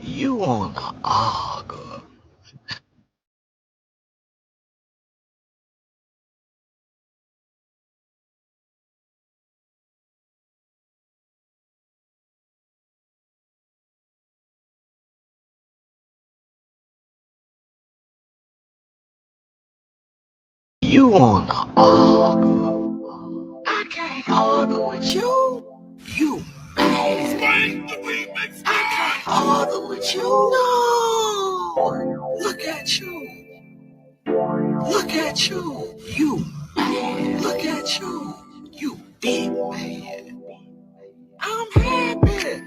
You wanna argue. You wanna argue. I can't argue with you. You mad. I can't argue with you. No. Look at you. Look at you. You mad. Look at you. You big mad. I'm happy.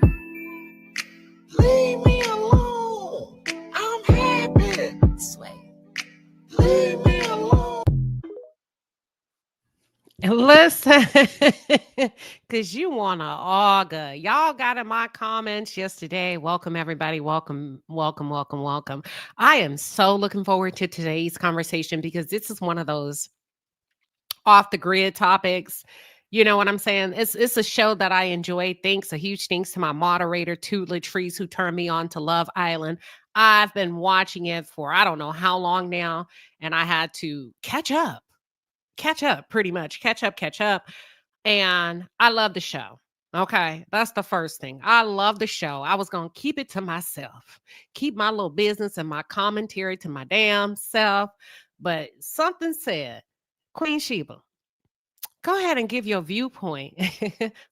Leave me alone. I'm happy. Leave me alone. Listen, because you want to argue. Y'all got in my comments yesterday. Welcome, everybody. Welcome, welcome, welcome, welcome. I am so looking forward to today's conversation because this is one of those off the grid topics. You know what I'm saying? It's a show that I enjoy. Thanks, a huge thanks to my moderator, Toot Latrice, who turned me on to Love Island. I've been watching it for I don't know how long now, and I had to catch up pretty much catch up, and I love the show. Okay, that's the first thing. I love the show. I was going to keep it to myself, keep my little business and my commentary to my damn self, but something said, Queen Sheba, go ahead and give your viewpoint.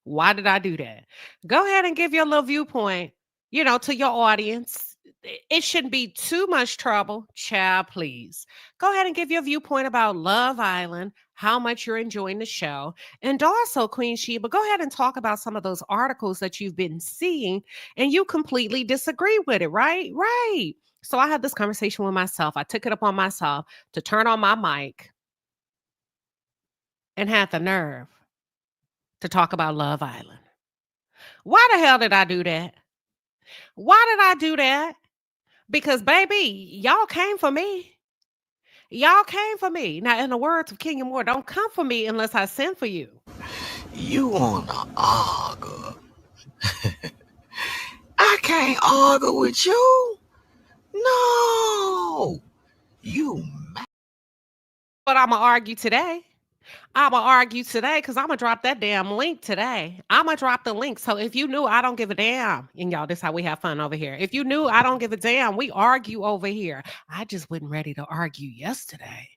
Why did I do that? Go ahead and give your little viewpoint, to your audience. It shouldn't be too much trouble. Child, please. Go ahead and give your viewpoint about Love Island, how much you're enjoying the show. And also, Queen Sheba, go ahead and talk about some of those articles that you've been seeing and you completely disagree with it, right? Right. So I had this conversation with myself. I took it upon myself to turn on my mic and had the nerve to talk about Love Island. Why the hell did I do that? Why did I do that? Because, baby, y'all came for me. Y'all came for me. Now, in the words of King and Moore, don't come for me unless I send for you. You wanna argue. I can't argue with you. No. You mad. But I'm going to argue today. I'm going to argue today because I'm going to drop that damn link today. I'm going to drop the link. So if you knew I don't give a damn, and y'all, this is how we have fun over here. If you knew I don't give a damn, we argue over here. I just wasn't ready to argue yesterday.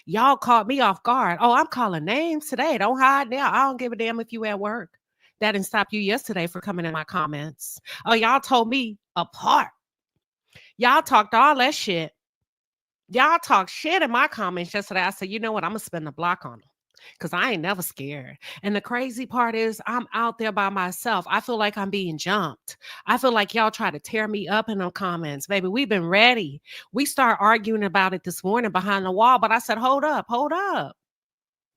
Y'all caught me off guard. Oh, I'm calling names today. Don't hide now. I don't give a damn if you at work. That didn't stop you yesterday for coming in my comments. Oh, y'all told me apart. Y'all talked all that shit. Y'all talked shit in my comments yesterday. I said, you know what? I'm going to spin the block on them because I ain't never scared. And the crazy part is I'm out there by myself. I feel like I'm being jumped. I feel like y'all try to tear me up in them comments. Baby, we've been ready. We start arguing about it this morning behind the wall, but I said, hold up, hold up.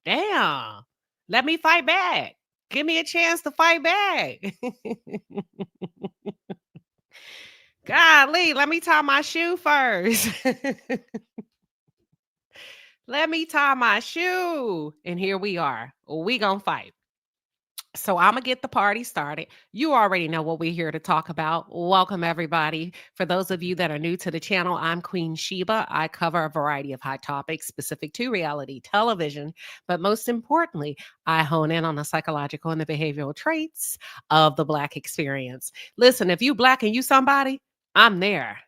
Damn. Let me fight back. Give me a chance to fight back. Golly, let me tie my shoe first. Let me tie my shoe. And here we are. We gonna fight. So I'm gonna get the party started. You already know what we're here to talk about. Welcome, everybody. For those of you that are new to the channel, I'm Queen Sheba. I cover a variety of hot topics specific to reality television, but most importantly, I hone in on the psychological and the behavioral traits of the Black experience. Listen, if you Black and you somebody, I'm there.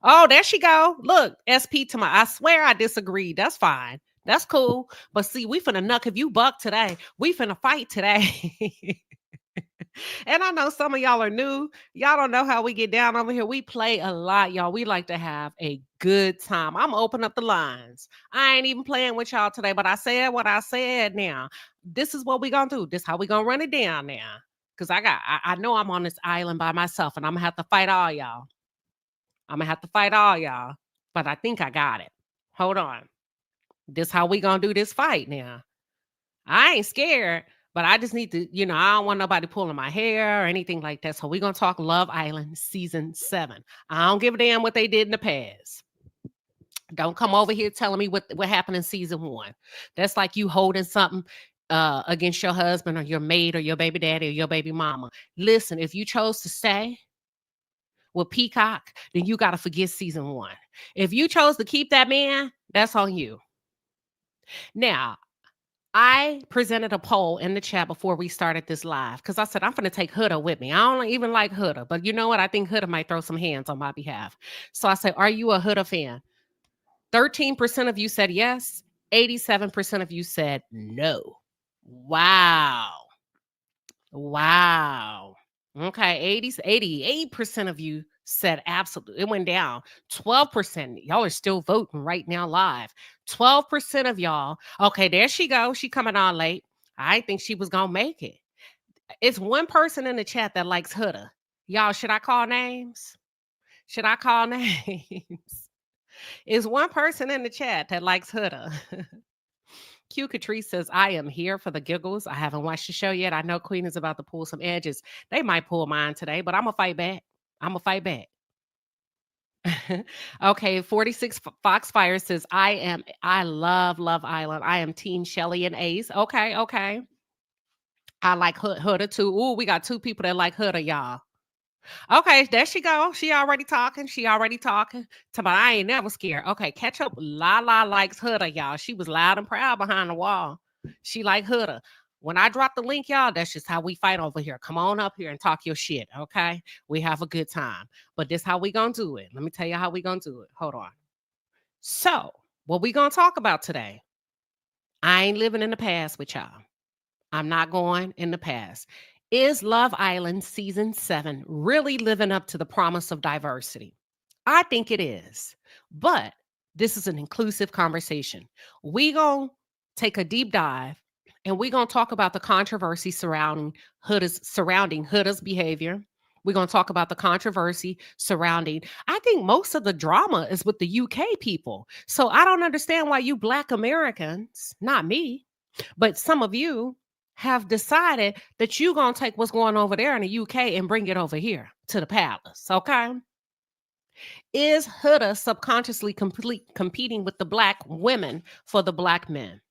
Oh, there she go. Look, SP to my. I swear I disagree. That's fine. That's cool. But see, we finna knuck if you buck today. We finna fight today. And I know some of y'all are new. Y'all don't know how we get down over here. We play a lot, y'all. We like to have a good time. I'm gonna open up the lines. I ain't even playing with y'all today, but I said what I said now. This is what we gonna do. This how we gonna run it down now. Cause I know I'm on this island by myself and I'm gonna have to fight all y'all. I'm gonna have to fight all y'all, but I think I got it. Hold on. This how we gonna do this fight now. I ain't scared, but I just need to, I don't want nobody pulling my hair or anything like that. So we gonna talk Love Island season 7. I don't give a damn what they did in the past. Don't come over here telling me what happened in season 1. That's like you holding something against your husband or your mate or your baby daddy or your baby mama. Listen, if you chose to stay, with Peacock, then you got to forget season 1. If you chose to keep that man, that's on you. Now, I presented a poll in the chat before we started this live because I said I'm going to take Huda with me. I don't even like Huda, but you know what? I think Huda might throw some hands on my behalf. So I said, are you a Huda fan? 13% of you said yes. 87% of you said no. Wow. Wow. Okay, 88% of you said absolutely. It went down. 12%. Y'all are still voting right now live. 12% of y'all. Okay, there she goes. She coming on late. I think she was gonna make it. It's one person in the chat that likes Huda. Y'all, should I call names? Should I call names? It's one person in the chat that likes Huda. Q Catrice says, I am here for the giggles. I haven't watched the show yet. I know Queen is about to pull some edges. They might pull mine today, but I'm going to fight back. I'm going to fight back. Okay, 46 Foxfire says, I love Love Island. I am Team Shelly and Ace. Okay. I like Huda too. Ooh, we got 2 people that like Huda, y'all. Okay, there she go. She already talking. I ain't never scared. Okay, catch up. Lala likes Huda, y'all. She was loud and proud behind the wall. She like Huda. When I drop the link, y'all, that's just how we fight over here. Come on up here and talk your shit, okay? We have a good time. But this how we gonna do it. Let me tell you how we gonna do it. Hold on. So, what we gonna talk about today? I ain't living in the past with y'all. I'm not going in the past. Is Love Island season 7 really living up to the promise of diversity? I think it is. But this is an inclusive conversation. We going to take a deep dive and we're going to talk about the controversy surrounding Huda's behavior. We're going to talk about the controversy surrounding, I think most of the drama is with the UK people. So I don't understand why you Black Americans, not me, but some of you have decided that you're going to take what's going over there in the UK and bring it over here to the palace, okay? Is Huda subconsciously competing with the Black women for the Black men?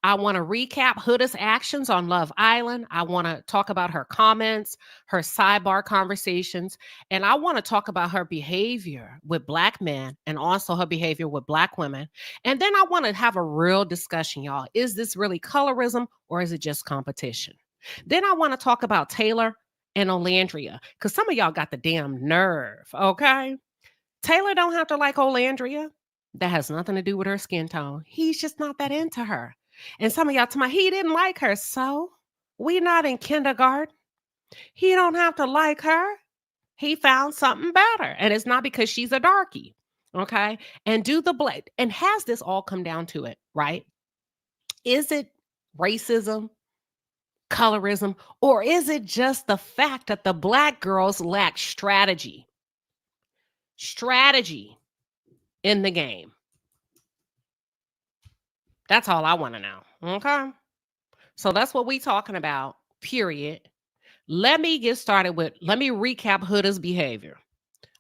I want to recap Huda's actions on Love Island. I want to talk about her comments, her sidebar conversations, and I want to talk about her behavior with Black men and also her behavior with Black women. And then I want to have a real discussion, y'all. Is this really colorism or is it just competition? Then I want to talk about Taylor and Olandria because some of y'all got the damn nerve, okay? Taylor don't have to like Olandria. That has nothing to do with her skin tone. He's just not that into her. And some of y'all tell me he didn't like her. So we not in kindergarten. He don't have to like her. He found something better. And it's not because she's a darkie. Okay. And and has this all come down to it, right? Is it racism, colorism, or is it just the fact that the Black girls lack strategy? Strategy in the game. That's all I want to know. Okay. So that's what we talking about, period. Let me get started let me recap Huda's behavior.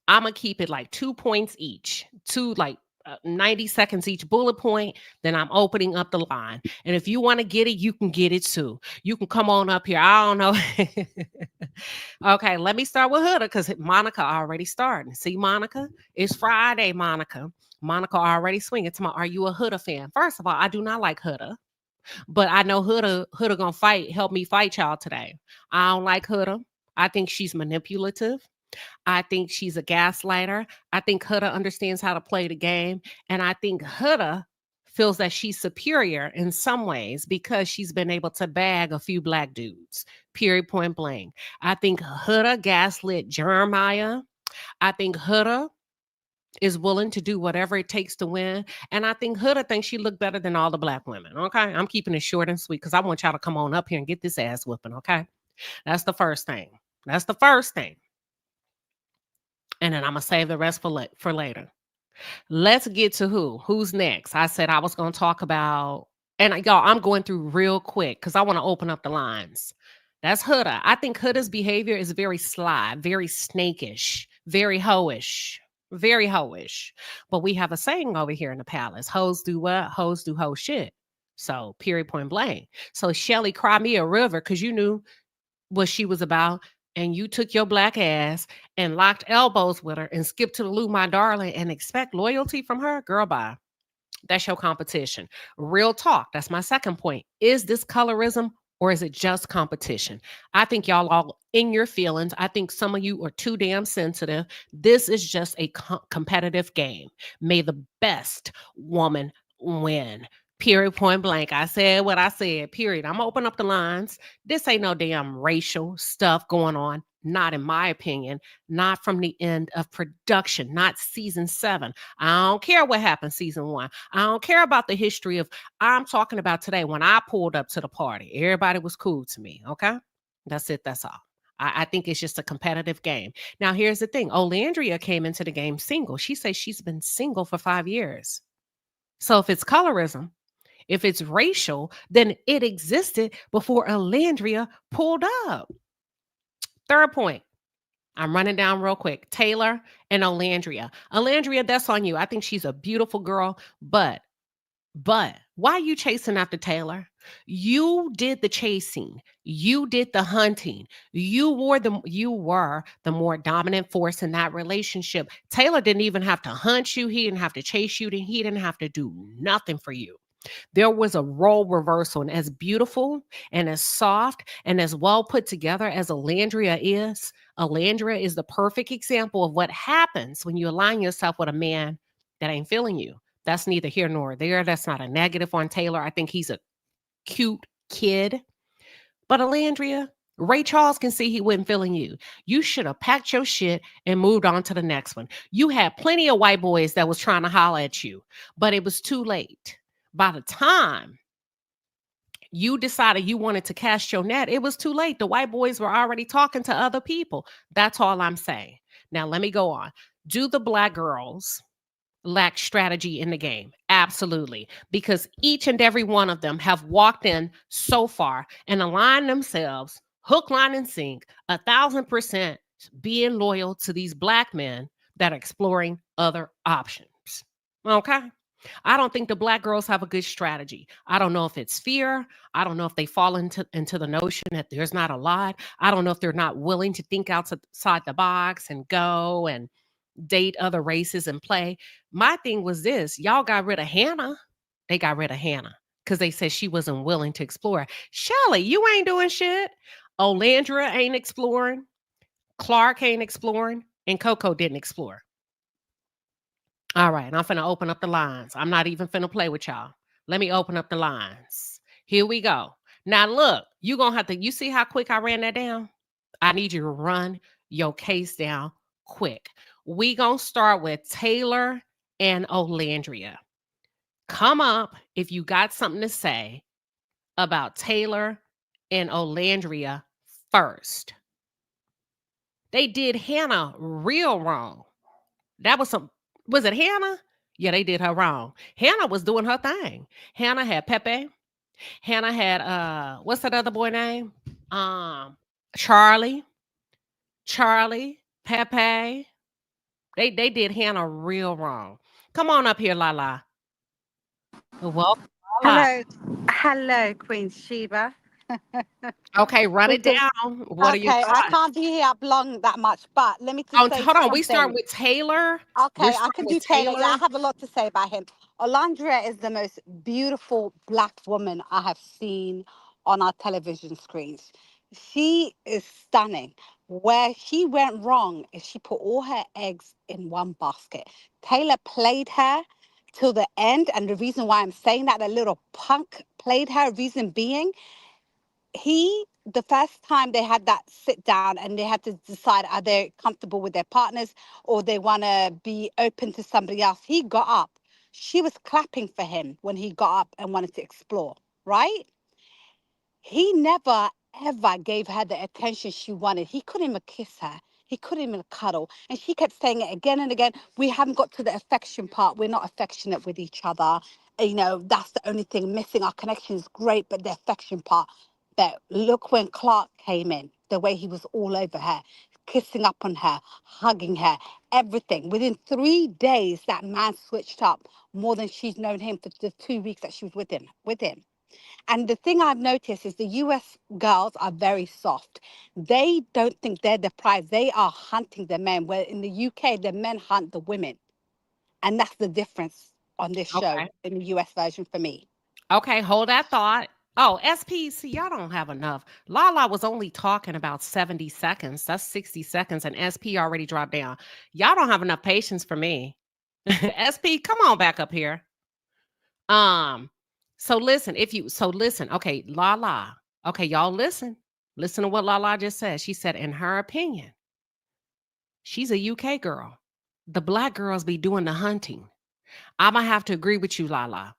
I'm going to keep it like 2 points each, 90 seconds each bullet point. Then I'm opening up the line. And if you want to get it, you can get it too. You can come on up here. I don't know. Okay, let me start with Huda because Monica already started. See, Monica, it's Friday, Monica. Monica already swinging to are you a Huda fan? First of all, I do not like Huda. But I know Huda gonna help me fight y'all today. I don't like Huda. I think she's manipulative. I think she's a gaslighter. I think Huda understands how to play the game. And I think Huda feels that she's superior in some ways because she's been able to bag a few Black dudes, period, point blank. I think Huda gaslit Jeremiah. I think Huda is willing to do whatever it takes to win. And I think Huda thinks she looked better than all the Black women. Okay. I'm keeping it short and sweet because I want y'all to come on up here and get this ass whooping. Okay. That's the first thing. And then I'm going to save the rest for later. Let's get to who's next. I said I was going to talk about, and y'all, I'm going through real quick because I want to open up the lines. That's Huda. I think Huda's behavior is very sly, very snakish, very hoish. Very hoish. But we have a saying over here in the palace. Hoes do what? Hoes do hoe shit. So, period, point blank. So, Shelly, cry me a river because you knew what she was about. and you took your black ass and locked elbows with her and skipped to the loo, my darling, and expect loyalty from her, girl, bye. That's your competition. Real talk. That's my second point. Is this colorism or is it just competition? I think y'all all in your feelings. I think some of you are too damn sensitive. This is just a competitive game. May the best woman win. Period, point blank. I said what I said, period. I'm gonna open up the lines. This ain't no damn racial stuff going on. Not in my opinion, not from the end of production, not season 7. I don't care what happened season 1. I don't care about the history of, I'm talking about today when I pulled up to the party. Everybody was cool to me. Okay. That's it. That's all. I think it's just a competitive game. Now, here's the thing. Olandria came into the game single. She says she's been single for 5 years. So if it's colorism, if it's racial, then it existed before Alandria pulled up. Third point. I'm running down real quick. Taylor and Olandria. Olandria, that's on you. I think she's a beautiful girl, but why are you chasing after Taylor? You did the chasing. You did the hunting. You were the more dominant force in that relationship. Taylor didn't even have to hunt you. He didn't have to chase you. He didn't have to do nothing for you. There was a role reversal, and as beautiful and as soft and as well put together as Alandria is the perfect example of what happens when you align yourself with a man that ain't feeling you. That's neither here nor there. That's not a negative on Taylor. I think he's a cute kid. But Alandria, Ray Charles can see he wasn't feeling you. You should have packed your shit and moved on to the next one. You had plenty of white boys that was trying to holler at you, but it was too late. By the time you decided you wanted to cast your net, it was too late. The white boys were already talking to other people. That's all I'm saying. Now, let me go on. Do the black girls lack strategy in the game? Absolutely. Because each and every one of them have walked in so far and aligned themselves hook, line, and sink, 1,000% being loyal to these black men that are exploring other options. Okay. I don't think the black girls have a good strategy. I don't know if it's fear. I don't know if they fall into the notion that there's not a lot. I don't know if they're not willing to think outside the box and go and date other races and play. My thing was this, y'all got rid of Hannah. They got rid of Hannah because they said she wasn't willing to explore. Shelly, you ain't doing shit. Olandria ain't exploring. Clark ain't exploring. And Coco didn't explore. All right, and I'm finna open up the lines. I'm not even finna play with y'all. Let me open up the lines. Here we go. Now look, you gonna have to, you see how quick I ran that down? I need you to run your case down quick. We gonna start with Taylor and Olandria. Come up if you got something to say about Taylor and Olandria first. They did Hannah real wrong. That was some, was it Hannah? Yeah, they did her wrong. Hannah was doing her thing. Hannah had Pepe. Hannah had what's that other boy name? Charlie. Charlie, Pepe. They did Hannah real wrong. Come on up here, Lala. Well, Lala. Hello, hello, Queen Sheba. Okay, run it Okay, down. What are your I thoughts? can't be here up long that much, but let me just Oh, say hold on. We start something. with Taylor. We're Okay, I starting can with do Taylor. Yeah, I Taylor. have a lot to say about him. Olandria is the most beautiful black woman I have seen on our television screens. She is stunning. Where she went wrong is she put all her eggs in one basket. Taylor played her till the end, and the reason why I'm saying that, the little punk played her, reason being, the first time they had that sit down and they had to decide, are they comfortable with their partners or they want to be open to somebody else, he got up. She was clapping for him when he got up and wanted to explore, right? He never ever gave her the attention she wanted. He couldn't even kiss her. He couldn't even cuddle. And she kept saying it again and again. We haven't got to the affection part. We're not affectionate with each other. You know, that's the only thing missing. Our connection is great, but the affection part. But look when Clark came in, the way he was all over her, kissing up on her, hugging her, everything. Within 3 days, that man switched up more than she's known him for the 2 weeks that she was with him. And the thing I've noticed is the US girls are very soft. They don't think they're the prize. They are hunting the men, where in the UK, the men hunt the women. And that's the difference on this show Okay. in the US version for me. Okay, hold that thought. Oh, SPC, y'all don't have enough. Lala was only talking about 70 seconds. That's 60 seconds, and SP already dropped down. Y'all don't have enough patience for me. SP, come on back up here. Um, so listen, okay, Lala. Okay, y'all listen. Listen to what Lala just said. She said, in her opinion, she's a UK girl. The black girls be doing the hunting. I'ma have to agree with you, Lala.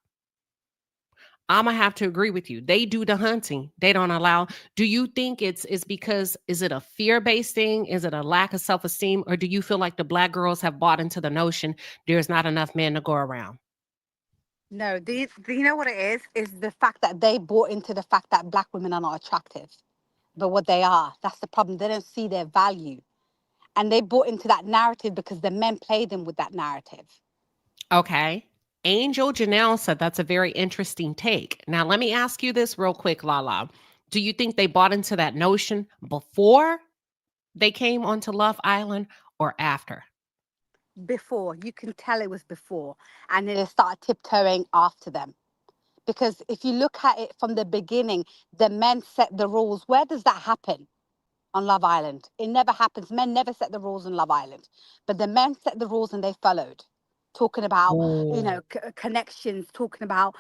I'ma have to agree with you. They do the hunting. They don't allow. Do you think it's because is it a fear-based thing? Is it a lack of self-esteem? Or do you feel like the black girls have bought into the notion there's not enough men to go around? No, do you know what it is? Is the fact that they bought into the fact that black women are not attractive. But what they are, that's the problem. They don't see their value. And they bought into that narrative because the men play them with that narrative. Okay. Angel Janelle said that's a very interesting take. Now, let me ask you this real quick, Lala. Do you think they bought into that notion before they came onto Love Island or after? Before, you can tell it was before. And then they started tiptoeing after them. Because if you look at it from the beginning, the men set the rules. Where does that happen? On Love Island. It never happens. Men never set the rules on Love Island. But the men set the rules and they followed. Talking about, Oh. connections, talking about,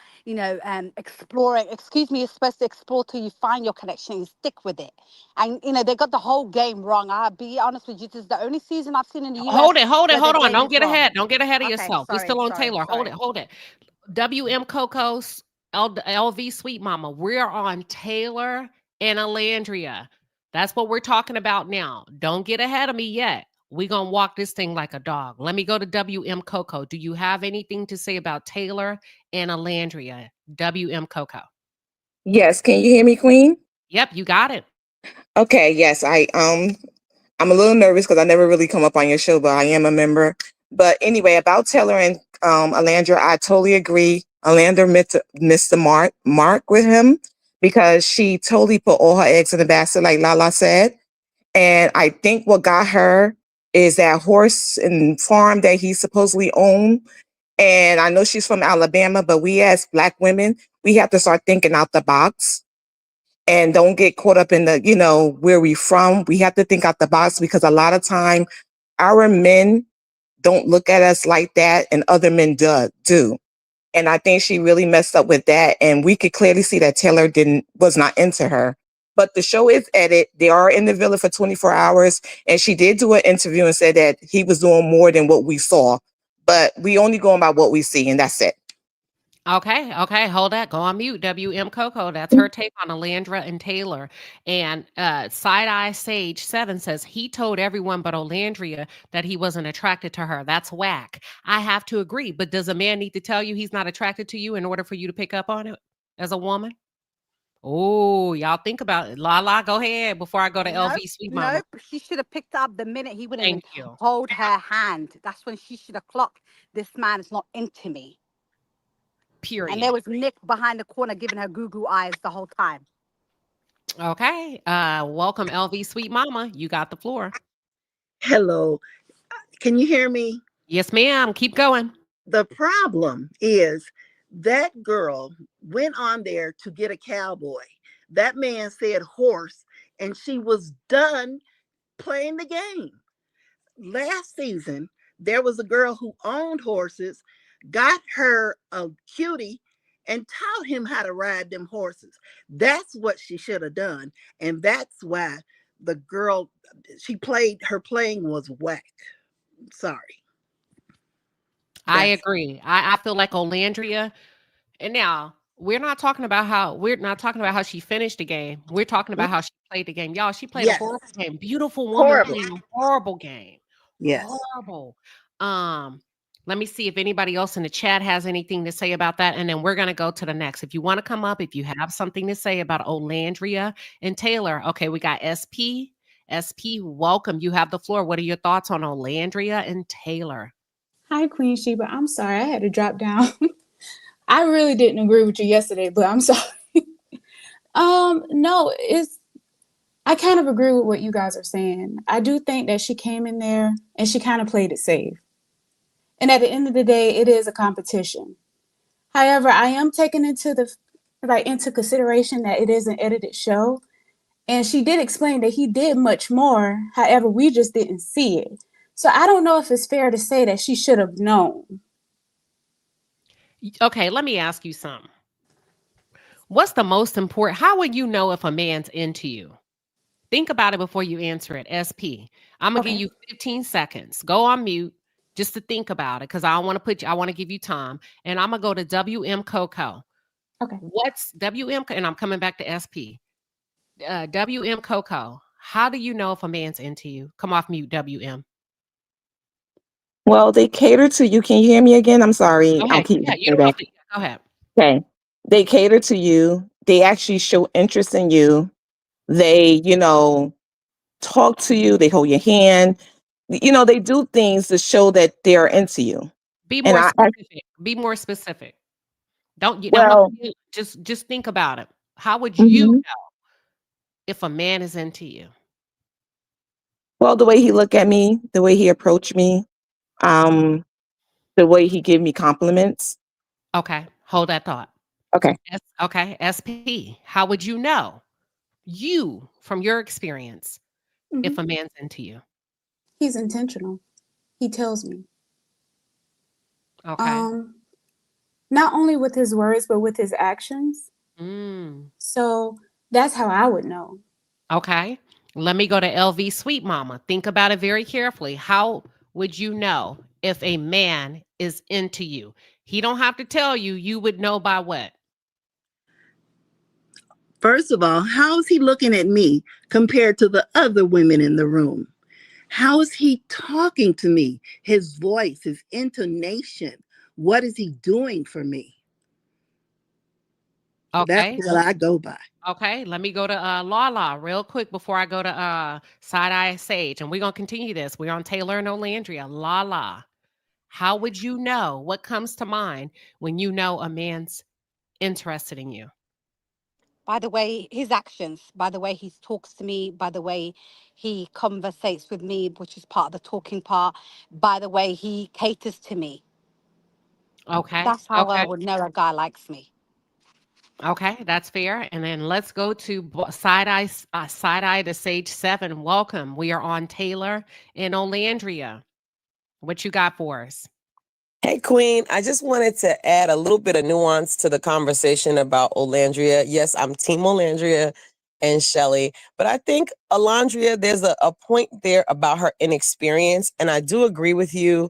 exploring. Excuse me, you're supposed to explore till you find your connection. You stick with it. And, they got the whole game wrong. I'll be honest with you. This is the only season I've seen in the US where the Hold on. game Don't is get wrong. ahead. Don't get ahead of Okay, yourself. We sorry, still on sorry, Taylor. sorry. Hold it. WM Cocos, LV Sweet Mama. We're on Taylor and Alandria. That's what we're talking about now. Don't get ahead of me yet. We're going to walk this thing like a dog. Let me go to WM Coco. Do you have anything to say about Taylor and Alandria? WM Coco. Yes, can you hear me, Queen? Yep, you got it. Okay, yes, I'm a little nervous because I never really come up on your show, but I am a member. But anyway, about Taylor and Alandra, I totally agree. Alandra missed the mark with him because she totally put all her eggs in the basket, like Lala said. And I think what got her is that horse and farm that he supposedly owned. And I know she's from Alabama, but we as Black women, we have to start thinking out the box and don't get caught up in the, where we from. We have to think out the box because a lot of time our men don't look at us like that and other men do. And I think she really messed up with that. And we could clearly see that Taylor was not into her. But the show is edited. They are in the villa for 24 hours. And she did do an interview and said that he was doing more than what we saw. But we only going by what we see, and that's it. Okay, hold that. Go on mute. WM Coco. That's her take on Alandra and Taylor. And Side Eye Sage 7 says he told everyone but Olandria that he wasn't attracted to her. That's whack. I have to agree. But does a man need to tell you he's not attracted to you in order for you to pick up on it as a woman? Oh, y'all think about it. Lala, go ahead before I go to Nope, LV Sweet Mama. nope. She should have picked up the minute he wouldn't even Thank you. hold her hand. That's when she should have clocked. This man is not into me. And there Period. was Nick behind the corner giving her goo eyes the whole time. Okay. Welcome, LV Sweet Mama. You got the floor. Hello. Can you hear me? Yes, ma'am. Keep going. The problem is that girl went on there to get a cowboy. That man said horse, and she was done playing the game. Last season, there was a girl who owned horses, got her a cutie, and taught him how to ride them horses. That's what she should have done. And that's why the girl, her playing was whack. Sorry. I agree. I feel like Olandria, and now we're not talking about how she finished the game. We're talking about how she played the game. Y'all, she played a Yes. horrible game. Beautiful woman Horrible. playing a horrible game. Yes. Horrible. Let me see if anybody else in the chat has anything to say about that, and then we're gonna go to the next. If you want to come up, if you have something to say about Olandria and Taylor, okay, we got SP. SP, welcome. You have the floor. What are your thoughts on Olandria and Taylor? Hi, Queen Sheba. I'm sorry. I had to drop down. I really didn't agree with you yesterday, but I'm sorry. No, I kind of agree with what you guys are saying. I do think that she came in there and she kind of played it safe. And at the end of the day, it is a competition. However, I am taking into consideration that it is an edited show. And she did explain that he did much more. However, we just didn't see it. So I don't know if it's fair to say that she should have known. Okay, let me ask you something. What's the most important? How would you know if a man's into you? Think about it before you answer it. SP. I'm gonna give Okay. you 15 seconds. Go on mute just to think about it because I don't want to put you, I want to give you time. And I'm gonna go to WM Coco. Okay. What's WM? And I'm coming back to SP. WM Coco. How do you know if a man's into you? Come off mute, WM. Well, they cater to you. Can you hear me again? I'm sorry. Go I'll ahead. keep Yeah, you saying don't that. have to. Go ahead. Okay. They cater to you. They actually show interest in you. They, talk to you. They hold your hand. They do things to show that they're into you. Be And more specific. Be more specific. You don't have well, to just think about it. How would you mhm. know if a man is into you? Well, the way he look at me, the way he approach me, um, the way he give me compliments. Okay, hold that thought. Okay. Okay, SP. How would you know, you from your experience, if Hmm. a man's into you? He's intentional. He tells me. Okay. Um, Not only with his words, but with his actions. Mm. So that's how I would know. Okay. Let me go to LV Sweet Mama. Think about it very carefully. How would you know if a man is into you? He don't have to tell you. You would know by what? First of all, how is he looking at me compared to the other women in the room? How is he talking to me? His voice, his intonation. What is he doing for me? That's Okay. what I go by. Okay, let me go to Lala real quick before I go to Side Eye Sage, and we're gonna continue this. We're on Taylor and Olandria. Lala, how would you know? What comes to mind when you know a man's interested in you? By the way, his actions, by the way he talks to me, by the way he conversates with me, which is part of the talking part, by the way he caters to me. Okay, That's how I okay, would know a guy likes me. okay, that's fair. And then let's go to Side Eye to Sage 7. Welcome. We are on Taylor and Olandria. What you got for us? Hey, Queen. I just wanted to add a little bit of nuance to the conversation about Olandria. Yes, I'm Team Olandria and Shelly, but I think Alandria, there's a point there about her inexperience. And I do agree with you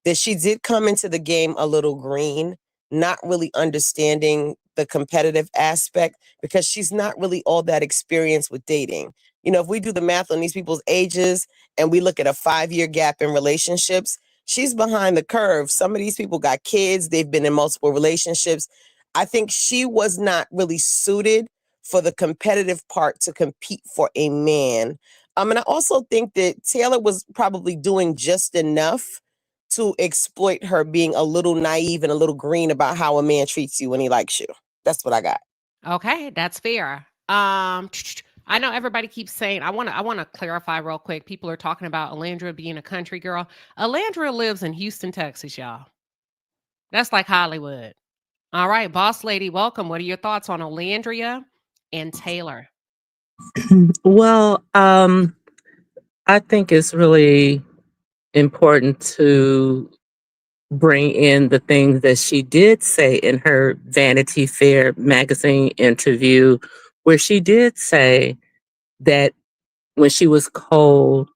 that she did come into the game a little green, not really understanding the competitive aspect because she's not really all that experienced with dating. If we do the math on these people's ages and we look at a 5-year gap in relationships, she's behind the curve. Some of these people got kids, they've been in multiple relationships. I think she was not really suited for the competitive part to compete for a man. And I also think that Taylor was probably doing just enough to exploit her being a little naive and a little green about how a man treats you when he likes you. That's what I got. Okay, that's fair. I know everybody keeps saying I want to clarify real quick. People are talking about Alandria being a country girl. Alandria lives in Houston, Texas, y'all. That's like Hollywood. All right, boss lady, welcome. What are your thoughts on Alandria and Taylor? Well, I think it's really important to bring in the things that she did say in her Vanity Fair magazine interview, where she did say that when she was cold,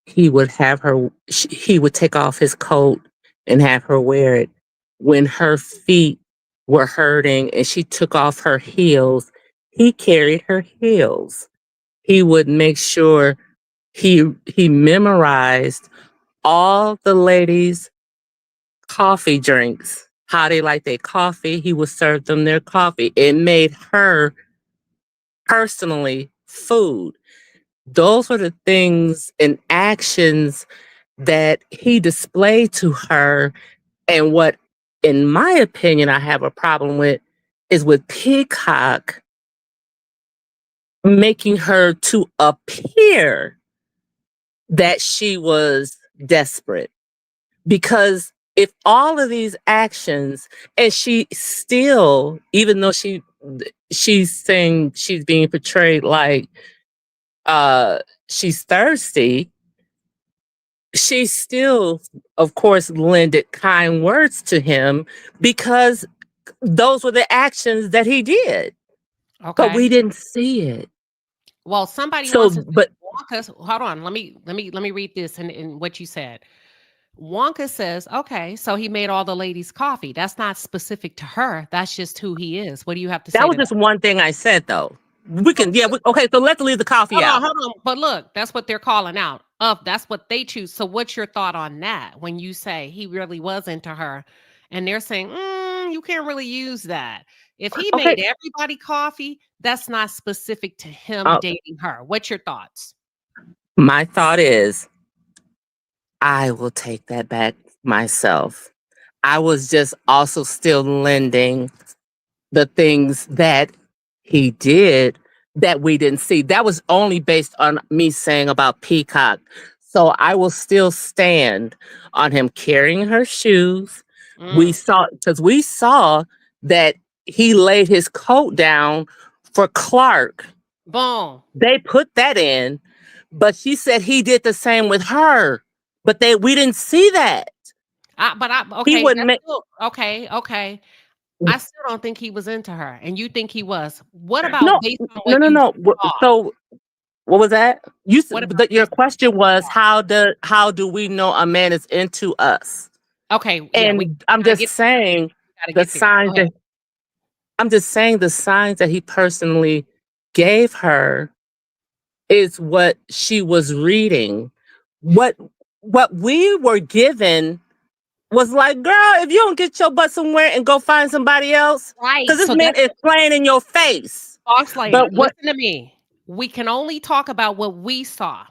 he would take off his coat and have her wear it. When her feet were hurting and she took off her heels, he carried her heels. He would make sure he memorized all the ladies' coffee drinks, how they like their coffee. He would serve them their coffee. It made her personally food. Those were the things and actions that he displayed to her. And what, in my opinion, I have a problem with is with Peacock. making her to appear that she was desperate. Because if all of these actions, and she still, even though she's saying she's being portrayed like she's thirsty, she still, of course, lended kind words to him because those were the actions that he did. But Okay. we didn't see it. Well, somebody So, wants to say but Wonka's. Hold on. Let me read this and what you said. Wonka says, okay, so he made all the ladies coffee. That's not specific to her. That's just who he is. What do you have to that say was to that? just one thing I said, though. We can, yeah, okay, so let's leave the coffee Hold on, out. hold on. But look, that's what they're calling out. That's what they choose. So what's your thought on that when you say he really was into her? And they're saying, you can't really use that. If he Okay. made everybody coffee, that's not specific to him Uh, dating her. What's your thoughts? my thought is, I will take that back myself. I was just also still lending the things that he did that we didn't see. That was only based on me saying about Peacock. So I will still stand on him carrying her shoes. Mm, We saw that he laid his coat down for Clark. boom. They put that in, but she said he did the same with her. But we didn't see that. He Okay, wouldn't that's make still okay. Okay. I still don't think he was into her, and you think he was. What about no, based on no, what no, you no. saw? So what was that? What about Your based on what question you was how do we know a man is into us? saw? Okay, yeah, we And I'm gotta just get saying gotta the get there. signs Go ahead. that I'm just saying the signs that he personally gave her is what she was reading. What we were given was like, girl, if you don't get your butt somewhere and go find somebody else, Right. because this So man that's is playing in your face. boss lady. But what Listen to me. We can only talk about what we saw.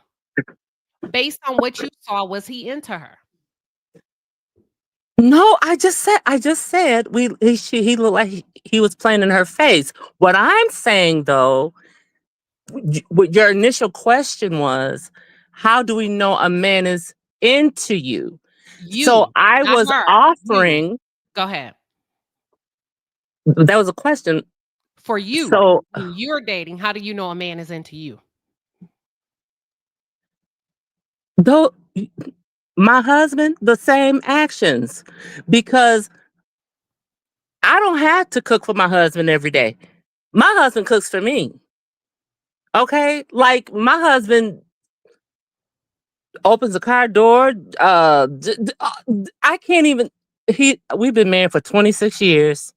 Based on what you saw, was he into her? No, I just said he looked like he was playing in her face. What I'm saying though, what your initial question was, how do we know a man is into you? So You, I not was her. You. offering, Go ahead. that was a question. For you, So when you're dating, how do you know a man is into you? though my husband, the same actions, because I don't have to cook for my husband every day. My husband cooks for me. Okay? Like my husband opens the car door. I can't even. We've been married for 26 years,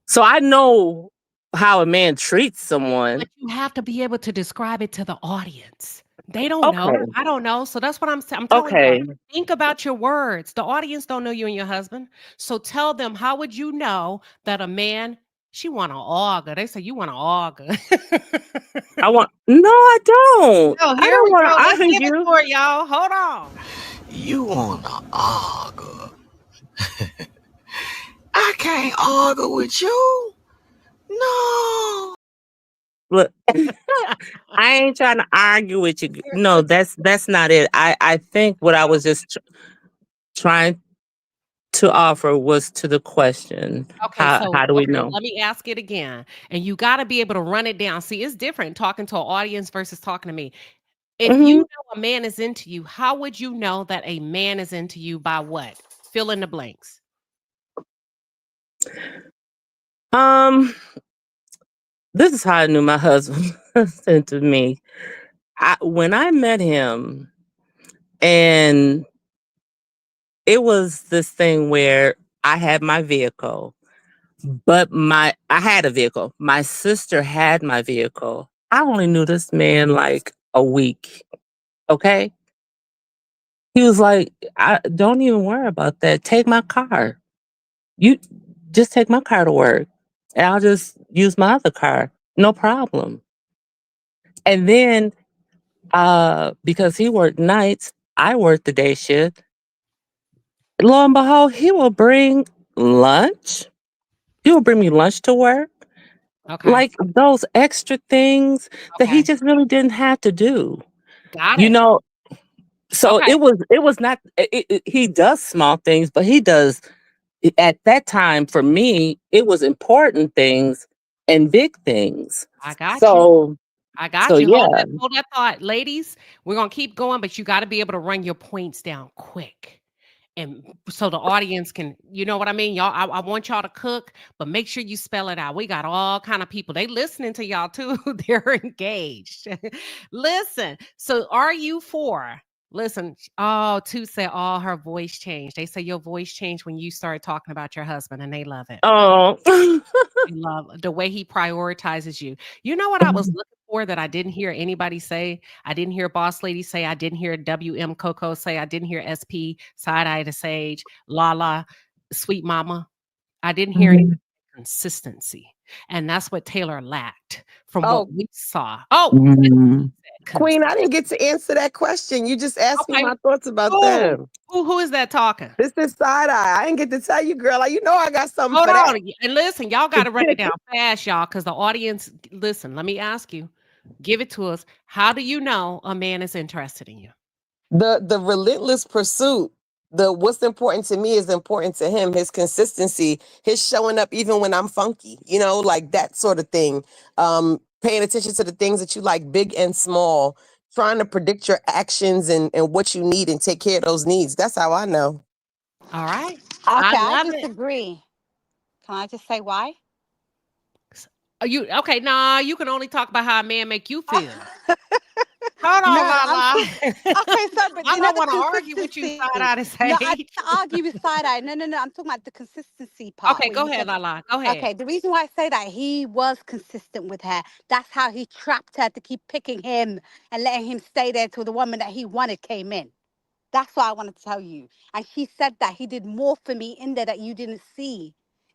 so I know how a man treats But someone. you have to be able to describe it to the audience. They don't know. Okay, I don't know. So that's what I'm saying. I'm telling you, okay. think about your words. The audience don't know you and your husband. So tell them, how would you know that a man, she want to auger? They say you want to auger. I want. No, I don't. Oh, I here don't we want go. to Let's argue give it you. to her, y'all. Hold on. You wanna argue? I can't argue with you. No. Look, I ain't trying to argue with you. No, that's not it. I think what I was just trying to offer was to the question. Okay, so How do we okay, know? let me ask it again. And you got to be able to run it down. See, it's different talking to an audience versus talking to me. If you Hmm. know a man is into you, how would you know that a man is into you by what? Fill in the blanks. Um, this is how I knew my husband was into me. When I met him, and it was this thing where I had my vehicle, but I had a vehicle. My sister had my vehicle. I only knew this man like a week. Okay. He was like, I don't even worry about that. Take my car. You just take my car to work. And I'll just use my other car. No problem. And then because he worked nights, I worked the day shift. Lo and behold, he will bring lunch. He will bring me lunch to work. Okay. Like those extra things that he Okay. just really didn't have to do. Got You it. know, so Okay. it was not he does small things, but he does at that time for me, it was important things and big things. I got you. So I so got you. yeah. Hold that thought. Ladies, we're gonna keep going, but you got to be able to run your points down quick. And so the audience can, you know what I mean? Y'all, I want y'all to cook, but make sure you spell it out. We got all kind of people. They listening to y'all too. They're engaged. Listen. So are you for? Listen, oh, two said, oh, her voice changed. They say your voice changed when you started talking about your husband, and they love it. Oh. They love the way he prioritizes you. You know what I was looking for that I didn't hear anybody say? I didn't hear Boss Lady say. I didn't hear WM Coco say. I didn't hear SP, Side Eye to Sage, Lala, Sweet Mama. I didn't hear any Mhm. consistency. And that's what Taylor lacked from what Oh, we saw. Oh, Mhm. Queen, I didn't consistent. get to answer that question. You just asked me Okay. my thoughts about Who? them. Who is that talking? This is side eye. I didn't get to tell you, girl. Like, you know, I got something Hold for on. that. And listen, y'all got to run it down fast, y'all, because the audience, listen, let me ask you, give it to us. How do you know a man is interested in you? The relentless pursuit. The what's important to me is important to him. His consistency, his showing up even when I'm funky. You know, like that sort of thing. Paying attention to the things that you like, big and small. Trying to predict your actions and what you need and take care of those needs. That's how I know. All right. I Okay, I love it. disagree. Can I just say why? Are you okay? Nah, you can only talk about how a man make you feel. Hold on, No, I'm Lala. talking. Okay, so but I you know don't the want to argue with you side consistency. out of No, I sage. didn't argue with side eye. No, no, no. I'm talking about the consistency part Okay, where go you ahead, said. Lala. Go ahead. Okay, the reason why I say that he was consistent with her. That's how he trapped her to keep picking him and letting him stay there till the woman that he wanted came in. That's what I wanted to tell you. And she said that he did more for me in there that you didn't see.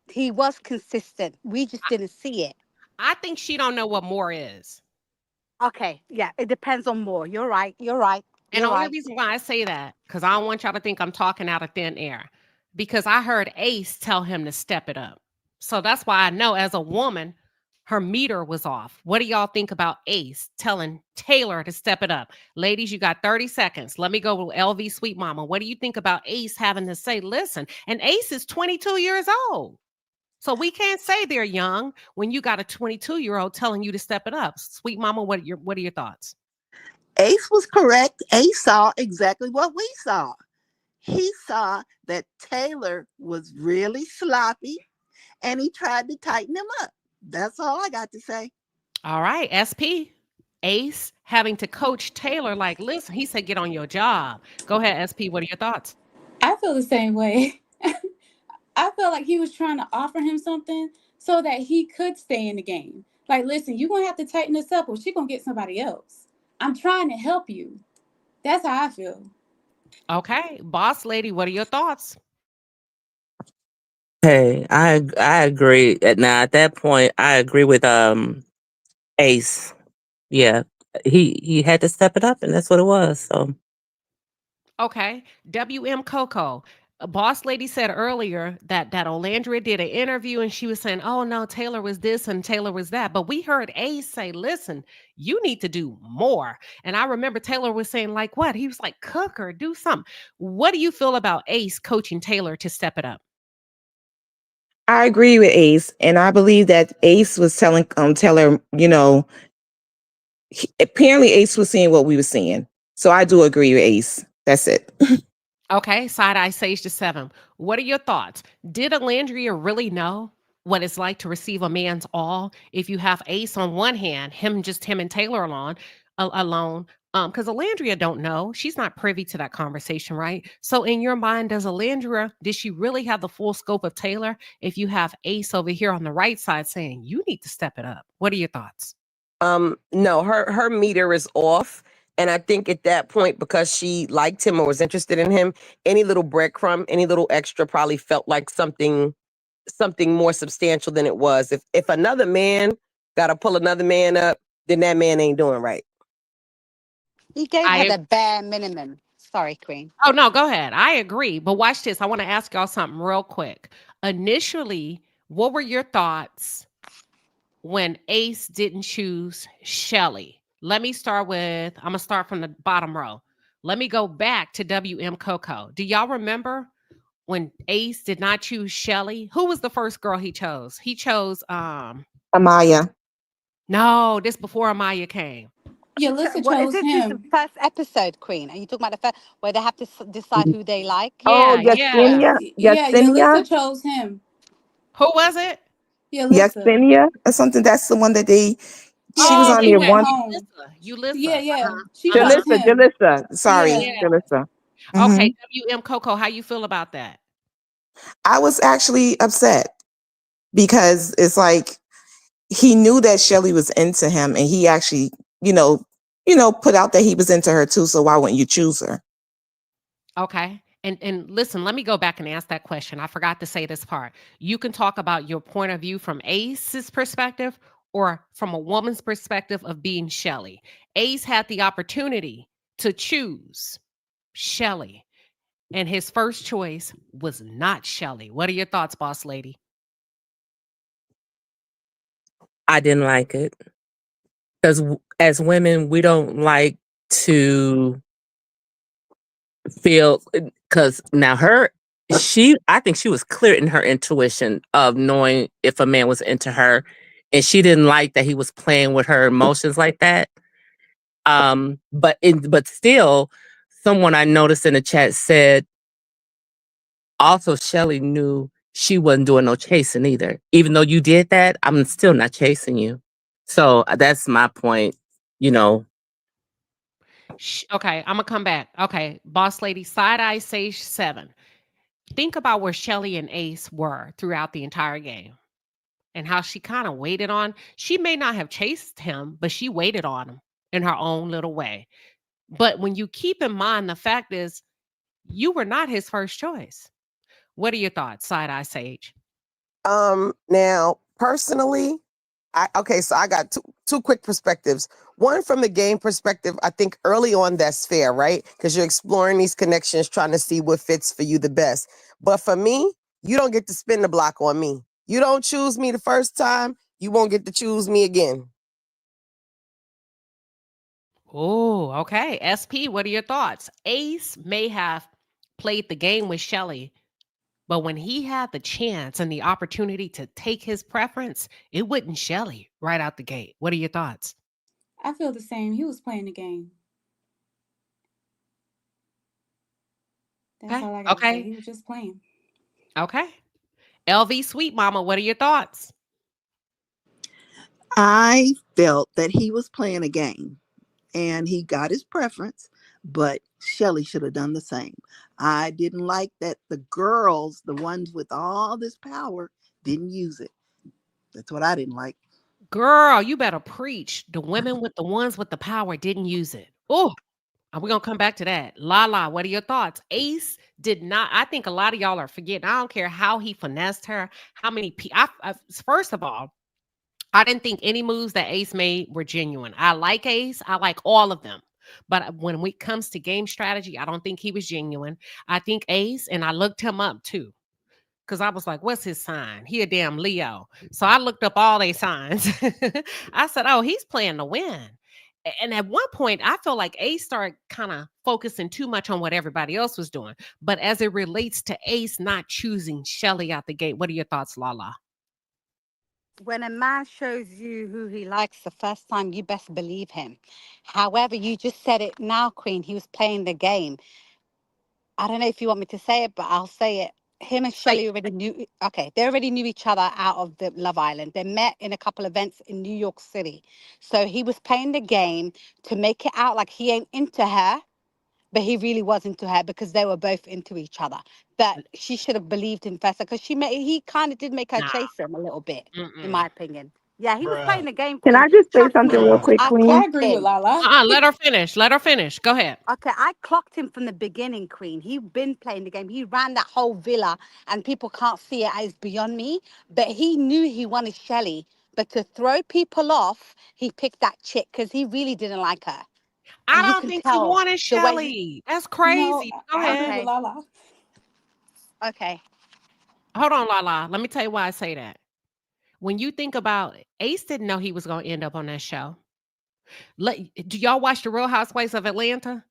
He was consistent. We just didn't see it. I think she don't know what more is. Okay, yeah, it depends on more. You're right. You're right. And You're the only right. reason why I say that, because I don't want y'all to think I'm talking out of thin air, because I heard Ace tell him to step it up. So that's why I know as a woman, her meter was off. What do y'all think about Ace telling Taylor to step it up? Ladies, you got 30 seconds. Let me go with LV Sweet Mama. What do you think about Ace having to say, listen? And Ace is 22 years old. So we can't say they're young when you got a 22-year-old telling you to step it up. Sweet Mama, what are your thoughts? Ace was correct. Ace saw exactly what we saw. He saw that Taylor was really sloppy and he tried to tighten him up. That's all I got to say. All right, SP. Ace having to coach Taylor, like, listen, he said, get on your job. Go ahead, SP. What are your thoughts? I feel the same way. I felt like he was trying to offer him something so that he could stay in the game. Like, listen, you're gonna have to tighten this up or she's gonna get somebody else. I'm trying to help you. That's how I feel. Okay, boss lady, what are your thoughts? Hey, I agree. Now at that point, I agree with Ace. Yeah, he had to step it up, and that's what it was. So Okay, WM Coco. A boss lady said earlier that Olandria did an interview and she was saying, "Oh no, Taylor was this and Taylor was that." But we heard Ace say, "Listen, you need to do more." And I remember Taylor was saying, "Like what?" He was like, "Cook or do something." What do you feel about Ace coaching Taylor to step it up? I agree with Ace, and I believe that Ace was telling Taylor, apparently Ace was seeing what we were seeing. So I do agree with Ace. That's it. Okay, side eye sage to seven. What are your thoughts? Did Alandria really know what it's like to receive a man's all? If you have Ace on one hand, him and Taylor alone. Because Alandria don't know. She's not privy to that conversation, right? So in your mind, did she really have the full scope of Taylor? If you have Ace over here on the right side saying, you need to step it up. What are your thoughts? No, her meter is off. And I think at that point, because she liked him or was interested in him, any little breadcrumb, any little extra probably felt like something more substantial than it was. If another man gotta pull another man up, then that man ain't doing right. He gave her I the bare minimum. Sorry, Queen. Oh, no, go ahead. I agree. But watch this. I want to ask y'all something real quick. Initially, what were your thoughts when Ace didn't choose Shelly? Let me start with, I'm going to start from the bottom row. Let me go back to WM Coco. Do y'all remember when Ace did not choose Shelly? Who was the first girl he chose? He chose, Amaya. no, this before Amaya came. Yalissa What is chose this? This the him. first episode, Queen? Are you talking about the first where they have to decide who they like? Oh, Yeah, yeah. Yesenia. Yeah, Yesenia. Yalissa chose him. Who was it? Yalissa. Yesenia or something. That's the one that she Yeah, was Oh, and on she there went once. home. Ulissa. Yeah, yeah. Uh-huh. She Uh-huh. chose Jalissa, him. Jalissa. Sorry, Yeah. Yeah. Jalissa. Okay, Hmm. WM Coco, how you feel about that? I was actually upset because it's like he knew that Shelly was into him, and he actually, put out that he was into her too. So why wouldn't you choose her? Okay. And listen, let me go back and ask that question. I forgot to say this part. You can talk about your point of view from Ace's perspective or from a woman's perspective of being Shelly. Ace had the opportunity to choose Shelly, and his first choice was not Shelly. What are your thoughts, boss lady? I didn't like it because as women, we don't like to feel because now I think she was clear in her intuition of knowing if a man was into her, and she didn't like that he was playing with her emotions like that. But still, someone I noticed in the chat said also Shelly knew she wasn't doing no chasing either. Even though you did that, I'm still not chasing you. So that's my point. You know, Okay, I'm gonna come back. Okay, boss lady, side eye sage 7. Think about where Shelly and Ace were throughout the entire game and how she kind of waited on. She may not have chased him, but she waited on him in her own little way. But when you keep in mind, the fact is, you were not his first choice. What are your thoughts, side eye sage? Now personally, so I got two quick perspectives. One from the game perspective, I think early on that's fair, right? Because you're exploring these connections, trying to see what fits for you the best. But for me, you don't get to spin the block on me. You don't choose me the first time, you won't get to choose me again. Oh, okay. SP, what are your thoughts? Ace may have played the game with Shelly, but when he had the chance and the opportunity to take his preference, it wasn't Shelly right out the gate. What are your thoughts? I feel the same. He was playing the game. That's Okay. all I gotta say. Okay. He was just playing. Okay. LV Sweet Mama, what are your thoughts? I felt that he was playing a game and he got his preference, but Shelly should have done the same. I didn't like that the girls, the ones with all this power, didn't use it. That's what I didn't like. Girl, you better preach. The women with the ones with the power didn't use it. Oh, we're going to come back to that. Lala, what are your thoughts? Ace did not. I think a lot of y'all are forgetting. I don't care how he finessed her, how many first of all, I didn't think any moves that Ace made were genuine. I like Ace. I like all of them. But when it comes to game strategy, I don't think he was genuine. I think Ace, and I looked him up too, because I was like, what's his sign? He a damn Leo. So I looked up all their signs. I said, oh, he's playing to win. And at one point, I felt like Ace started kind of focusing too much on what everybody else was doing. But as it relates to Ace not choosing Shelly out the gate, what are your thoughts, Lala? When a man shows you who he likes the first time, you best believe him. However, you just said it now, Queen. He was playing the game. I don't know if you want me to say it, but I'll say it. Him and Say Shelley already knew. Okay, they already knew each other out of the Love Island. They met in a couple events in New York City. So he was playing the game to make it out like he ain't into her, but he really was into her because they were both into each other. But she should have believed him first because he kind of did make her nah. chase him a little bit, in Mm-mm. my opinion. Yeah, he was playing Bruh. the game, Can Queen. I just say Trust something me, real Bruh. quick, I Queen? I clocked agree with him. Lala. Let her finish. Let her finish. Go ahead. Okay, I clocked him from the beginning, Queen. He been playing the game. He ran that whole villa, and people can't see it. It's beyond me. But he knew he wanted Shelly. But to throw people off, he picked that chick because he really didn't like her, I and you don't can think he tell wanted the way he. Shelly. That's No, crazy. Go I ahead. agree with Okay, Lala. okay. Hold on, Lala. Let me tell you why I say that. When you think about it, Ace didn't know he was going to end up on that show. Do y'all watch The Real Housewives of Atlanta?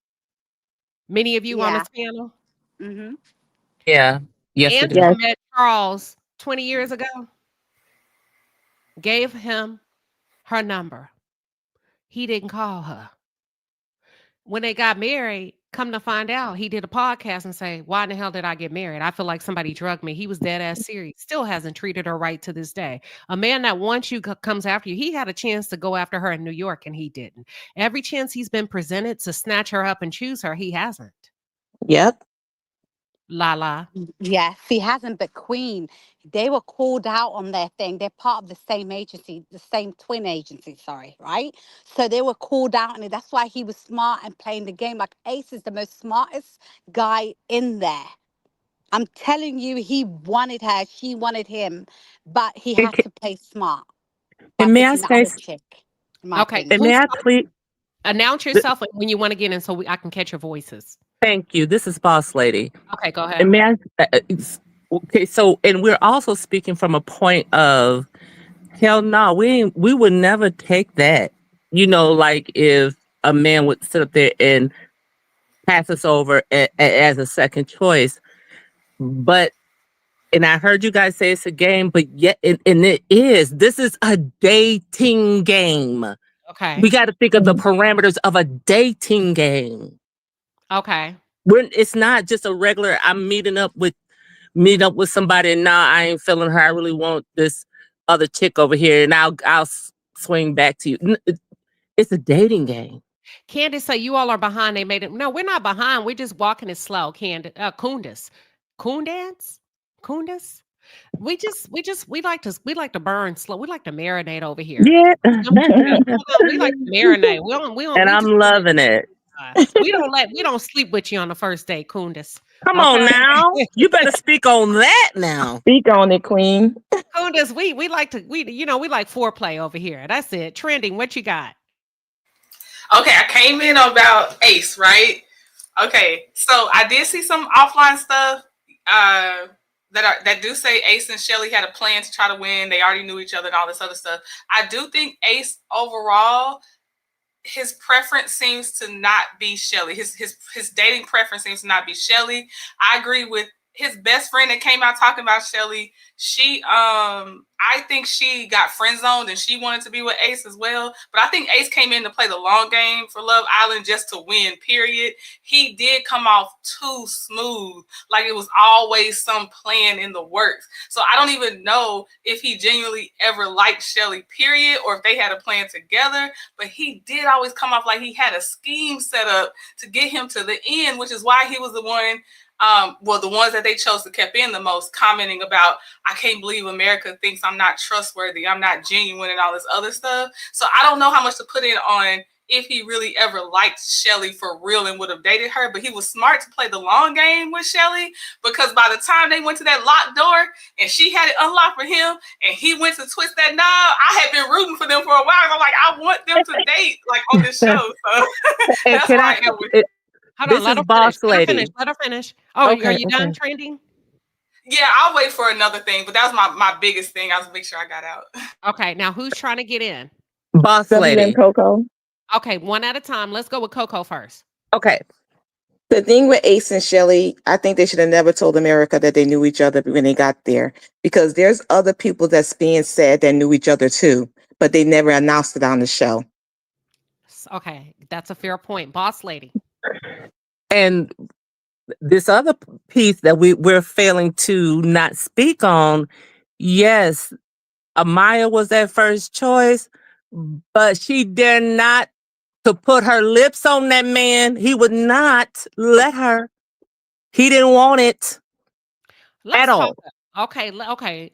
Many of you on Yeah. this panel. Mm-hmm. Yeah. Yes, we do. Angela Yes. met Charles 20 years ago, gave him her number. He didn't call her. When they got married, come to find out, he did a podcast and say, "Why in the hell did I get married? I feel like somebody drugged me." He was dead ass serious. Still hasn't treated her right to this day. A man that wants you comes after you. He had a chance to go after her in New York and he didn't. Every chance he's been presented to snatch her up and choose her, he hasn't. Yep. La la. Yes, he hasn't, but Queen, they were called out on their thing. They're part of the same agency, the same twin agency, sorry, right? So they were called out, and that's why he was smart and playing the game. Like Ace is the most smartest guy in there. I'm telling you, he wanted her, she wanted him, but he And, had to play smart by and may I picking the say, other chick, in my Okay, and opinion. may who's I please? announce yourself when you want to get in so I can catch your voices. Thank you. This is Boss Lady. Okay, go And ahead. may I? Okay, so and we're also speaking from a point of hell no, we would never take that. Like if a man would sit up there and pass us over as a second choice. But and I heard you guys say it's a game, but yet and it is. This is a dating game. Okay. We got to think of the parameters of a dating game. Okay. It's not just a regular. I'm meet up with somebody and now I ain't feeling her. I really want this other chick over here, and I'll swing back to you. It's a dating game. Candace said you all are behind. They made it. No, we're not behind. We're just walking it slow. Candace, Kundis, Kundis. We like to burn slow. We like to marinate over here. Yeah, Hold on, we like to marinate. and We I'm just loving it. we don't sleep with you on the first date, Kundis. Come on Okay, now, you better speak on that now. Speak on it, Queen. Kundis, we like to we like foreplay over here. That's it. Trending. What you got? Okay, I came in about Ace, right? Okay, so I did see some offline stuff that do say Ace and Shelly had a plan to try to win. They already knew each other and all this other stuff. I do think Ace overall, his preference seems to not be Shelly. His dating preference seems to not be Shelly. I agree with his best friend that came out talking about Shelly. She I think she got friend zoned and she wanted to be with Ace as well. But I think Ace came in to play the long game for Love Island just to win, period. He did come off too smooth, like it was always some plan in the works. So I don't even know if he genuinely ever liked Shelly, period, or if they had a plan together. But he did always come off like he had a scheme set up to get him to the end, which is why he was the one, the ones that they chose to keep in the most, commenting about, I can't believe America thinks I'm not trustworthy, I'm not genuine, and all this other stuff. So I don't know how much to put in on if he really ever liked Shelly for real and would have dated her, but he was smart to play the long game with Shelly, because by the time they went to that locked door and she had it unlocked for him and he went to twist that knob, I had been rooting for them for a while. I'm like, I want them to date like on this show. So And that's can why I am with Hold on, this let is her finish. Boss Lady. Let her finish. Oh, are Okay, you done trending? Yeah, I'll wait for another thing, but that was my biggest thing. I was make sure I got out. Okay, now who's trying to get in? Boss W and Lady. Coco. Okay, one at a time. Let's go with Coco first. Okay. The thing with Ace and Shelly, I think they should have never told America that they knew each other when they got there, because there's other people that's being said that knew each other too, but they never announced it on the show. Okay, that's a fair point. Boss Lady. And this other piece that we're failing to not speak on, yes, Amaya was that first choice, but she dare not to put her lips on that man. He would not let her. He didn't want it at Let's talk. all. Okay,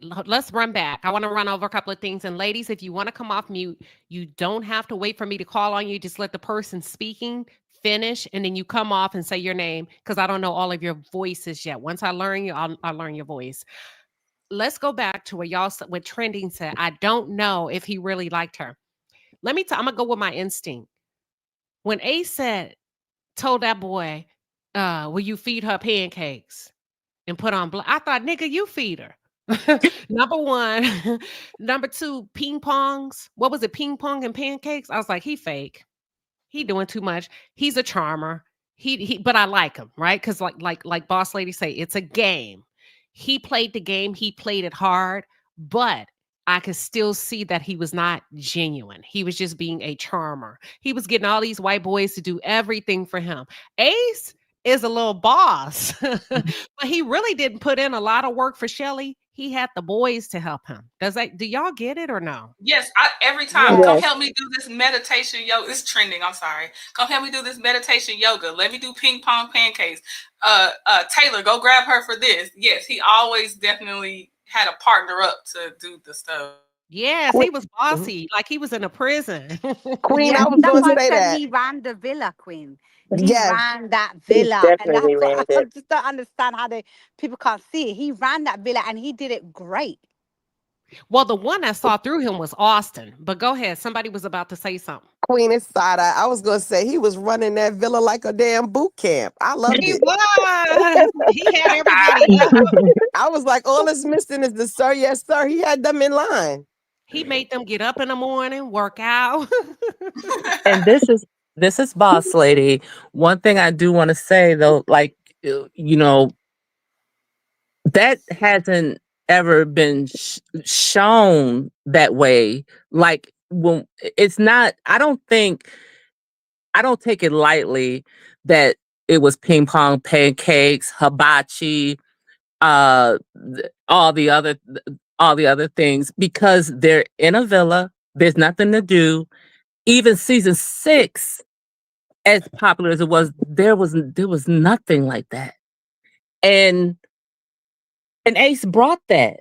let's run back. I want to run over a couple of things. And ladies, if you want to come off mute, you don't have to wait for me to call on you. Just let the person speaking finish, and then you come off and say your name, because I don't know all of your voices yet. Once I learn you, I'll learn your voice. Let's go back to what trending said. I don't know if he really liked her. I'm gonna go with my instinct. When Ace told that boy, will you feed her pancakes and put on I thought, nigga, you feed her. Number one. Number two, ping pongs. What was it? Ping pong and pancakes? I was like, he fake. He doing too much. He's a charmer. But I like him, right? Because like Boss Lady say, it's a game. He played the game, he played it hard, but I could still see that he was not genuine. He was just being a charmer. He was getting all these white boys to do everything for him. Ace is a little boss, but he really didn't put in a lot of work for Shelly. He had the boys to help him. Do y'all get it or no? Yes, every time. Yes. Come Yes. help me do this meditation yoga. It's trending. I'm sorry. Come help me do this meditation yoga. Let me do ping pong pancakes. Taylor, go grab her for this. Yes, he always definitely had a partner up to do the stuff. Yes, Queen, he was mhm. bossy, like he was in a prison. Queen, Yeah, I was that's going to why I say said that. he ran the villa, Queen. He Yes. ran that He villa, and definitely that's ran what I it. just don't understand how the people can't see it. He ran that villa, and he did it great. Well, the one that saw through him was Austin. But go ahead. Somebody was about to say something. Queen is side eye. I was going to say he was running that villa like a damn boot camp. I loved He it. was. He had everybody up. I was like, all that's missing is the sir, yes, sir. He had them in line. He made them get up in the morning, work out. And this is Boss Lady. One thing I do want to say though, like you know, that hasn't ever been shown that way. Like when it's not, I don't take it lightly that it was ping pong pancakes, hibachi, all the other things because they're in a villa. There's nothing to do. Even season 6, as popular as it was, there was nothing like that. And Ace brought that.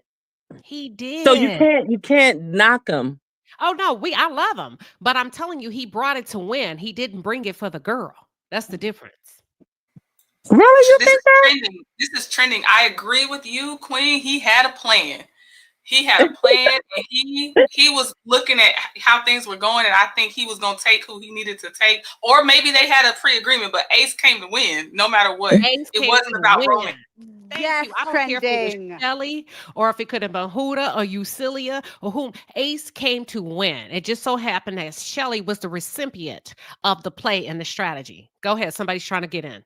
He So you did. can't knock him. Oh no, I love him. But I'm telling you, he brought it to win. He didn't bring it for the girl. That's the difference. Really, you This think is trending. This is trending. I agree with you, Queen. He had a plan. He had a plan, and he was looking at how things were going, and I think he was going to take who he needed to take, or maybe they had a pre-agreement. But Ace came to win, no matter what. Ace It came wasn't to about win. romance. Thank Yes, you. I don't care if it was trending. Shelly or if it could have been Huda or Eucelia or whom. Ace came to win. It just so happened that Shelly was the recipient of the play and the strategy. Go ahead. Somebody's trying to get in.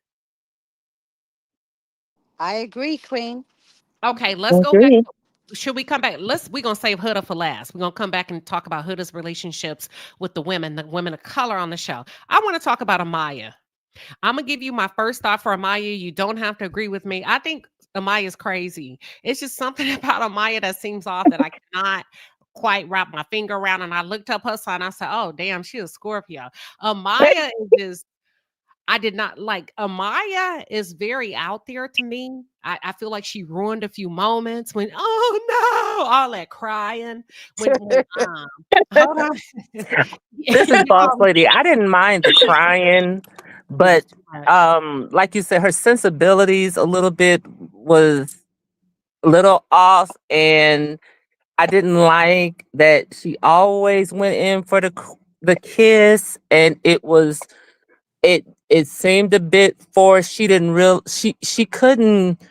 I agree, Queen. Okay, let's I go back. agree. Should we come back? We're gonna save Huda for last. We're gonna come back and talk about Huda's relationships with the women of color on the show. I want to talk about Amaya. I'm gonna give you my first thought for Amaya. You don't have to agree with me. I think Amaya's crazy. It's just something about Amaya that seems off that I cannot quite wrap my finger around. And I looked up her sign. I said, "Oh, damn, she's a Scorpio." Amaya is just. I did not like Amaya is very out there to me. I feel like she ruined a few moments when oh no, all that crying when hold on. this is You Boss know, Lady? I didn't mind the crying, it was but too much. like you said, her sensibilities a little bit was a little off, and I didn't like that she always went in for the kiss, and it seemed a bit forced. She couldn't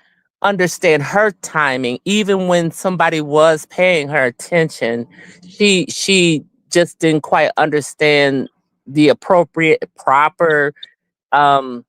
understand her timing, even when somebody was paying her attention. She just didn't quite understand the appropriate, proper um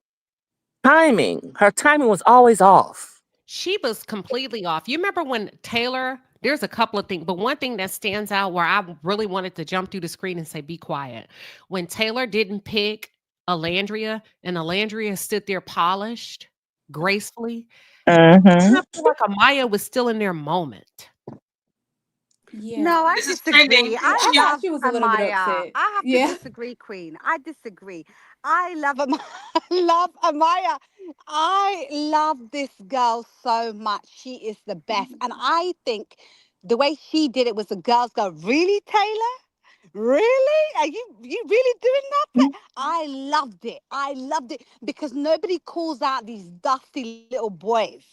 timing. Her timing was always off. She was completely off. You remember when Taylor, there's a couple of things, but one thing that stands out where I really wanted to jump through the screen and say, be quiet. When Taylor didn't pick Alandria and Alandria stood there polished, gracefully, Mm-hmm. I feel like Amaya was still in their moment. No, Yeah. I This is trending. disagree. I I She thought love she was a little bit Amaya. upset. I have to Yeah. disagree, Queen. I disagree. I love Amaya. love Amaya. I love this girl so much. She is the best. And I think the way she did it was the girls go, really, Taylor? Really? Are you really doing that? I loved it. I loved it because nobody calls out these dusty little boys.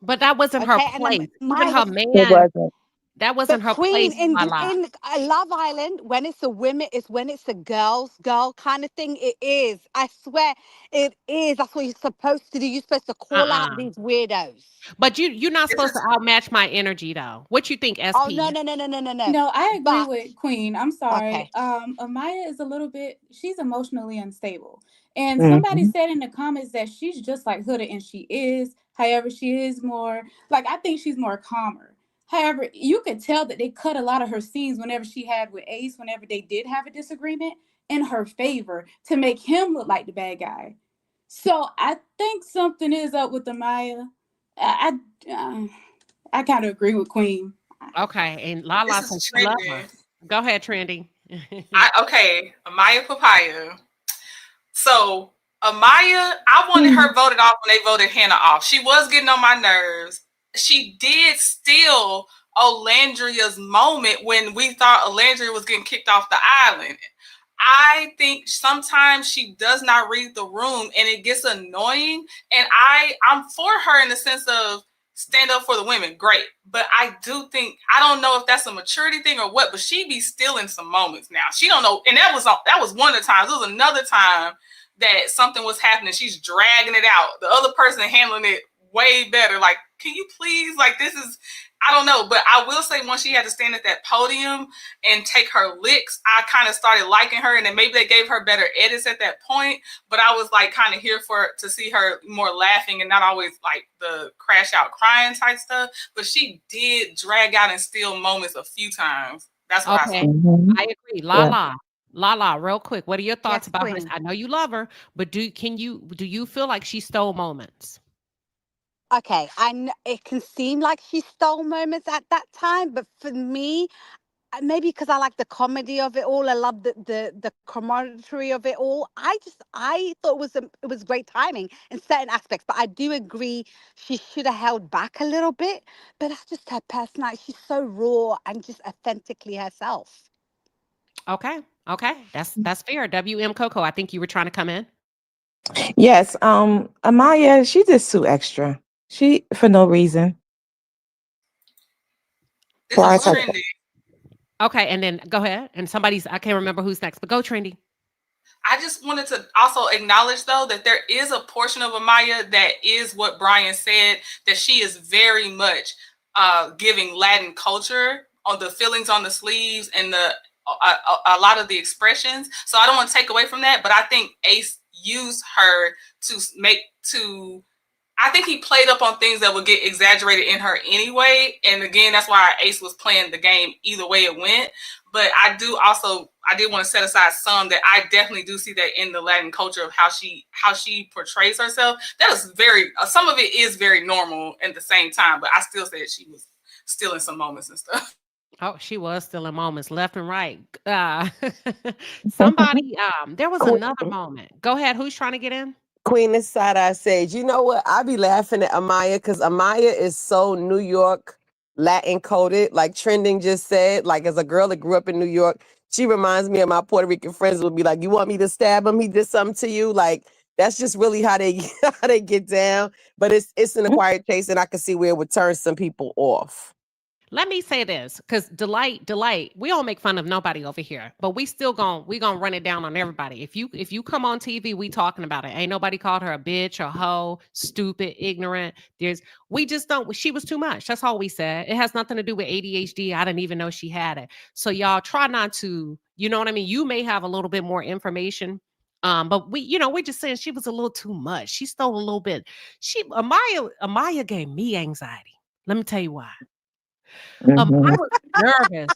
But that wasn't her Okay. And then place. Even Maya her was It man, wasn't. That wasn't But her Queen place, in Lala. in Love Island, when it's a women, it's when it's a girl kind of thing. It is. I swear, it is. That's what you're supposed to do. You're supposed to call out Uh-uh. these weirdos. But you're not This supposed to is outmatch my energy though. What you think, Oh SP? no, no, no, no, no, no, no. No, I agree But with Queen. I'm sorry. okay. Amaya is a little bit, she's emotionally unstable. And somebody Mhm. said in the comments that she's just like Huda, and she is. However, she is more, like, I think she's more calmer. However, you could tell that they cut a lot of her scenes whenever she had with Ace, whenever they did have a disagreement, in her favor to make him look like the bad guy. So I think something is up with Amaya. I kind of agree with Queen. Okay, and this Lala is says she love trending. her. Go ahead, Trendy. Okay, Amaya Papaya. So Amaya, I wanted her voted off when they voted Hannah off. She was getting on my nerves. She did steal Olandria's moment when we thought Alandria was getting kicked off the island. I think sometimes she does not read the room and it gets annoying. And I'm for her in the sense of stand up for the women, great. But I do think I don't know if that's a maturity thing or what, but she be stealing some moments now. She don't know, and that was one of the times. There was another time that something was happening. She's dragging it out. The other person handling it way better. Like, can you please? Like, this is I don't know, but I will say once she had to stand at that podium and take her licks, I kind of started liking her, and then maybe they gave her better edits at that point. But I was like kind of here to see her more laughing and not always like the crash out crying type stuff. But she did drag out and steal moments a few times. That's what I saw. Okay, Mhm. I agree. Yeah. Lala, Lala, real quick. What are your thoughts Yes, about her? Queen. I know you love her, but do you feel like she stole moments? Okay, it can seem like she stole moments at that time, but for me, maybe because I like the comedy of it all, I love the camaraderie of it all. I thought it was great timing in certain aspects, but I do agree she should have held back a little bit. But that's just her personality. She's so raw and just authentically herself. Okay, okay, that's fair. WM Coco, I think you were trying to come in. Yes. Amaya, she just too extra. She for no reason. This So Why is is her? what? trendy. Okay, and then go ahead. And I can't remember who's next, but go Trendy. I just wanted to also acknowledge, though, that there is a portion of Amaya that is what Brian said, that she is very much giving Latin culture on the feelings on the sleeves and a lot of the expressions. So I don't want to take away from that, but I think Ace used her to make to I think he played up on things that would get exaggerated in her anyway. And again, that's why Ace was playing the game either way it went. But I did want to set aside some that I definitely do see that in the Latin culture of how she portrays herself. That is very some of it is very normal at the same time, but I still said she was stealing some moments and stuff. Oh, she was still in moments left and right. Somebody, there was another Queen, moment. Go ahead. Who's trying to get in? Queen is side eye sage. You know what? I be laughing at Amaya because Amaya is so New York Latin coded. Like Trending just said, like as a girl that grew up in New York, she reminds me of my Puerto Rican friends would be like, "You want me to stab him? He did something to you." Like that's just really how they how they get down. But it's an acquired taste, and I can see where it would turn some people off. Let me say this, because delight, we don't make fun of nobody over here, but we gonna run it down on everybody. If you come on TV, we talking about it. Ain't nobody called her a bitch or hoe, stupid, ignorant. We just don't. She was too much. That's all we said. It has nothing to do with ADHD. I didn't even know she had it. So y'all try not to. You know what I mean? You may have a little bit more information. But we're just saying she was a little too much. She stole a little bit. Amaya gave me anxiety. Let me tell you why. I Mhm. was nervous.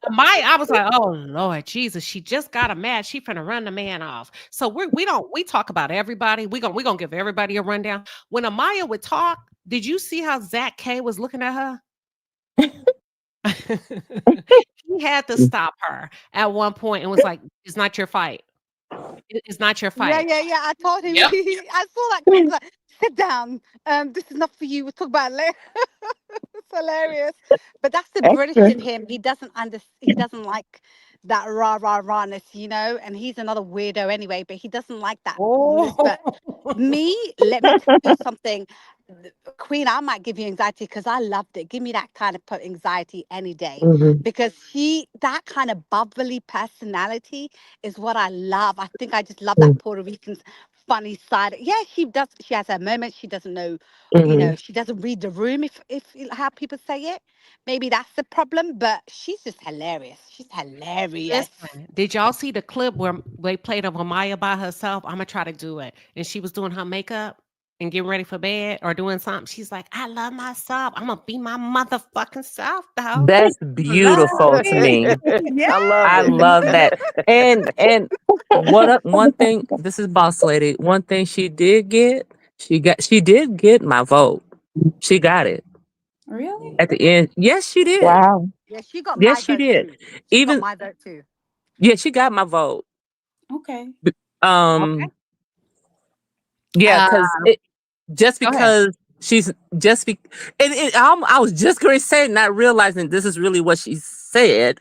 I was like, "Oh Lord Jesus, she just got a match. She finna run the man off." So we talk about everybody. We gonna give everybody a rundown. When Amaya would talk, did you see how Zach K was looking at her? He had to stop her at one point and was like, "It's not your fight. It's not your Yeah, fight." yeah, yeah. I told him. Yep. I saw that clip. Like, sit down. This is not for you. We'll talk about it later. It's hilarious. But that's the British Extra. in him. He doesn't like that rah rah rahness, and he's another weirdo anyway, but he doesn't like that. Oh. But me, let me tell you something. Queen, I might give you anxiety because I loved it. Give me that kind of anxiety any day. Mhm. Because that kind of bubbly personality is what I love. I think I just love that Mhm. Puerto Rican's funny side. Yeah, she does. She has her moments. She doesn't know, Mhm. she doesn't read the room, if how people say it. Maybe that's the problem. But she's just hilarious. She's hilarious. Listen, did y'all see the clip where they played of Amaya by herself? I'm gonna try to do it. And she was doing her makeup and getting ready for bed or doing something. She's like, I love myself. I'm gonna be my motherfucking self, though. That's Love beautiful to it. me. Yeah. I love I it. love that. And one thing, this is boss lady. One thing she did get, she did get my vote. She got it Really? at the end. Yes, she did. Wow. Yeah, she got Yes, my she vote did. too. She got Even my vote too. yeah, she got my vote. Okay. Okay. Um, yeah, Uh, because it just go ahead. because she's just be I was just going to say, not realizing this is really what she said.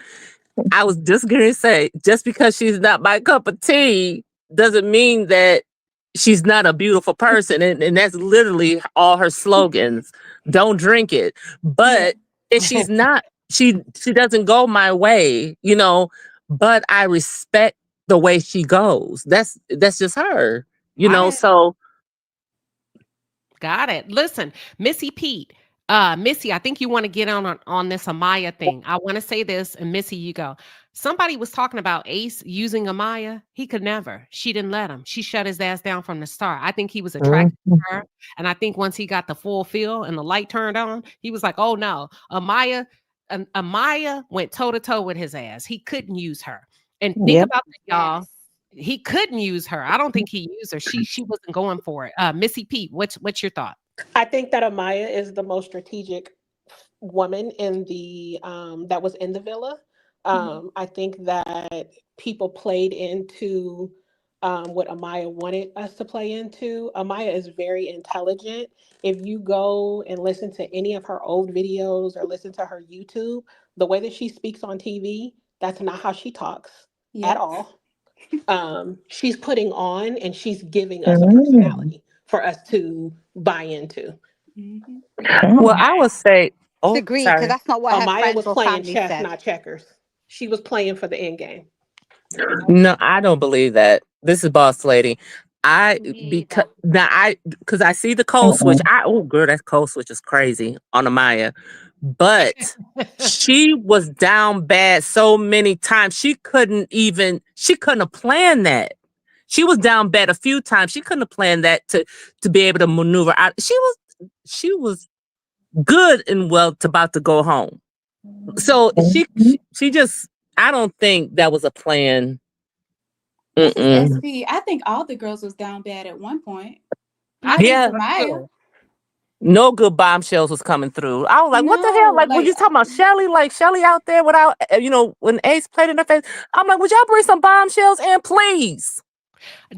I was just going to say, just because she's not my cup of tea doesn't mean that she's not a beautiful person. And that's literally all her slogans. Don't drink it. Yeah. But if she's not, she doesn't go my way, but I respect the way she goes. That's just her, All right. so Got it. Listen, Missy Pete. Missy, I think you want to get on this Amaya thing. I want to say this, and Missy, you go. Somebody was talking about Ace using Amaya. He could never. She didn't let him. She shut his ass down from the start. I think he was attracted to Mhm. her, and I think once he got the full feel and the light turned on, he was like, "Oh no, Amaya." Amaya went toe to toe with his ass. He couldn't use her. And think Yep. about that, y'all. Yes. He couldn't use her. I don't think he used her. She wasn't going for it. Missy Pete, what's your thought? I think that Amaya is the most strategic woman in the that was in the villa. Mhm. I think that people played into what Amaya wanted us to play into. Amaya is very intelligent. If you go and listen to any of her old videos or listen to her YouTube, the way that she speaks on TV, that's not how she talks at Yep. all. She's putting on and she's giving us a Mm. personality for us to buy into. Mhm. Well, Mm. I would say, oh, Disagree, because sorry. that's not what her Amaya friends was or playing family chess, said. not checkers. She was playing for the end game. No, I don't believe that. This is boss lady. I Me because either. now I see the code switch. Mm-mm. Oh girl, that code switch is crazy on Amaya. But she was down bad so many times she couldn't have planned that. She was down bad a few times. She couldn't have planned that to be able to maneuver out. She was good and well to about to go home. So Mhm. she just I don't think that was a plan. This is Mm-mm. SP. I think all the girls was down bad at one point. Not I think just Yeah, so Amaya. too. no good bombshells was coming through. I was like, what the hell? No, Like, when like you talking about Shelly? Like, Shelly out there without, when Ace played in her face. I'm like, would y'all bring some bombshells in, please?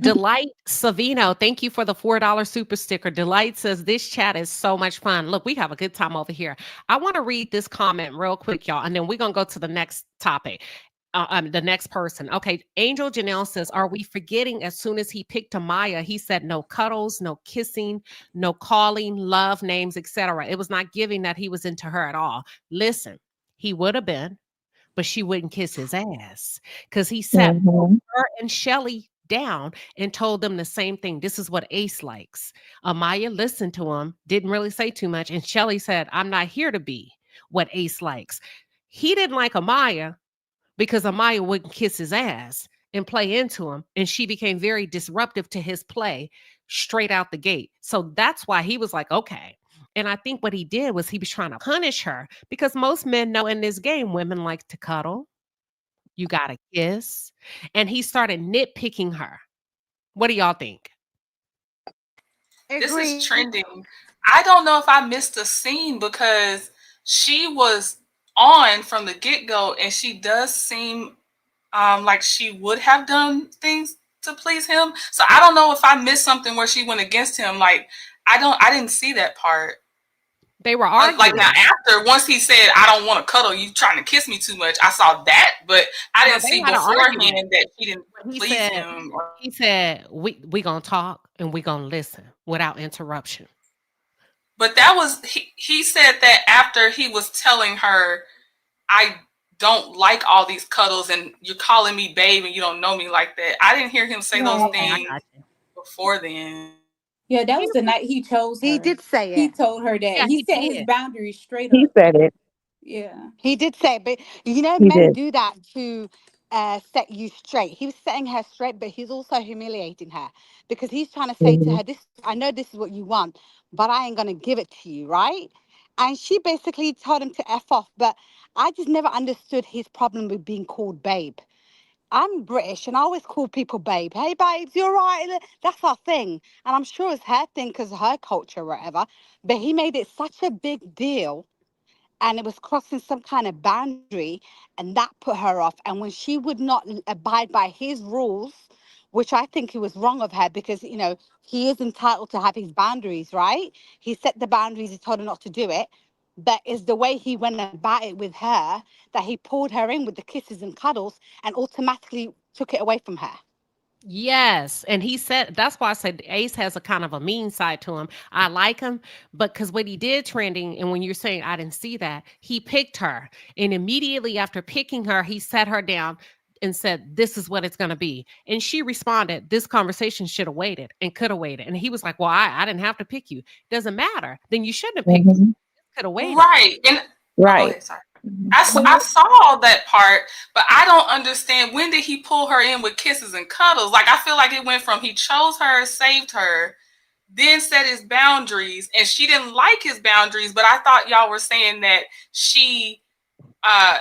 Delight Savino, thank you for the $4 super sticker. Delight says this chat is so much fun. Look, we have a good time over here. I want to read this comment real quick, y'all, and then we're gonna go to the next topic. The next person. Okay, Angel Janelle says, "Are we forgetting? As soon as he picked Amaya, he said no cuddles, no kissing, no calling, love names, etc. It was not giving that he was into her at all. Listen, he would have been, but she wouldn't kiss his ass because he sat both Mhm. her and Shelly down and told them the same thing. This is what Ace likes. Amaya listened to him, didn't really say too much, and Shelly said, I'm not here to be what Ace likes. He didn't like Amaya because Amaya wouldn't kiss his ass and play into him, and she became very disruptive to his play straight out the gate. So that's why he was like, okay. And I think what he did was he was trying to punish her because most men know in this game women like to cuddle, you got to kiss, and he started nitpicking her. What do y'all think? This is Agree. trending. I don't know if I missed a scene because she was on from the get go, and she does seem like she would have done things to please him. So I don't know if I missed something where she went against him. Like I didn't see that part. They were Like now arguing. after once he said I don't want to cuddle, you trying to kiss me too much. I saw that, but I No, didn't they see had an argument. beforehand that she didn't He please said, him. he said, we gonna talk and we gonna listen without interruption. But that was he said that after he was telling her, I don't like all these cuddles and you're calling me babe and you don't know me like that. I didn't hear him say those Right. Okay, I things got you. before then. Yeah, that He, was the night he chose He her. did say He it. told her that. yeah, He he set his did. boundaries straight He up. said it. Yeah. He did say it, but you know, He men did. do that to set you straight. He was setting her straight, but he's also humiliating her because he's trying to say to Mhm. her, "This, I know this is what you want, but I ain't gonna give it to you, right?" And she basically told him to f off. But I just never understood his problem with being called babe. I'm British and I always call people babe. Hey, babes, you're right. That's our thing. And I'm sure it's her thing because of her culture or whatever. But he made it such a big deal and it was crossing some kind of boundary and that put her off. And when she would not abide by his rules, which I think it was wrong of her because, you know, he is entitled to have his boundaries, right? He set the boundaries, he told her not to do it. But it's the way he went about it with her that he pulled her in with the kisses and cuddles and automatically took it away from her. Yes, and he said that's why I said Ace has a kind of a mean side to him. I like him, but because what he did trending, and when you're saying I didn't see that, he picked her, and immediately after picking her, he sat her down and said, "This is what it's going to be." And she responded, "This conversation should have waited and could have waited." And he was like, "Well, I didn't have to pick you. Doesn't matter. Then you shouldn't have picked me. Mhm. Could have waited." Right. And oh, go Right. ahead. Sorry. Mhm. I saw that part, but I don't understand when did he pull her in with kisses and cuddles? Like I feel like it went from he chose her, saved her, then set his boundaries, and she didn't like his boundaries. But I thought y'all were saying that uh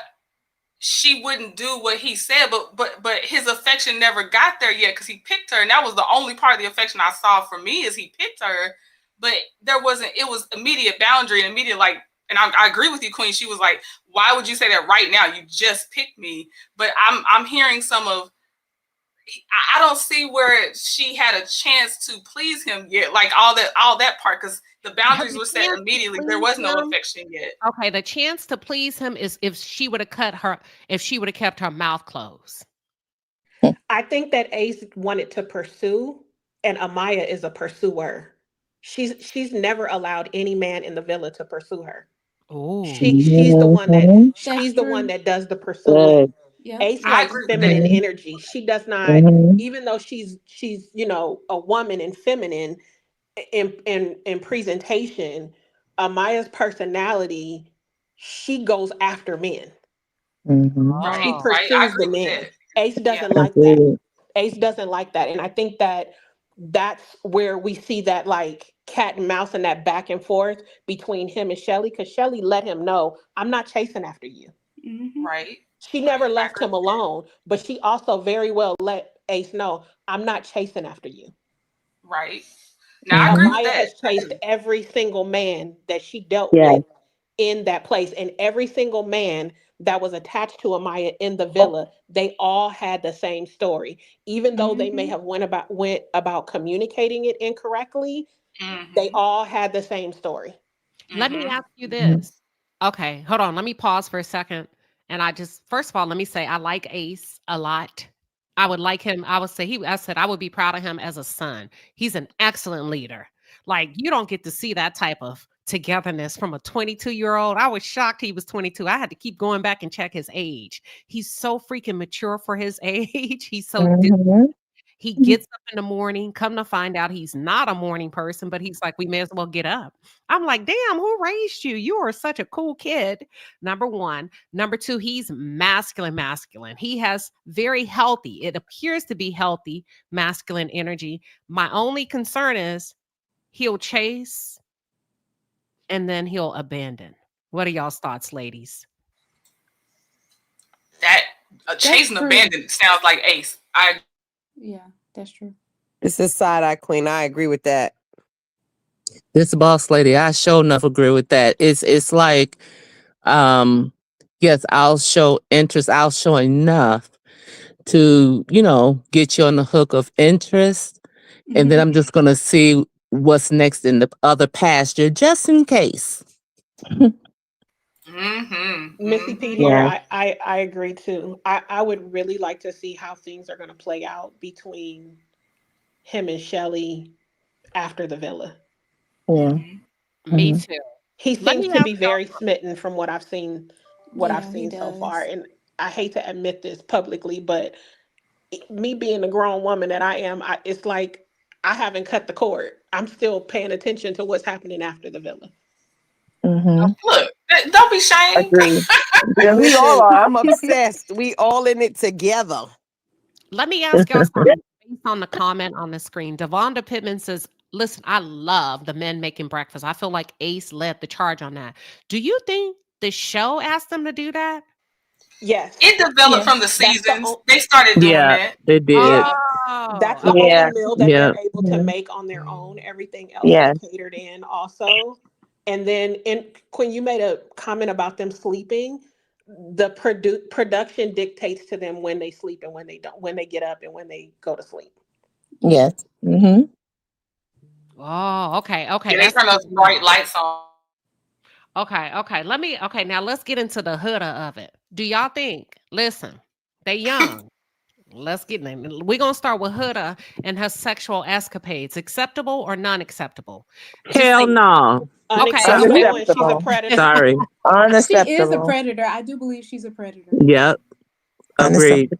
she wouldn't do what he said, but his affection never got there yet because he picked her, and that was the only part of the affection I saw for me is he picked her, but there wasn't. It was immediate boundary and immediate like. And I agree with you, Queen. She was like, "Why would you say that right now? You just picked me." But I'm hearing some of. I don't see where she had a chance to please him yet, like all that part, because the boundaries The were set chance to immediately. There please was no him. affection yet. Okay, the chance to please him is if she would have if she would have kept her mouth closed. I think that Ace wanted to pursue, and Amaya is a pursuer. She's never allowed any man in the villa to pursue her. Oh, She's the one that Mhm. That's she's the one true. that does the pursuing. Good. Yep. Ace I likes agree with that. feminine Mhm. energy. She does not, Mhm. even though she's a woman and feminine in presentation. Amaya's personality, she goes after men. Mhm. She Right, oh, right. I pursues the agree with men. that. Ace Yeah. doesn't like that. Agreed. Ace doesn't like that. And I think that that's where we see that like cat and mouse and that back and forth between him and Shelly, because Shelly let him know, I'm not chasing after you. Hmm. Right. She never Right. I left agree him with that. alone, but she also very well let Ace know, I'm not chasing after you. Right. Now I agree Mhm. with Amaya that. has I chased do. every single man that she dealt Yes. with in that place. And every single man that was attached to Amaya in the villa, they all had the same story. Even though they may Hmm. have went about communicating it incorrectly, they Mm-hmm. all had the same story. let me Mm-hmm. ask you Mhm. this. Okay, hold on. Let me pause for a second. And I just, first of all, let me say I like Ace a lot. I would like him. I would say I said I would be proud of him as a son. He's an excellent leader. Like, you don't get to see that type of togetherness from a 22-year-old. I was shocked he was 22. I had to keep going back and check his age. He's so freaking mature for his age. He's so Mhm. he gets up in the morning, come to find out he's not a morning person, but he's like, "We may as well get up." I'm like, "Damn, who raised you? You are such a cool kid." Number 1. Number 2, he's masculine, masculine. He has very healthy, it appears to be healthy masculine energy. My only concern is he'll chase and then he'll abandon. What are y'all's thoughts, ladies? That That's chasing true. abandon sounds like Ace. I Yeah, that's true. This is side eye queen. I agree with that. This boss lady, I sure enough agree with that. It's like, um, yes, I'll show interest. I'll show enough to, get you on the hook of interest. And then Hmm. I'm just gonna see what's next in the other pasture, just in case. mm-hmm. Missy Pete Mm-hmm. here. Yeah. I agree too. I would really like to see how things are going to play out between him and Shelly after the villa. Yeah. Mm-hmm. Me too. He Let seems me to ask be very smitten from what I've seen. Yeah, he So far, does. and I hate to admit this publicly, but me being a grown woman that I am, it's like I haven't cut the cord. I'm still paying attention to what's happening after the villa. Mm-hmm. Look, don't be shamed. Agree. Yeah, we all Listen, are. I'm obsessed. We all in it together. Let me ask y'all something based on the comment on the screen. Devonda Pittman says, listen, I love the men making breakfast. I feel like Ace led the charge on that. Do you think the show asked them to do that? Yes, It developed from the Yes. that's the seasons. They started doing Yeah, that. they did. Yeah. that's Oh, the okay. only Yeah. meal that Yeah. they're able to Mhm. make on their own. Everything else is Yeah. catered in also. And then in Quinn, you made a comment about them sleeping. The production dictates to them when they sleep and when they don't, when they get up and when they go to sleep. Yeah. Yes. Mm-hmm. Oh, okay. Okay. Yeah, they That's turn good those to bright know. lights on. Okay. Okay. Okay. Now let's get into the Huda of it. Do y'all think, listen, they young. Let's get in. We're going to start with Huda and her sexual escapades. Acceptable or non acceptable? Just Hell say, no. okay. Okay. Unacceptable, and she's a Unacceptable. predator. Sorry. She is a Unacceptable. predator. I do believe she's a predator. Yep. Agreed. Unacceptable.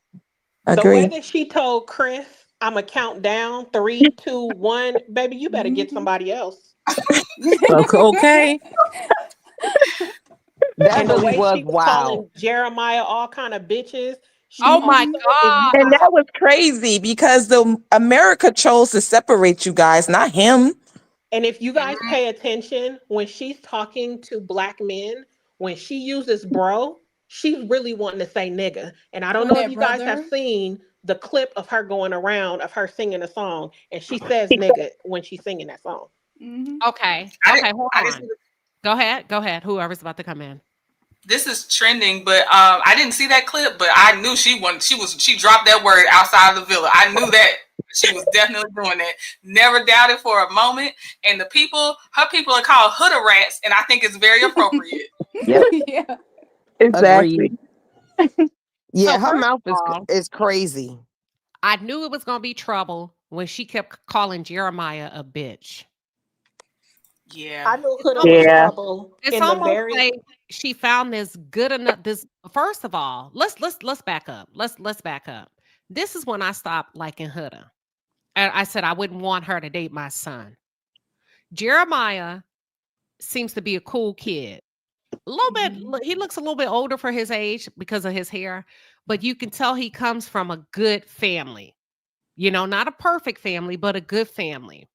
The way Agree. that she told Chris, "I'm gonna count down 3, 2, 1," baby, you better get Mhm. somebody else. Okay. That And the really way was she was wild. calling Jeremiah all kind of bitches, she Oh my Mhm. also, if you God. And guys, that was crazy because the America chose to separate you guys, not him. and if you guys Mhm. pay attention when she's talking to black men, when she uses bro, she's really wanting to say nigga. And I don't Or know if that you guys have brother. seen the clip of her going around of her singing a song, and she says nigga when she's singing that song. Hmm. Okay. I didn't. Okay. Hold I didn't see on. Go ahead. Go ahead. Whoever's about to come in. this is trending, but I didn't see that clip. But I knew she wasn't. She dropped that word outside of the villa. I knew that she was definitely doing that. Never doubted for a moment. And her people are called Huda rats, and I think it's very appropriate. Yep. Yeah. Agreed. Exactly. Yeah, So, her first mouth of all, is crazy. I knew it was going to be trouble when she kept calling Jeremiah a bitch. Yeah. I knew It's Huda was almost Yeah. trouble it's in the almost very. like she found this good enough this first of all, let's back up. Let's back up. This is when I stopped liking Huda. And I said I wouldn't want her to date my son. Jeremiah seems to be a cool kid. A little bit Mhm. he looks a little bit older for his age because of his hair, but you can tell he comes from a good family. You know, not a perfect family, but a good family.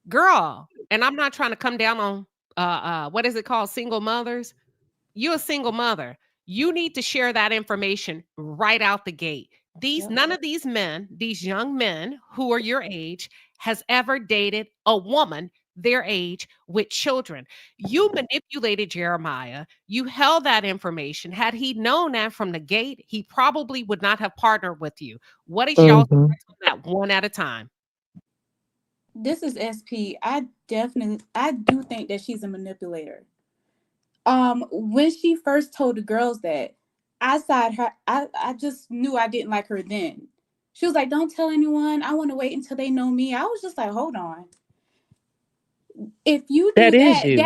Girl, and I'm not trying to come down on what is it called? Single mothers. You're a single mother. You need to share that information right out the gate. Yep. None of these men, these young men who are your age, has ever dated a woman their age with children. You manipulated Jeremiah. You held that information. Had he known that from the gate, he probably would not have partnered with you. What is y'all Mm-hmm. thoughts on that one at a time? This is SP. I do think that she's a manipulator. When she first told the girls that, I just knew I didn't like her then. She was like, "Don't tell anyone. I want to wait until they know me." I was just like, "Hold on. If you That do is that, you.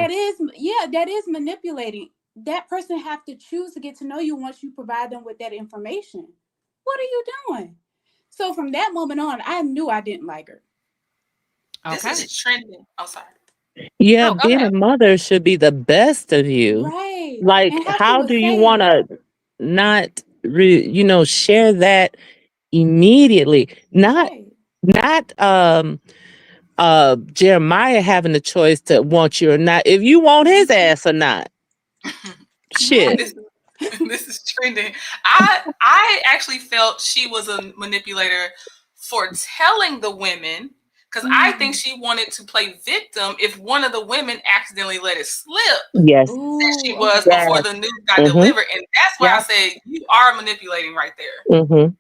that is manipulating. That person have to choose to get to know you once you provide them with that information. What are you doing?" So from that moment on, I knew I didn't like her. This Okay. is trending. Oh, sorry. Yeah, No, go being ahead. a mother should be the best of you. Right. Like, And how she how would do you say, want to not, share that immediately? Not, right. not Jeremiah having the choice to want you or not. If you want his Mhm. ass or not, shit. Right. this this is trending. I actually felt she was a manipulator for telling the women because I think Mm. she wanted to play victim if one of the women accidentally let it slip Yes. that Ooh, she was okay. before Yes. the news got Mm-hmm. delivered, and that's why I Yep. said you are manipulating right there. Mm-hmm. Mm-hmm.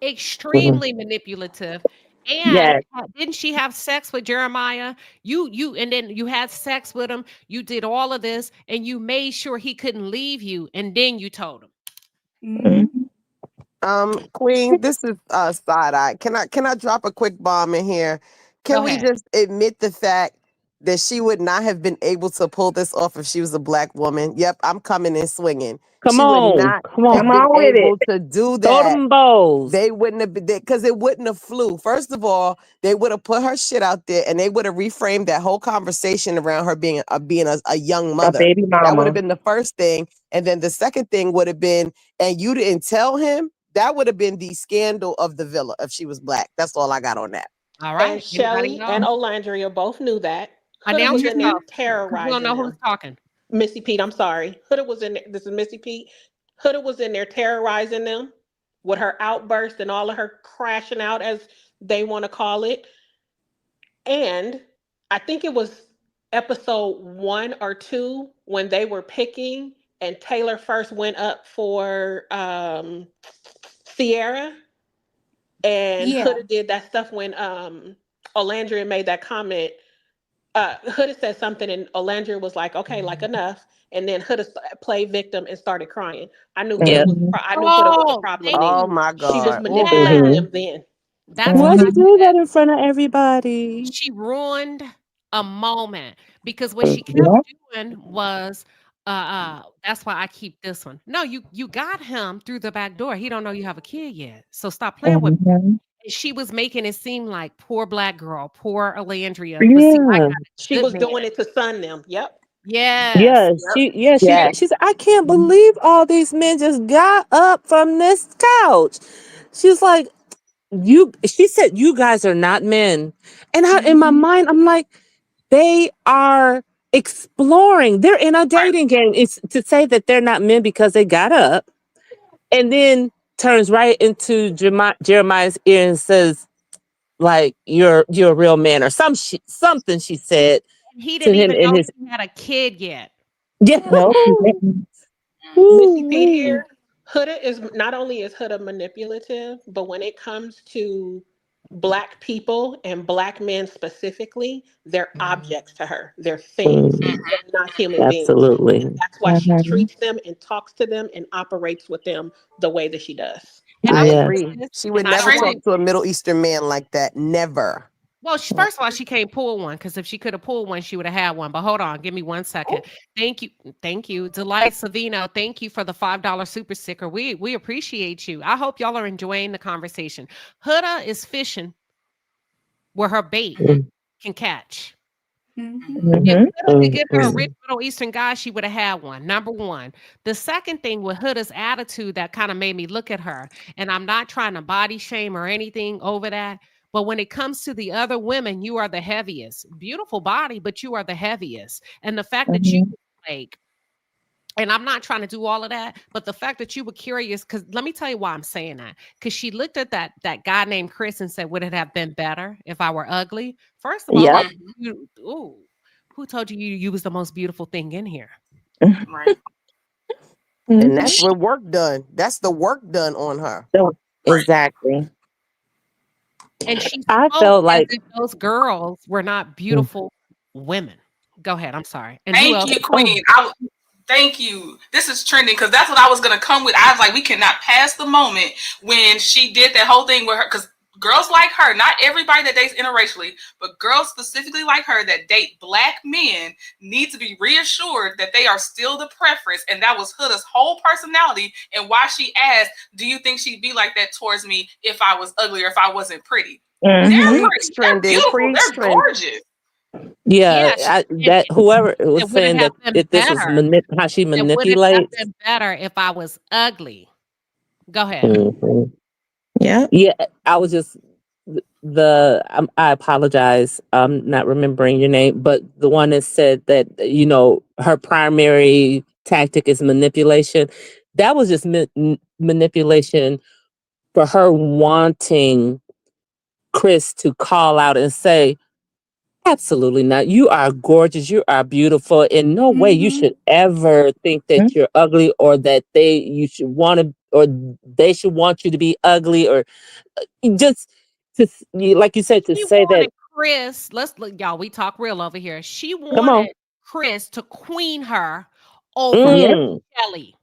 Extremely manipulative. And Yes. didn't she have sex with Jeremiah? And then you had sex with him. You did all of this and you made sure he couldn't leave you. And then you told him. Mm-hmm. Mm-hmm. Queen, this is side eye. Can I drop a quick bomb in here? Go Can we ahead. just admit the fact that she would not have been able to pull this off if she was a Black woman. Yep, I'm coming in swinging. Come She would on. not Come on. have Come been on with it. able to do Throw that. them bows. They wouldn't have been, because it wouldn't have flew. First of all, they would have put her shit out there, and they would have reframed that whole conversation around her being a young A mother. baby That would have mama. been the first thing. And then the second thing would have been, and you didn't tell him, that would have been the scandal of the villa if she was Black. That's all I got on that. All And right. Anybody Shelly and else? Olandria both knew that. Huda Announce was in there yourself, because we don't terrorizing know who's them. talking. Missy Pete, I'm sorry. Huda was in there. This is Missy Pete. Huda was in there terrorizing them with her outburst and all of her crashing out, as they want to call it. And I think it was episode 1 or 2 when they were picking, and Taylor first went up for Sierra, and Yeah. Huda did that stuff when Olandria made that comment. Huda said something, and Olandria was like, "Okay, like enough." And then Huda played victim and started crying. I knew Huda Yep. was. Mhm. I knew Huda was a Oh, problem thank then. Oh you. my She was God. Ooh. manipulating Yes. them then. That's what Why'd I you Mhm. do said. that in front of everybody? She ruined a moment, because what she kept Yep. doing was, that's why I keep this one. No, you got him through the back door. He don't know you have a kid yet. So stop playing with me. Mhm. And she was making it seem like poor Black girl, poor Alandria. But see, I Yeah. got a She good was man. doing it to sun them. Yep. Yes. Yes. Yep. She said, I can't believe all these men just got up from this couch. She's like, she said, you guys are not men. And in my mind, I'm like, they are exploring. They're in a Right. dating game. It's to say that they're not men because they got up and then turns right into Jeremiah's ear and says, like, you're a real man, or something she said He to didn't him even in know his, he had a kid yet. yeah. Nope. He didn't. Missy Pete Ooh-wee. here. Huda is not only is Huda manipulative, but when it comes to Black people and Black men specifically, they're objects to her. They're things. Mm, They're not human beings. absolutely. And that's why she Mhm. treats them and talks to them and operates with them the way that she does. And I I'm gonna Yes. say agree. this, She would and I don't never want talk Trendy. to a Middle Eastern man like that. Never. well, first of all, she can't pull one, because if she could have pulled one, she would have had one. But hold on, give me 1 second. Thank you, thank you, Delight Savino. Thank you for the $5 super sticker. We appreciate you. I hope y'all are enjoying the conversation. Huda is fishing where her bait Mm, can catch. Mm-hmm. If Mhm. Huda could get her a rich mm, Middle Eastern guy, she would have had one. Number one. The second thing with Huda's attitude that kind of made me look at her, and I'm not trying to body shame or anything over that, but when it comes to the other women, you are the heaviest. Beautiful body, but you are the heaviest. And the fact that you Mhm. like, and I'm not trying to do all of that, but the fact that you were curious, because let me tell you why I'm saying that. Because she looked at that guy named Chris and said, "Would it have been better if I were ugly?" First of all, yep. who told you you was the most beautiful thing in here? Right. And Mhm. that's what work done. That's the work done on her. So, Right. exactly. And she I spoke felt as like, if those girls were not mm, beautiful women. Go ahead. I'm sorry. And who Thank else? you, oh, Queen. Thank you. This is trending because that's what I was gonna come with. I was like, we cannot pass the moment when she did that whole thing with her, because girls like her, not everybody that dates interracially, but girls specifically like her that date Black men need to be reassured that they are still the preference. And that was Huda's whole personality and why she asked, "Do you think she'd be like that towards me if I was ugly or if I wasn't pretty?" They're Mhm. Preach, pretty. They're trending. beautiful. Preach, They're trend. gorgeous. yeah. Yeah, That whoever was would it saying have that been if this was better? how she And would it have manipulates. been better if I was ugly? Go ahead. Mhm. Yeah. Yeah, I was just I apologize. I'm not remembering your name, but the one that said that her primary tactic is manipulation. That was just manipulation for her wanting Chris to call out and say, absolutely not. You are gorgeous. You are beautiful. In no way you Mm-hmm. should ever think that you're ugly, or that you should want to, or they should want you to be ugly, or just like you said, to She say that. wanted Chris, let's look, y'all, we talk real over here. She Come on. wanted Chris to queen her over Yep. Shelly.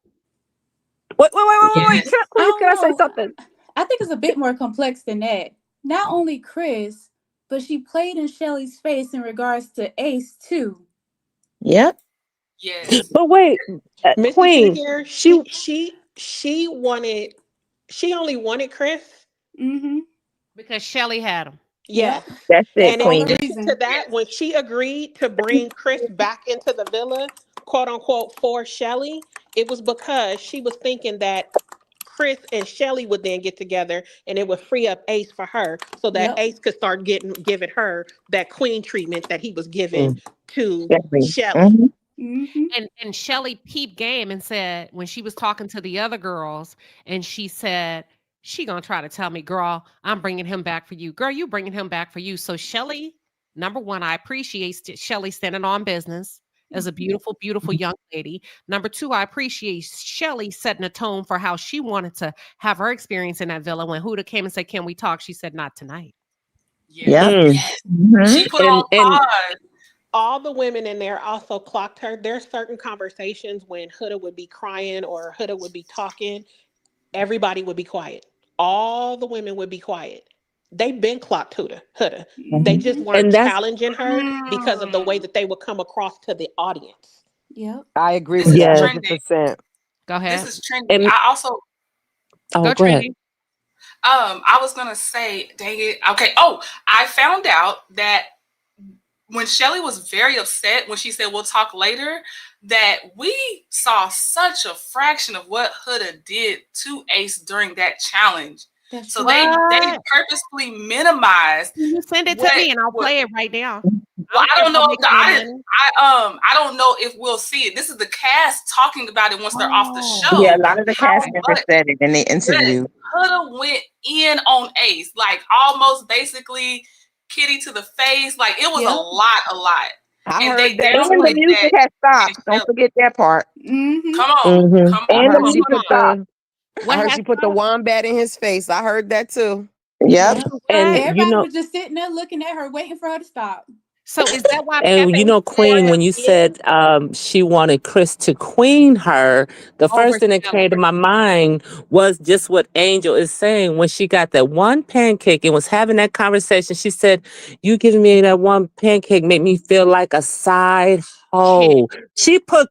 Wait. Yes. I Please, don't can I say know. something? I think it's a bit more complex than that. Not only Chris, but she played in Shelly's face in regards to Ace too. Yep. Yes. But wait, Missy to Queen, here, she she only wanted Chris. Mm-hmm. Because Shelly had him. Yes. Yep. that's That's it, And all in the Queen. addition to reason. that, Yes. when she agreed to bring Chris back into the villa, quote unquote, for Shelly, it was because she was thinking that Chris and Shelly would then get together and it would free up Ace for her so that Yep. Ace could start giving her that queen treatment that he was giving Mm, to Shelly. Shelly. Mhm. Mm-hmm. And Shelly peeped game and said when she was talking to the other girls, and she said she gonna try to tell me, girl, I'm bringing him back for you. Girl, you bringing him back for you. So Shelly, number one, I appreciate Shelly standing on business as a beautiful, beautiful young lady. Number two, I appreciate Shelly setting a tone for how she wanted to have her experience in that villa. When Huda came and said, "Can we talk?" She said, "Not tonight." Yeah. Yep. Mm. Yes. Mhm. She put on And pause. All the women in there also clocked her. There's certain conversations when Huda would be crying or Huda would be talking, everybody would be quiet. All the women would be quiet. They've been clocked Huda. They Mm-hmm. just weren't and that's challenging her because of the way Mm. that they would come across to the audience. Yep. I agree This with is that yes. trending. 100%. Go This ahead. is trending. And I also oh, Go, go ahead. Trinity. I was gonna say, dang it. Okay. Oh, I found out that when Shelly was very upset when she said we'll talk later, that we saw such a fraction of what Huda did to Ace during that challenge. That's So true. they What? purposely minimized Can you send it to what me and I'll what play it right now? I well, don't I care don't about know if making no money. I don't know if we'll see it. This is the cast talking about it once they're off the Oh, Yeah, a show. lot of the How cast members much said it in the that interview. Huda went in on Ace, like almost basically kitty to the face. Like it was Yep. a lot. I And heard they that And the downplayed too. that music has in stopped. Don't Shelly. forget that part. Mm-hmm. Mm-hmm. I And the heard hold she on, music put hold on. stopped. I What heard has she put the stopped? wombat in his face. I heard that too. Yep. Yep. What? And Everybody was just sitting there looking at her, waiting for her to stop. So is that why And Pepe said Queen, when you said she wanted Chris to queen her, the over first thing that came Shelly? to my mind was just what Angel is saying. When she got that one pancake and was having that conversation, she said, "You giving me that one pancake made me feel like a side Chick. hoe." She put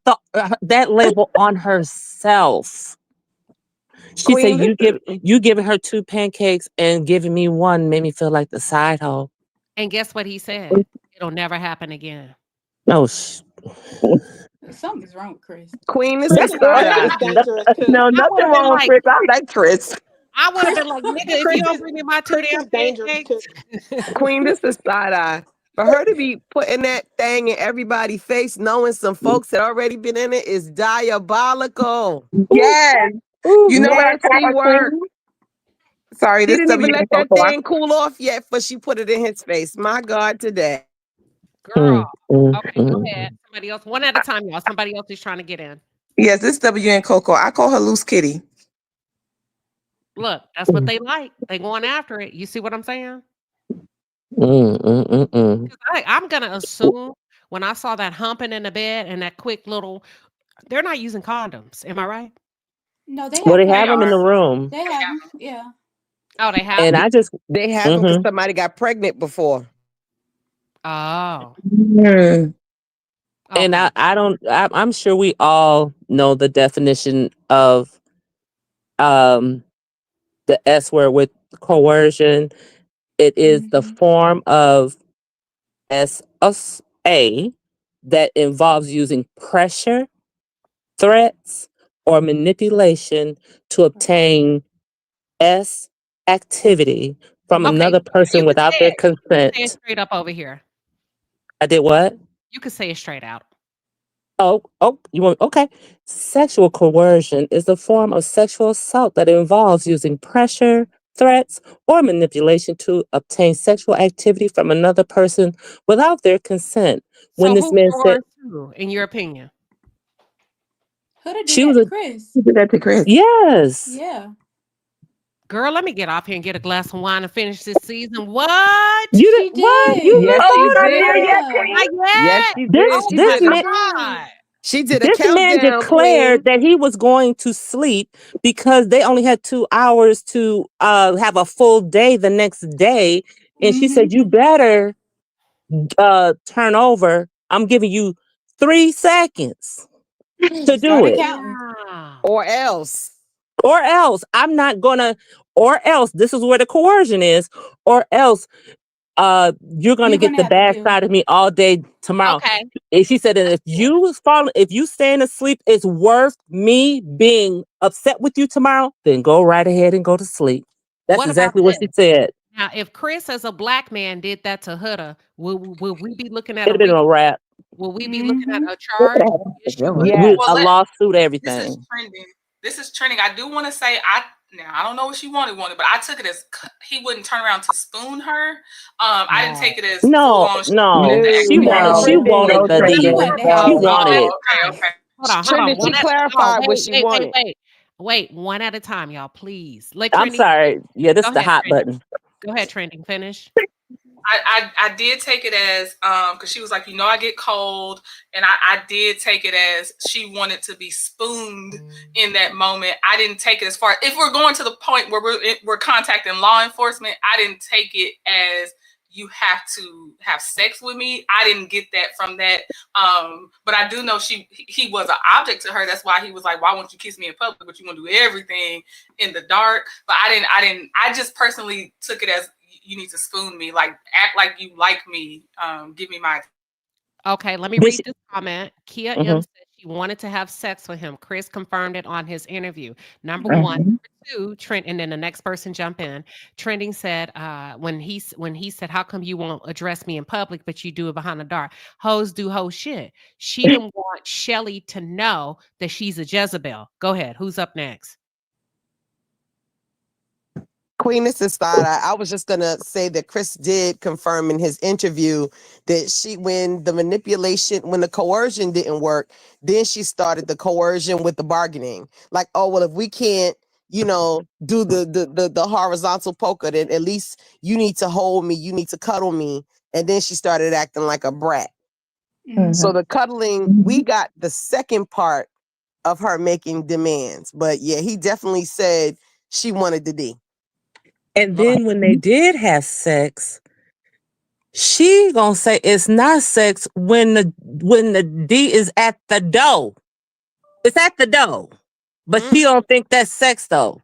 that label on herself. She said, Queen, "You giving her two pancakes and giving me one made me feel like the side hoe." And guess what he said? It'll never happen again. No, Something's wrong with Chris. Queen, this Chris is is side Chris eye. is dangerous too. No, I would nothing have been wrong with like, Chris. I like Chris. I would have Chris been like, nigga, if you Chris don't is bring me my two Chris damn is dangerous too. pancakes. Queen, this is side eye. For her to be putting that thing in everybody's face, knowing some folks had already been in it, is diabolical. ooh, Yes. ooh, You know what I told Nasty her, work. Queen? Sorry, She this didn't even WN let that Cocoa. thing cool off yet, but she put it in his face. My God, today. Girl. mm, mm, Okay, go ahead. mm. Somebody else. One at a time, y'all. Somebody else is trying to get in. Yes, this WN Cocoa. I call her Loose Kitty. Look, that's what they like. They going after it. You see what I'm saying? Mm, mm, mm, mm. 'Cause I'm gonna assume when I saw that humping in the bed and that quick little, they're not using condoms. Am I right? No, they Well, have they have They them in are. the condoms. room, They They have have them. Yeah. Oh, they have and them. I just, They have them because hmm somebody got pregnant before. Oh, Mm. and okay. I don't, I'm sure we all know the definition of um the S word with coercion. It is the Mm-hmm. form of SA that involves using pressure, threats, or manipulation to obtain S activity from Okay, another person without their you could say it consent. straight up over here. I did what? You could say it straight out. Oh, you want okay. Sexual coercion is a form of sexual assault that involves using pressure, threats, or manipulation to obtain sexual activity from another person without their consent. When So this who man said coerced who, in your opinion? Huda did she that was to a Chris. She did that to Chris. yes. Yeah. Girl, let me get off here and get a glass of wine and finish this season. What? You did She what? You did. Yes, oh she you're not there did. yet, Yeah. Queen? Not Yes, yet. she This did. Oh She my this did She a man did. God. she did a this man countdown, declared Queen. that he was going to sleep because they only had 2 hours to have a full day the next day. And she said, you better turn over. I'm giving you 3 seconds to do Started it. counting. Wow. Or else. Or else I'm not gonna, or else this is where the coercion is, or else you're gonna You're get gonna the have to bad do. side of me all day tomorrow. Okay. And she said that Let's do it. if you staying asleep, it's worth me being upset with you tomorrow, then go right ahead and go to sleep. That's What about exactly what she this? said. Now, if Chris as a black man did that to Huda, will we be looking at It'd a have been a wrap. will we be looking at Mm-hmm. a charge against you, Huda? With Well, a lawsuit, this is everything. trending. This is trending. I do want to say I don't know what she wanted, but I took it as he wouldn't turn around to spoon her. I didn't take it as full No, on. She wanted no. to She actually. wanted No, she Trending. wanted no, the He D. Trinity. wanted to have She No. sex. wanted it. Oh, okay. Hold on. Trending, she One at hold on, clarified what wait, she wait, wait, wanted. wait. Wait, one at a time, y'all, please. Let I'm Trending sorry. Yeah, this go is the ahead, hot Trending. button. Go ahead, Trending. Finish. I did take it as because she was like, I get cold, and I did take it as she wanted to be spooned in that moment. I didn't take it as far if we're going to the point where we're contacting law enforcement. I didn't take it as you have to have sex with me. I didn't get that from that. But I do know he was an object to her. That's why he was like, why won't you kiss me in public? But you want to do everything in the dark. But I just personally took it as you need to spoon me, like act like you like me. Give me my. Okay, let me This, read this comment. Kia M mhm, said she wanted to have sex with him. Chris confirmed it on his interview. Number one. mhm. Number two, Trent, and then the next person jump in. Trending said, when he said, how come you won't address me in public, but you do it behind the dark? Hoes do hoe shit. She didn't want Shelly to know that she's a Jezebel. Go ahead. Who's up next? Queen, this is Stada. I was just gonna say that Chris did confirm in his interview that when the coercion didn't work, then she started the coercion with the bargaining. Like, oh well, if we can't, do the horizontal poker, then at least you need to hold me, you need to cuddle me, and then she started acting like a brat. Mm-hmm. So the cuddling, we got the second part of her making demands, but yeah, he definitely said she wanted the D. And then when they did have sex, she gonna say it's not sex when the D is at the door. It's at the door. But she don't think that's sex though.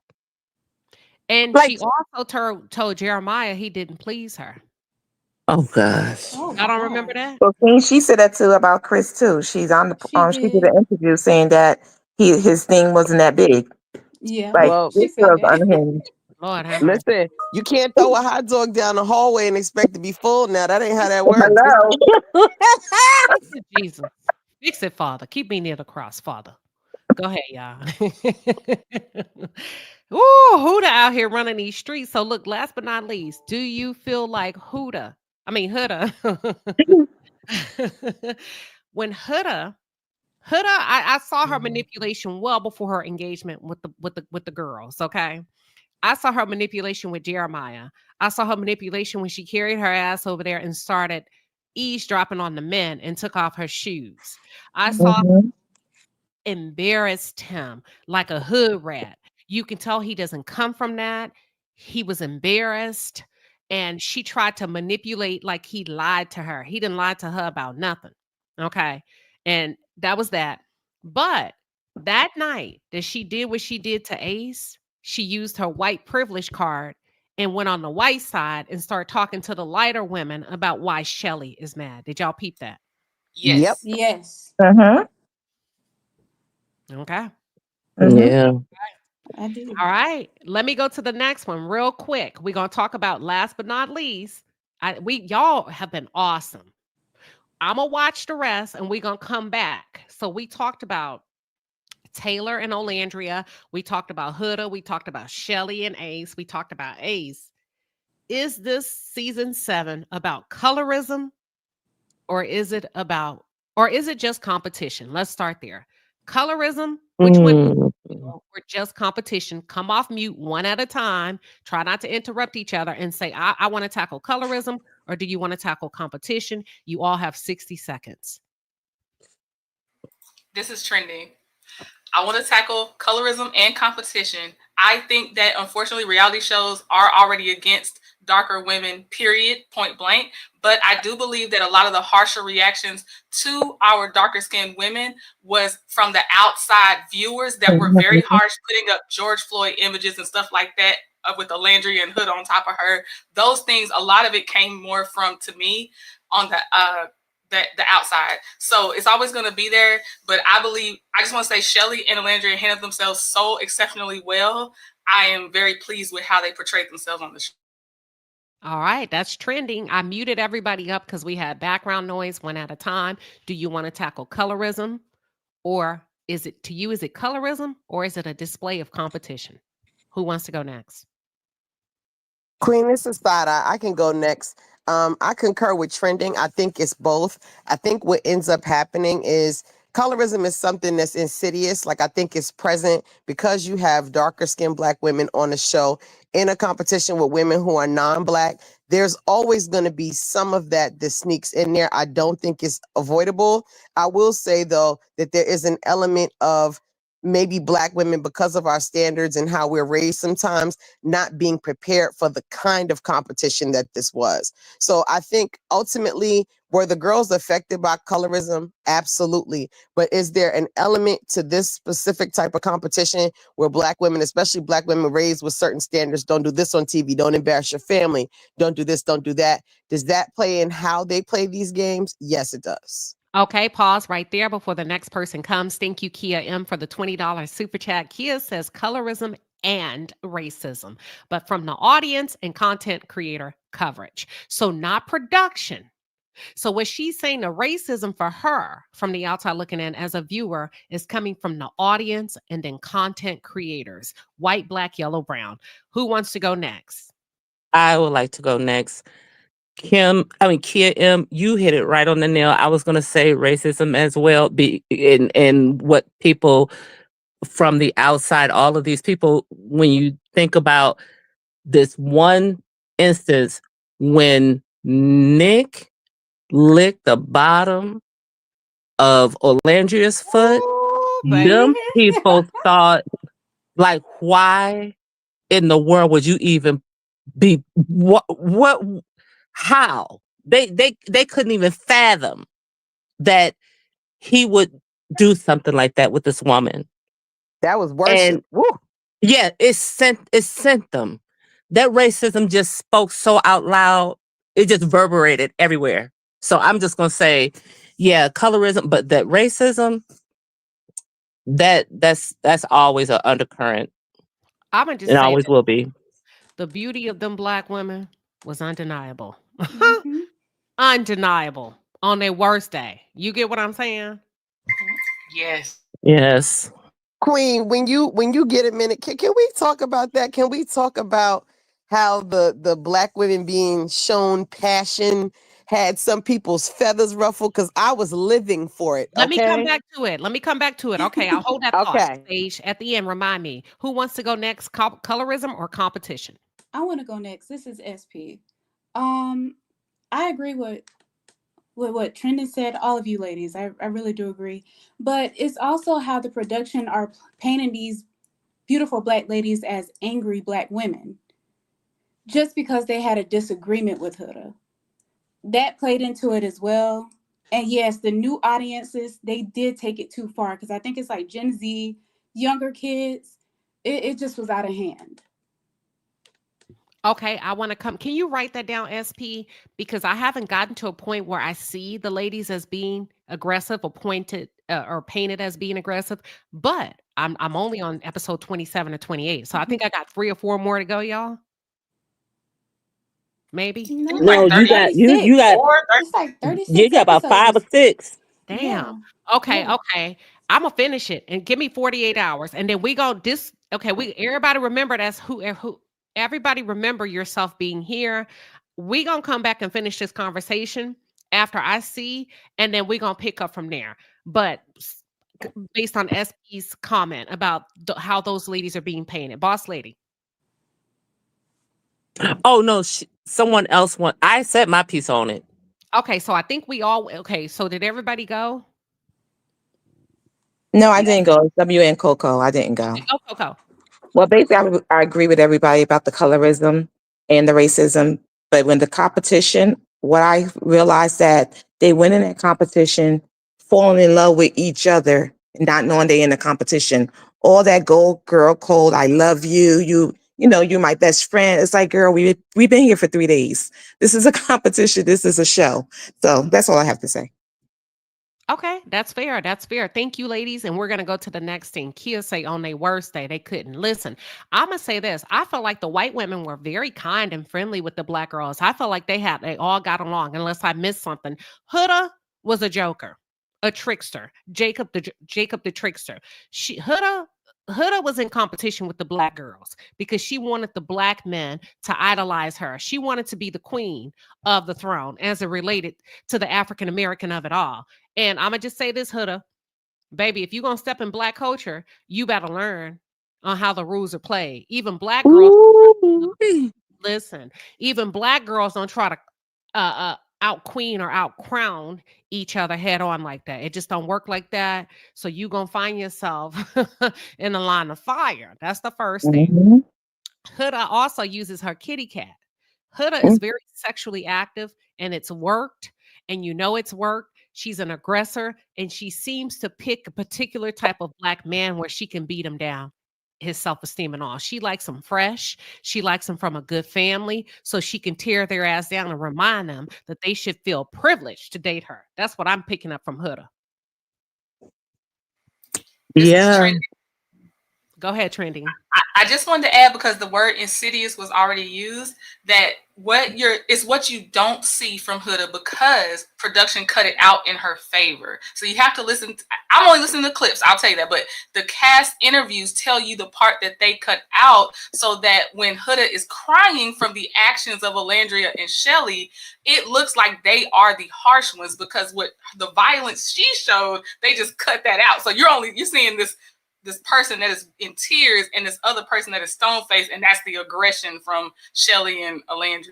And Like, she also told Jeremiah he didn't please her. oh gosh. Oh Y'all my don't remember gosh. that? So Queen, she said that too about Chris too. She's on the She she did did. an interview saying that his thing wasn't that big. Yeah, Like Well, this she said girl's that. unhinged. Lord have mercy. listen, you can't throw a hot dog down the hallway and expect to be full now. That ain't how that works. Hello. Fix it, Jesus. Fix it, Father. Keep me near the cross, Father. Go ahead, y'all. Ooh, Huda out here running these streets. So look, last but not least, do you feel like Huda? When Huda, I saw her manipulation well before her engagement with the girls. Okay. I saw her manipulation with Jeremiah. I saw her manipulation when she carried her ass over there and started eavesdropping on the men and took off her shoes. I saw Mhm. embarrassed him like a hood rat. You can tell he doesn't come from that. He was embarrassed and she tried to manipulate like he lied to her. He didn't lie to her about nothing. Okay. And that was that. But that night that she did what she did to Ace, she used her white privilege card and went on the white side and started talking to the lighter women about why Shelly is mad. Did y'all peep that? Yep. Yes. Yes, Mhm. Okay. Mhm. Yeah. I did. All right. Let me go to the next one real quick. We're gonna talk about last but not least. Y'all have been awesome. I'm gonna watch the rest and we're gonna come back. So we talked about Taylor and Olandria. We talked about Huda. We talked about Shelly and Ace. We talked about Ace. Is this season 7 about colorism or is it just competition? Let's start there. Colorism, which one Mm. or just competition? Come off mute one at a time. Try not to interrupt each other and say, I want to tackle colorism, or do you want to tackle competition? You all have 60 seconds. This is trending. I want to tackle colorism and competition. I think that unfortunately reality shows are already against darker women, period, point blank. But I do believe that a lot of the harsher reactions to our darker skinned women was from the outside viewers that were very harsh, putting up George Floyd images and stuff like that with Alandria and Huda on top of her. Those things, a lot of it came more from, to me, on the outside. So it's always going to be there. But I just want to say Shelly and Alandria handled themselves so exceptionally well. I am very pleased with how they portrayed themselves on the show. All right, that's trending. I muted everybody up because we had background noise one at a time. Do you want to tackle colorism, or is it colorism, or is it a display of competition? Who wants to go next? Queen, this is Sada. I can go next. I concur with trending. I think it's both. I think what ends up happening is colorism is something that's insidious. Like, I think it's present because you have darker skinned Black women on the show in a competition with women who are non-Black. There's always going to be some of that sneaks in there. I don't think it's avoidable. I will say, though, that there is an element of maybe Black women, because of our standards and how we're raised sometimes, not being prepared for the kind of competition that this was. So I think ultimately, were the girls affected by colorism? Absolutely. But is there an element to this specific type of competition where Black women, especially Black women raised with certain standards, don't do this on TV, don't embarrass your family, don't do this, don't do that? Does that play in how they play these games? Yes, it does. Okay, pause right there before the next person comes. Thank you, Kia M, for the $20 super chat. Kia says colorism and racism, but from the audience and content creator coverage. So not production. So what she's saying, the racism for her from the outside looking in as a viewer is coming from the audience and then content creators, white, Black, yellow, brown. Who wants to go next? I would like to go next. Kia M, you hit it right on the nail. I was going to say racism as well. And what people from the outside, all of these people, when you think about this one instance when Nick licked the bottom of Olandria's foot, Ooh, them baby. people thought, like, why in the world would you even be what how they couldn't even fathom that he would do something like that with this woman. That was worship. And yeah, it sent them. That racism just spoke so out loud, it just reverberated everywhere. So I'm just gonna say, yeah, colorism, but that racism, that's always an undercurrent. I'm gonna It just say always that will be. the beauty of them Black women was undeniable. Mhm. Undeniable on their worst day. You get what I'm saying? Yes. Yes. Queen, when you get a minute, can we talk about that? Can we talk about how the Black women being shown passion had some people's feathers ruffled? Because I was living for it. Let me come Okay. back to it. Okay, I'll hold that thought. Okay. Stage at the end. Remind me. Who wants to go next? Colorism or competition? I want to go next. This is SP. I agree with what Trendon said. All of you ladies, I really do agree. But it's also how the production are painting these beautiful Black ladies as angry Black women, just because they had a disagreement with Huda. That played into it as well. And yes, the new audiences, they did take it too far, because I think it's like Gen Z, younger kids. It just was out of hand. Okay, I want to come. Can you write that down, SP? Because I haven't gotten to a point where I see the ladies as being aggressive or pointed or painted as being aggressive. But I'm only on episode 27 or 28, so I think I got 3 or 4 more to go, y'all. Maybe. No, It's like No, you got you 36. got It's like you 36 got about 5 or episodes. 6. Damn. Yeah. Okay, Yeah. okay. I'm gonna finish it and give me 48 hours, and then we go this. Okay, we everybody remember that's who. Everybody remember yourself being here. We gonna come back and finish this conversation after I see, and then we gonna pick up from there. But based on SP's comment about how those ladies are being painted, boss lady. Oh no, someone else I said my piece on it. Okay, so I think we all. Okay, so did everybody go? No, I didn't go. It's W and Coco. I didn't go. Go, Coco. Well, basically, I agree with everybody about the colorism. and the racism. But when the competition, what I realized that they went in that competition falling in love with each other and not knowing they in the competition. All that gold girl code, I love you, you're my best friend. It's like, girl, we've been here for 3 days. This is a competition. This is a show. So that's all I have to say. Okay, that's fair. That's fair. Thank you, ladies. And we're gonna go to the next thing. Kia say on their worst day they couldn't listen. I'm gonna say this. I felt like the white women were very kind and friendly with the black girls. I felt like they all got along, unless I missed something. Huda was a joker, a trickster. Jacob the trickster. Huda was in competition with the black girls because she wanted the black men to idolize her. She wanted to be the queen of the throne as it related to the African American of it all. And I'm gonna just say this, Huda, baby, if you're gonna step in black culture, you better learn on how the rules are played. Even black girls, Ooh. listen, even black girls don't try to out queen or out crown each other head on like that. It just don't work like that. So you gonna find yourself in the line of fire. That's the first thing. Mhm. Huda also uses her kitty cat. Huda is very sexually active and it's worked, and you know it's worked. She's an aggressor and she seems to pick a particular type of black man where she can beat him down, his self-esteem and all. She likes him fresh. She likes him from a good family so she can tear their ass down and remind them that they should feel privileged to date her. That's what I'm picking up from Huda. This is Yeah. Trent. Go ahead, Trending. I just wanted to add, because the word insidious was already used, that it's what you don't see from Huda because production cut it out in her favor. So you have to listen. I'm only listening to clips, I'll tell you that, but the cast interviews tell you the part that they cut out, so that when Huda is crying from the actions of Alandria and Shelly, it looks like they are the harsh ones, because what the violence she showed, they just cut that out. So you're seeing this person that is in tears and this other person that is stone faced, and that's the aggression from Shelly and Alandria.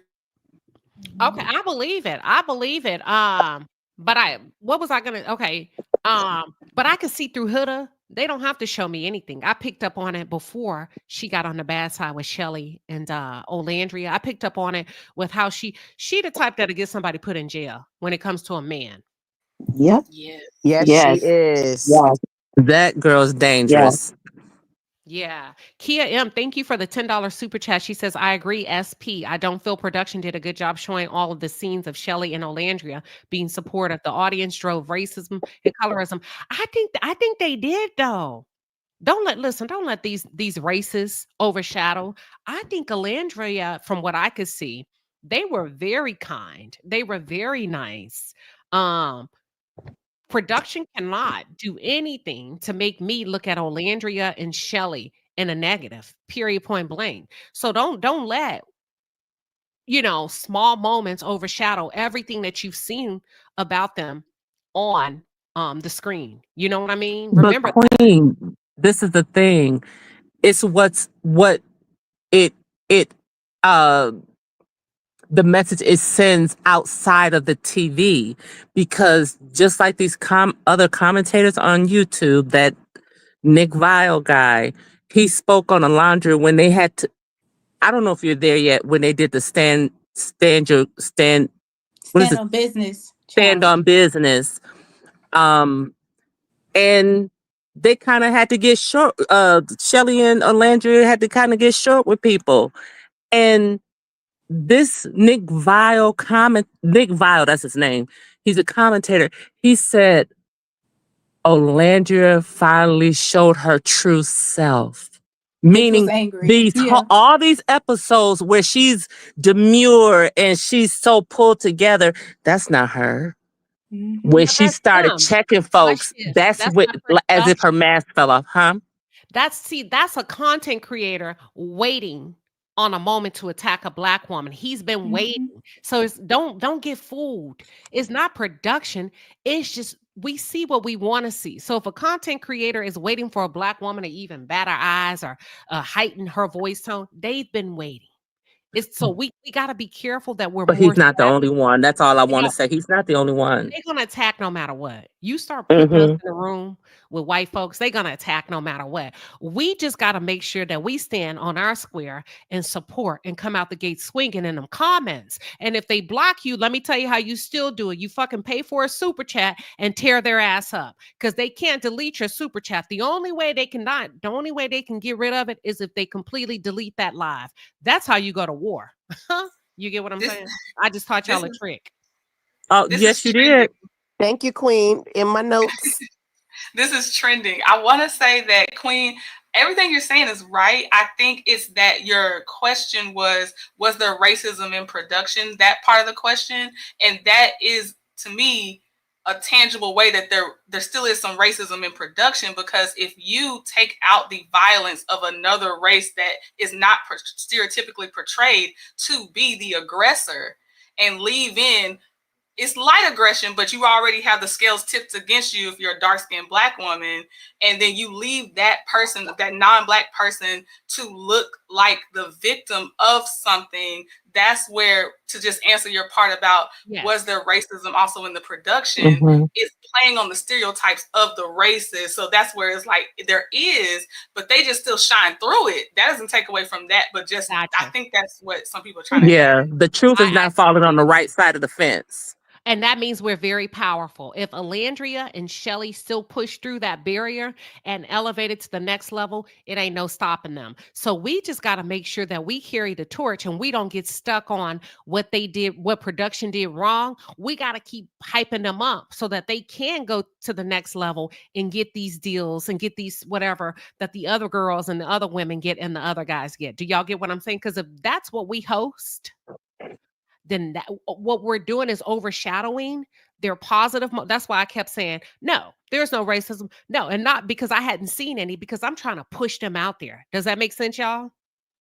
Okay, I believe it. I believe it. But what was I gonna? Okay, but I can see through Huda. They don't have to show me anything. I picked up on it before she got on the bad side with Shelly and Olandria. I picked up on it with how she the type that'll get somebody put in jail when it comes to a man. Yep. Yes. Yes, she Yes. is. Yes. That girl's dangerous. Yeah. Kia M, thank you for the $10 super chat. She says, I agree, SP. I don't feel production did a good job showing all of the scenes of Shelly and Olandria being supportive. The audience drove racism and colorism. I think they did though. Don't let these races overshadow. I think Alandria, from what I could see, they were very kind. They were very nice. Um, Production cannot do anything to make me look at Olandria and Shelly in a negative, period, point blank. So don't let, small moments overshadow everything that you've seen about them on the screen. You know what I mean? But Remember, Queen, this is the thing. It's what it it uh the message it sends outside of the TV, because just like these other commentators on YouTube, that Nick Vile guy, he spoke on Alandria when they had to. I don't know if you're there yet, when they did the stand what is Stand it on business stand challenge. on business, and they kind of had to get short. Shelly and Alandria had to kind of get short with people, and this Nick Vile, that's his name. He's a commentator. He said Olandria finally showed her true self. Which was Meaning angry. Yeah. all these episodes where she's demure and she's so pulled together, that's not her. When but she that's started them. checking Watch folks, this. that's That's what, not as if her production. mask fell off, huh? That's a content creator waiting on a moment to attack a black woman. He's been waiting. So don't get fooled. It's not production. It's just we see what we want to see. So if a content creator is waiting for a black woman to even bat her eyes or heighten her voice tone, they've been waiting. It's so we got to be careful that we're But more he's not the only one. That's all I you want know, to say. He's not the only one. they're gonna attack no matter what. You start putting us Hmm. in a room with white folks, they're gonna attack no matter what. We just gotta make sure that we stand on our square and support and come out the gate swinging in them comments. And if they block you, let me tell you how you still do it. You fucking pay for a super chat and tear their ass up because they can't delete your super chat. The only way they can get rid of it is if they completely delete that live. That's how you go to war. You get what I'm This saying? I just taught this y'all a is trick. Oh, this is yes, you trending. did. Thank you, Queen. In my notes. This is trending. I want to say that Queen, everything you're saying is right. I think it's that your question was there racism in production? That part of the question, and that is to me a tangible way that there still is some racism in production, because if you take out the violence of another race that is not stereotypically portrayed to be the aggressor and leave in it's light aggression, but you already have the scales tipped against you if you're a dark-skinned Black woman, and then you leave that person, that non-Black person, to look like the victim of something. That's where, to just answer your part about was there racism also in the production, Hmm. it's playing on the stereotypes of the races. So that's where it's like there is, but they just still shine through it. That doesn't take away from that, but just I Gotcha. think that's what some people are trying to Yeah, hit. the truth is I not falling on the right side of the fence. And that means we're very powerful. If Alandria and Shelly still push through that barrier and elevate it to the next level, it ain't no stopping them. So we just got to make sure that we carry the torch and we don't get stuck on what they did, what production did wrong. We got to keep hyping them up so that they can go to the next level and get these deals and get these whatever that the other girls and the other women get and the other guys get. Do y'all get what I'm saying? Because if that's what we host, then what we're doing is overshadowing their positive. That's why I kept saying, no, there's no racism. No, and not because I hadn't seen any, because I'm trying to push them out there. Does that make sense, y'all?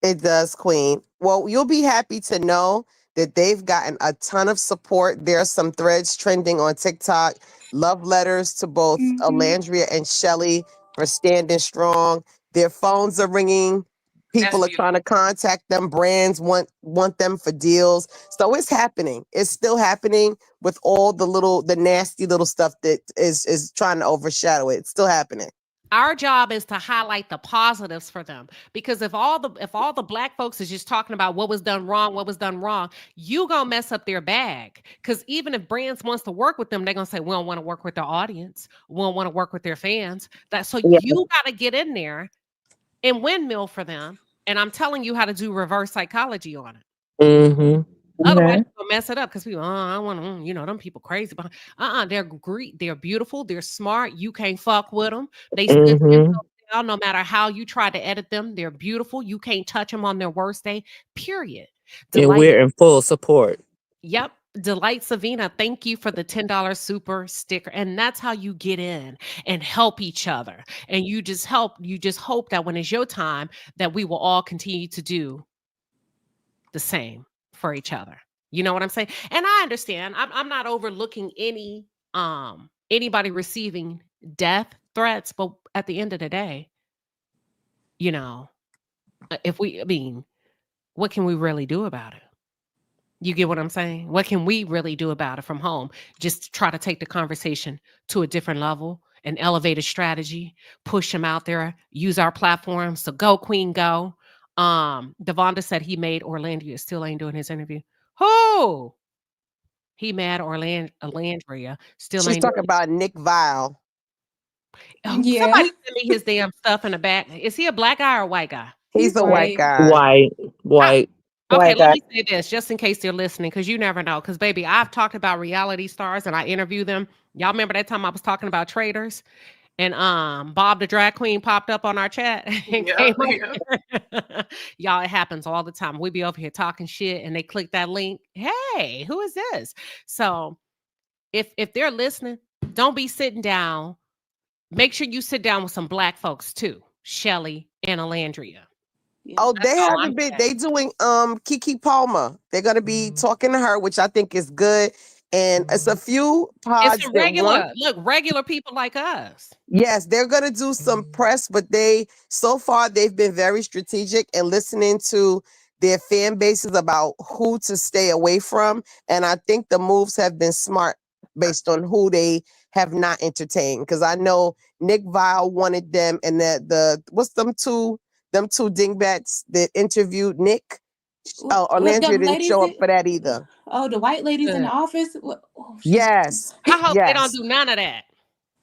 It does, Queen. Well, you'll be happy to know that they've gotten a ton of support. There are some threads trending on TikTok. Love letters to both Alandria and Shelly for standing strong. Their phones are ringing. That's People are beautiful. trying to contact them. Brands want them for deals. So it's happening. It's still happening with all the nasty little stuff that is trying to overshadow it. It's still happening. Our job is to highlight the positives for them, because if all the Black folks is just talking about what was done wrong, you gonna mess up their bag. Because even if brands wants to work with them, they're gonna say we don't want to work with their audience, we don't want to work with their fans. Yeah. You got to get in there and windmill for them. And I'm telling you how to do reverse psychology on it. Hmm. Otherwise, Okay. you'll mess it up because people, I want to, them people crazy. But they're great. They're beautiful. They're smart. You can't fuck with them. They stood 10 Hmm. toes down no matter how you try to edit them. They're beautiful. You can't touch them on their worst day, period. And Delight. we're in full support. Yep. Delight Savina, thank you for the $10 super sticker. And that's how you get in and help each other. And you just hope that when it's your time, that we will all continue to do the same for each other. You know what I'm saying? And I understand. I'm not overlooking anybody receiving death threats, but at the end of the day, you know, what can we really do about it? You get what I'm saying? What can we really do about it from home? Just try to take the conversation to a different level and elevate a strategy, push them out there, use our platform. So go, Queen, go. Devonda said he made Orlando still ain't doing his interview. Who? He mad Alandria still She's ain't doing talking about Nick Vile. Yeah. Somebody send me his damn stuff in the back. Is he a Black guy or a white guy? He's He's a white white. guy. White, white. Okay, White let guy. me say this just in case they're listening, because you never know. Because, baby, I've talked about reality stars and I interview them. Y'all remember that time I was talking about traders and Bob the drag queen popped up on our chat and Yeah, came yeah. up. Y'all, it happens all the time. We be over here talking shit and they click that link. Hey, who is this? So if they're listening, don't be sitting down. Make sure you sit down with some Black folks too, Shelly and Alandria. Yeah. Oh, That's they all I'm haven't been. saying. They doing Kiki Palmer. They're gonna be talking to her, which I think is good. And it's a few It's pods a that want. regular people like us. Yes, they're gonna do some press, but so far they've been very strategic and listening to their fan bases about who to stay away from. And I think the moves have been smart based on who they have not entertained. Because I know Nick Vile wanted them, and what's them two dingbats that interviewed Nick? What Olandria them didn't ladies show up did? for that either. Oh, the white ladies in the Good. office. Yes, I hope they don't yes. do none of that.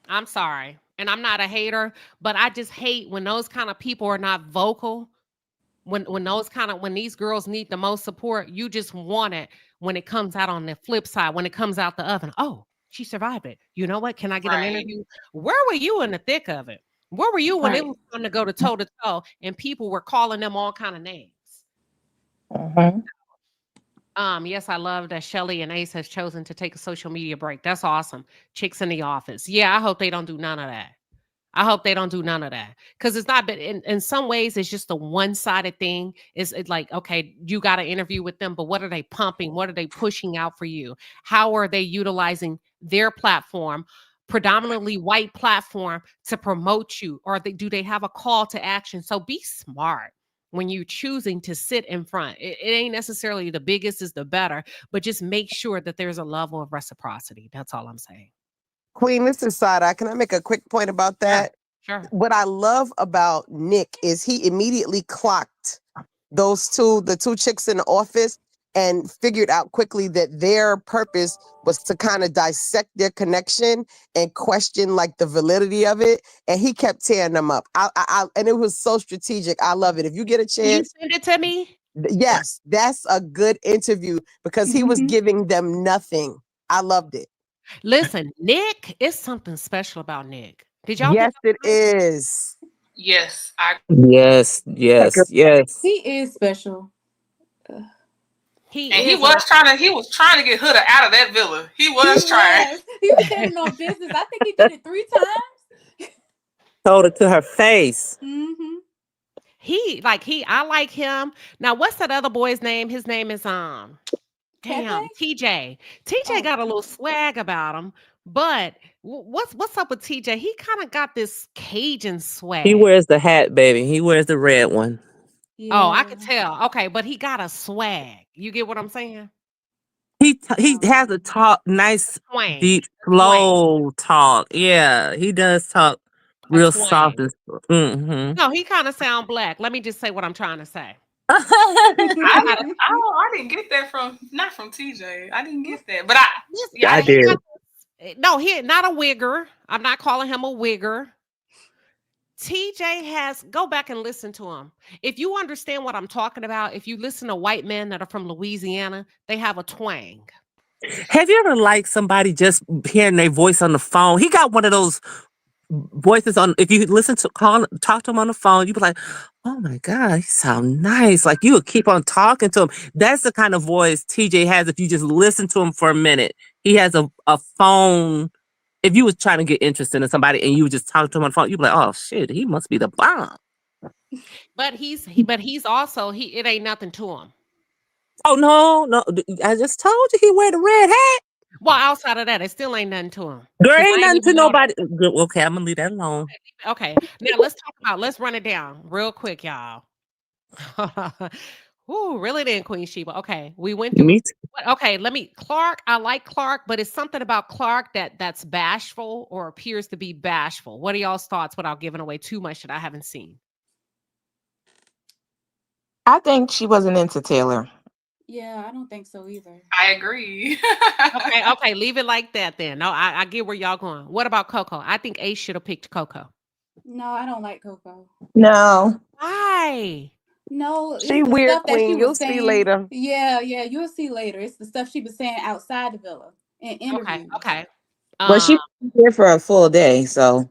I'm sorry. And I'm not a hater, but I just hate when those kind of people are not vocal. When these girls need the most support, you just want it when it comes out on the flip side, when it comes out the oven. Oh, she survived it. You know what? Can I get an Right. interview? Where were you in the thick of it? Where were you when it Right. was time to go to toe to toe and people were calling them all kind of names? Mhm. Yes, I love that Shelly and Ace has chosen to take a social media break. That's awesome. Chicks in the office. Yeah, I hope they don't do none of that. I hope they don't do none of that because it's not. But in some ways, it's just a one-sided thing. It's like, okay, you got an interview with them, but what are they pumping? What are they pushing out for you? How are they utilizing their platform, predominantly white platform, to promote you? Or do they have a call to action? So be smart when you're choosing to sit in front. It ain't necessarily the biggest is the better, but just make sure that there's a level of reciprocity. That's all I'm saying. Queen, this is Sada. Can I make a quick point about Sure. that? Sure. What I love about Nick is he immediately clocked the two chicks in the office, and figured out quickly that their purpose was to kind of dissect their connection and question like the validity of it. And he kept tearing them up. And it was so strategic. I love it. If you get a Can you chance, send it to me? yes, that's a good interview because he was giving them nothing. I loved it. Listen, Nick, it's something special about Nick. Did y'all think Yes, it is. Yes, I Yes, yes, yes. He is special. he and is? he was trying to get Huda out of that villa. He He was trying. was. He was standing on business. I think he did it 3 times. Told it to her face. Mm-hmm. I like him. Now, what's that other boy's name? His name is Pepe? TJ. TJ Oh, got a little swag about him, but what's up with TJ? He kind of got this Cajun He swag. wears the hat, baby. He wears the red one. Oh, I yeah. could tell. Okay, but he got a swag. You get what I'm saying? He has a talk, nice, Twang. deep, A twang. slow talk. Yeah, he does talk A real soft twang. and mm-hmm. No, he kind of sound black. Let me just say what I'm trying to say. I I got I didn't get that not from TJ. I didn't get that, but I yeah, he did. got no, he not a wigger. I'm not calling him a wigger. TJ has go back and listen to him. If you understand what I'm talking about, if you listen to white men that are from Louisiana, they have a twang. Have you ever liked somebody just hearing their voice on the phone? He got one of those voices on. If you listen to talk to him on the phone, you be like, "Oh my god, he sound nice." Like you would keep on talking to him. That's the kind of voice TJ has. If you just listen to him for a minute, he has a phone. If you was trying to get interested in somebody and you would just talk to him on the phone, you'd be like, "Oh shit, he must be the bomb." But he's also it ain't nothing to him. Oh no, I just told you he wear the red hat. Well, outside of that, it still ain't nothing to him. Girl, 'Cause ain't I ain't nothing to even know nobody. Okay, I'm gonna leave that alone. okay. Now let's run it down real quick, y'all. Ooh, really then, Queen Sheba. Okay, we went through. Me too. Okay, Clark. I like Clark, but it's something about Clark that's bashful or appears to be bashful. What are y'all's thoughts without giving away too much that I haven't seen? I think she wasn't into Taylor. Yeah, I don't think so either. I agree. Okay, leave it like that then. No, I get where y'all going. What about Coco? I think Ace should have picked Coco. No, I don't like Coco. No. Why? No, She it's the weird, stuff that she Queen. You'll was see saying. later. Yeah, you'll see later. It's the stuff she was saying outside the villa in Okay, interviews. okay. Well, she Um, was here for a full day, so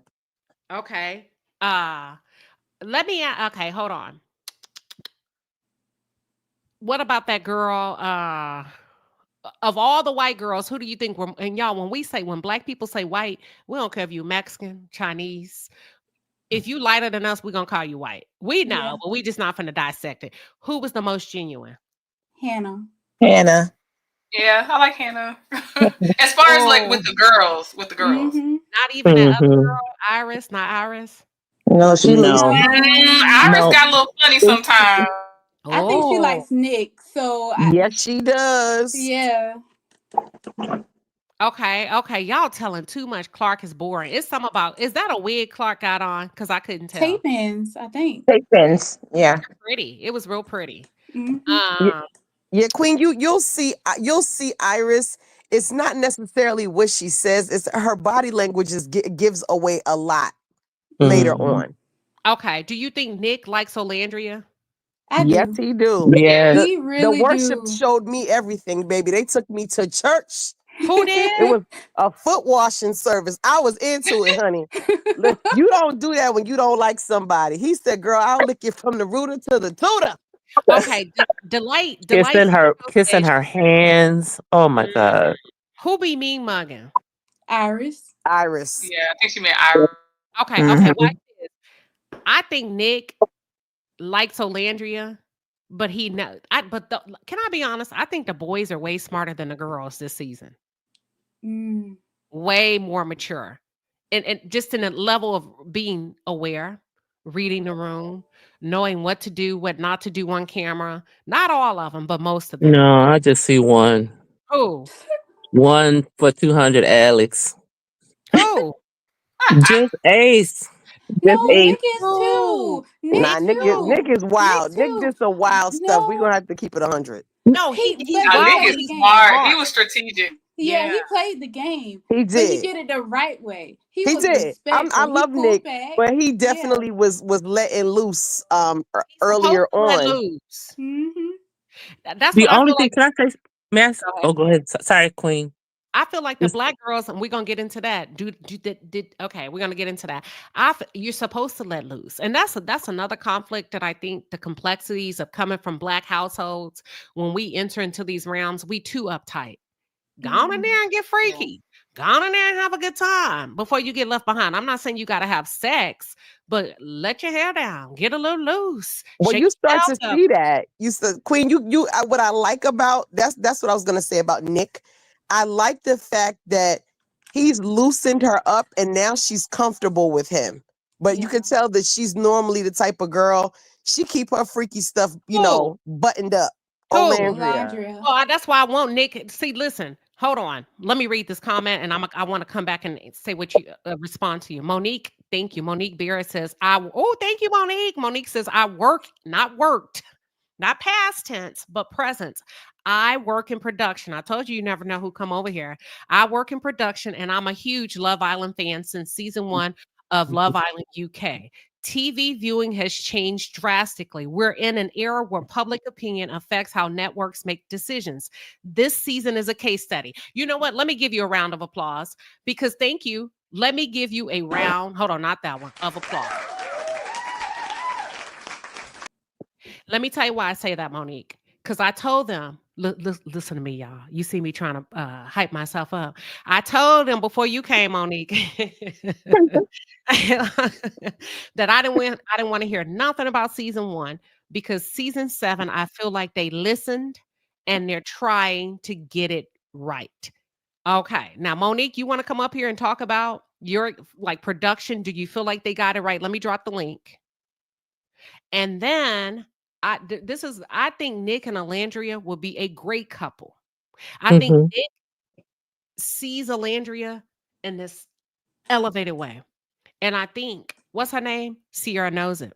okay. Okay, hold on. What about that girl? Of all the white girls, who do you think and y'all, when black people say white, we don't care if you Mexican, Chinese. If you lighter than us, we're gonna call you white. We know, Yeah, but we just not finna dissect it. Who was the most genuine? Hannah. Hannah. Yeah, I like Hannah. As far as like Oh, with the girls. Mm-hmm. not even that other Mm-hmm. girl, Iris, not Iris. No, she looks. No, Iris no. got a little funny sometimes. I think she Oh, likes Nick. So Yes, she does. yeah. okay, okay. Y'all telling too much. Clark is boring. It's something about. Is that a wig Clark got on? Because I couldn't tell. Tape-ins, I think. Take pins. Yeah. Pretty. It was real pretty. Hmm. Yeah, Um. yeah, Queen, you'll see Iris. It's not necessarily what she says, it's her body language gives away a lot later Mhm. on. Okay. Do you think Nick likes Olandria? I Yes, do. he do. Yes. The He the really worship do. showed me everything, baby. They took me to church. Who did? It was a foot washing service. I was into it, honey. Look, you don't do that when you don't like somebody. He said, "Girl, I'll lick you from the rooter to the tutor." Okay. Delight Kissing said, her hands. Oh my mm, God. who be mean mugging? Iris. Iris. Yeah, I think she meant Ira. Okay. Okay. Watch Mhm. this. I think Nick likes Olandria, but he know. Can I be honest? I think the boys are way smarter than the girls this season. Mm, Way more mature, and just in a level of being aware, reading the room, knowing what to do, what not to do on camera. Not all of them, but most of them. No, I just see one. Who? One for 200, Alex. Who? Just Ace. Just no, Ace. Nick is Who? too. Nick Nah, Nick Nick who? too. is Nick wild. Nick too. did some wild stuff. We're No, gonna have to keep it 100. No, he's but Now, he Nick wild, played but is the he's game. smart. He smart. was strategic. Yeah, Yeah. he played the game, He but he did. did it the right way. He He was did. I respectful. He love pulled Nick, back. but he Yeah. definitely was letting loose He's supposed earlier to let on. loose. Hmm. That's The what I only feel thing, like. can I say, Mass? Go ahead. Oh, go ahead. Sorry, Queen. I feel like the Just, black girls, and we're gonna get into that. Okay, we're gonna get into that. You're supposed to let loose, and that's another conflict that I think the complexities of coming from black households. When we enter into these realms, we too uptight. Go on in there and get Yeah. freaky. Go on in there and have a good time before you get left behind. I'm not saying you got to have sex, but let your hair down, get a little loose, Well, shake you start your to tail up. see that. You said, Queen, what I like about that's what I was gonna say about Nick. I like the fact that he's loosened her up and now she's comfortable with him. But you Yeah. can tell that she's normally the type of girl, she keep her freaky stuff, Who? buttoned up. Who? Olandria. Alandria. Well, that's why I want Nick. See, listen, hold on. Let me read this comment, and I want to come back and say what you respond to you. Monique, thank you. Monique Barrett says, thank you, Monique. Monique says, I work, not worked, not past tense, but present. I work in production. I told you never know who come over here. I work in production, and I'm a huge Love Island fan since season 1 of Love Island UK. TV viewing has changed drastically. We're in an era where public opinion affects how networks make decisions. This season is a case study. You know what? Let me give you a round of applause because thank you. Let me give you a round, hold on, not that one, of applause. Let me tell you why I say that, Monique. Because I told them, listen to me, y'all. You see me trying to hype myself up. I told them before you came, Monique, that I didn't want to hear nothing about season 1 because season 7, I feel like they listened and they're trying to get it right. Okay. Now, Monique, you want to come up here and talk about your like production? Do you feel like they got it right? Let me drop the link. And then I think Nick and Alandria will be a great couple. I think mhm. Nick sees Alandria in this elevated way. And I think, what's her name? Sierra knows it.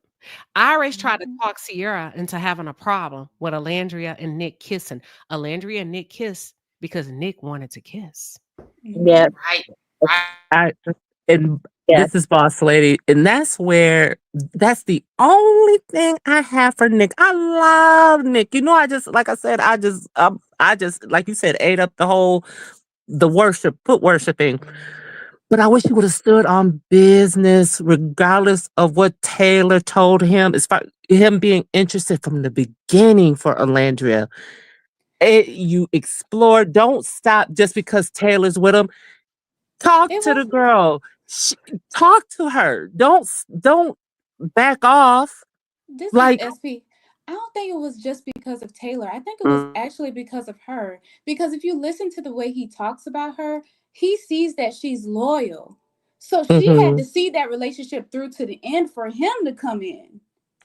Iris tried to Mhm. talk Sierra into having a problem with Alandria and Nick kissing. Alandria and Nick kissed because Nick wanted to kiss. Yeah. Mhm. Right. Right. I and this is Boss Lady, and that's the only thing I have for Nick. I love Nick. You know, like I said, I just like you said, ate up the foot worshiping. But I wish he would have stood on business, regardless of what Taylor told him. As far him being interested from the beginning for Alandria, you explore. Don't stop just because Taylor's with him. Talk It to the was girl. Talk to her. Don't back off. This is Like, SP. I don't think it was just because of Taylor. I think it was Mm. actually because of her. Because if you listen to the way he talks about her, he sees that she's loyal. So she had mhm. to see that relationship through to the end for him to come in.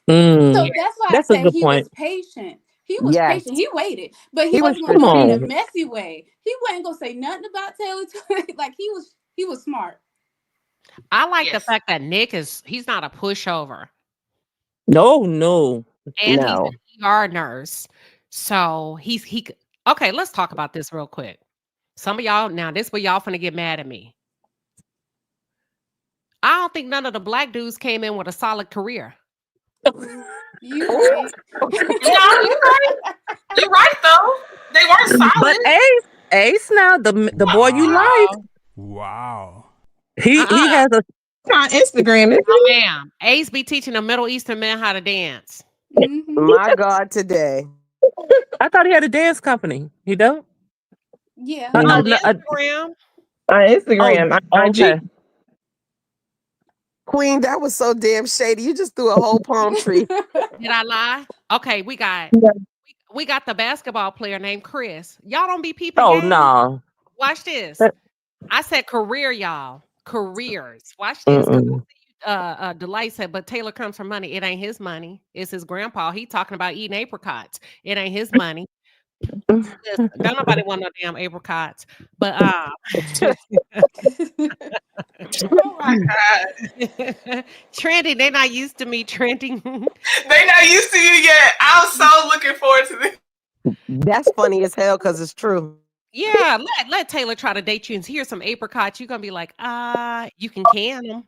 Mm, So that's why I that's a said good he was point. patient. He was Yes, patient. He waited, but he he was wasn't gonna Come do it in a strategic. on. messy way. He wasn't gonna say nothing about Taylor. Like he was smart. I like the Yes. fact that he's not a pushover. No, no. And he's No. an ER nurse. So okay, let's talk about this real quick. Some of y'all now this where y'all finna get mad at me. I don't think none of the black dudes came in with a solid career. You right. No, you're right. You're right though. They weren't But solid. Ace now, the boy you like, Wow. Wow. he Uh-uh. has a On Instagram, isn't No, he? ma'am. Ace be teaching the Middle Eastern men how to dance. Hmm. My God, today. I thought he had a dance company. He don't? Yeah. Oh, On No, no, Instagram. on oh, Instagram, on IG. okay. Queen, that was so damn shady. You just threw a whole palm tree. Did I lie? Okay, we got the basketball player named Chris. Y'all don't be peeping Oh game. no. Watch this. I said career, y'all. Careers. Watch this. Because Mm-mm. Delight said, but Taylor comes from money. It ain't his money. It's his grandpa. He talking about eating apricots. It ain't his money. Listen, don't nobody want no damn apricots. But Oh my God. trending, they not used to me trending. They not used to you yet. I'm so looking forward to this. That's funny as hell because it's true. Yeah, let Taylor try to date you and here's some apricots. You're gonna be like, you can can them.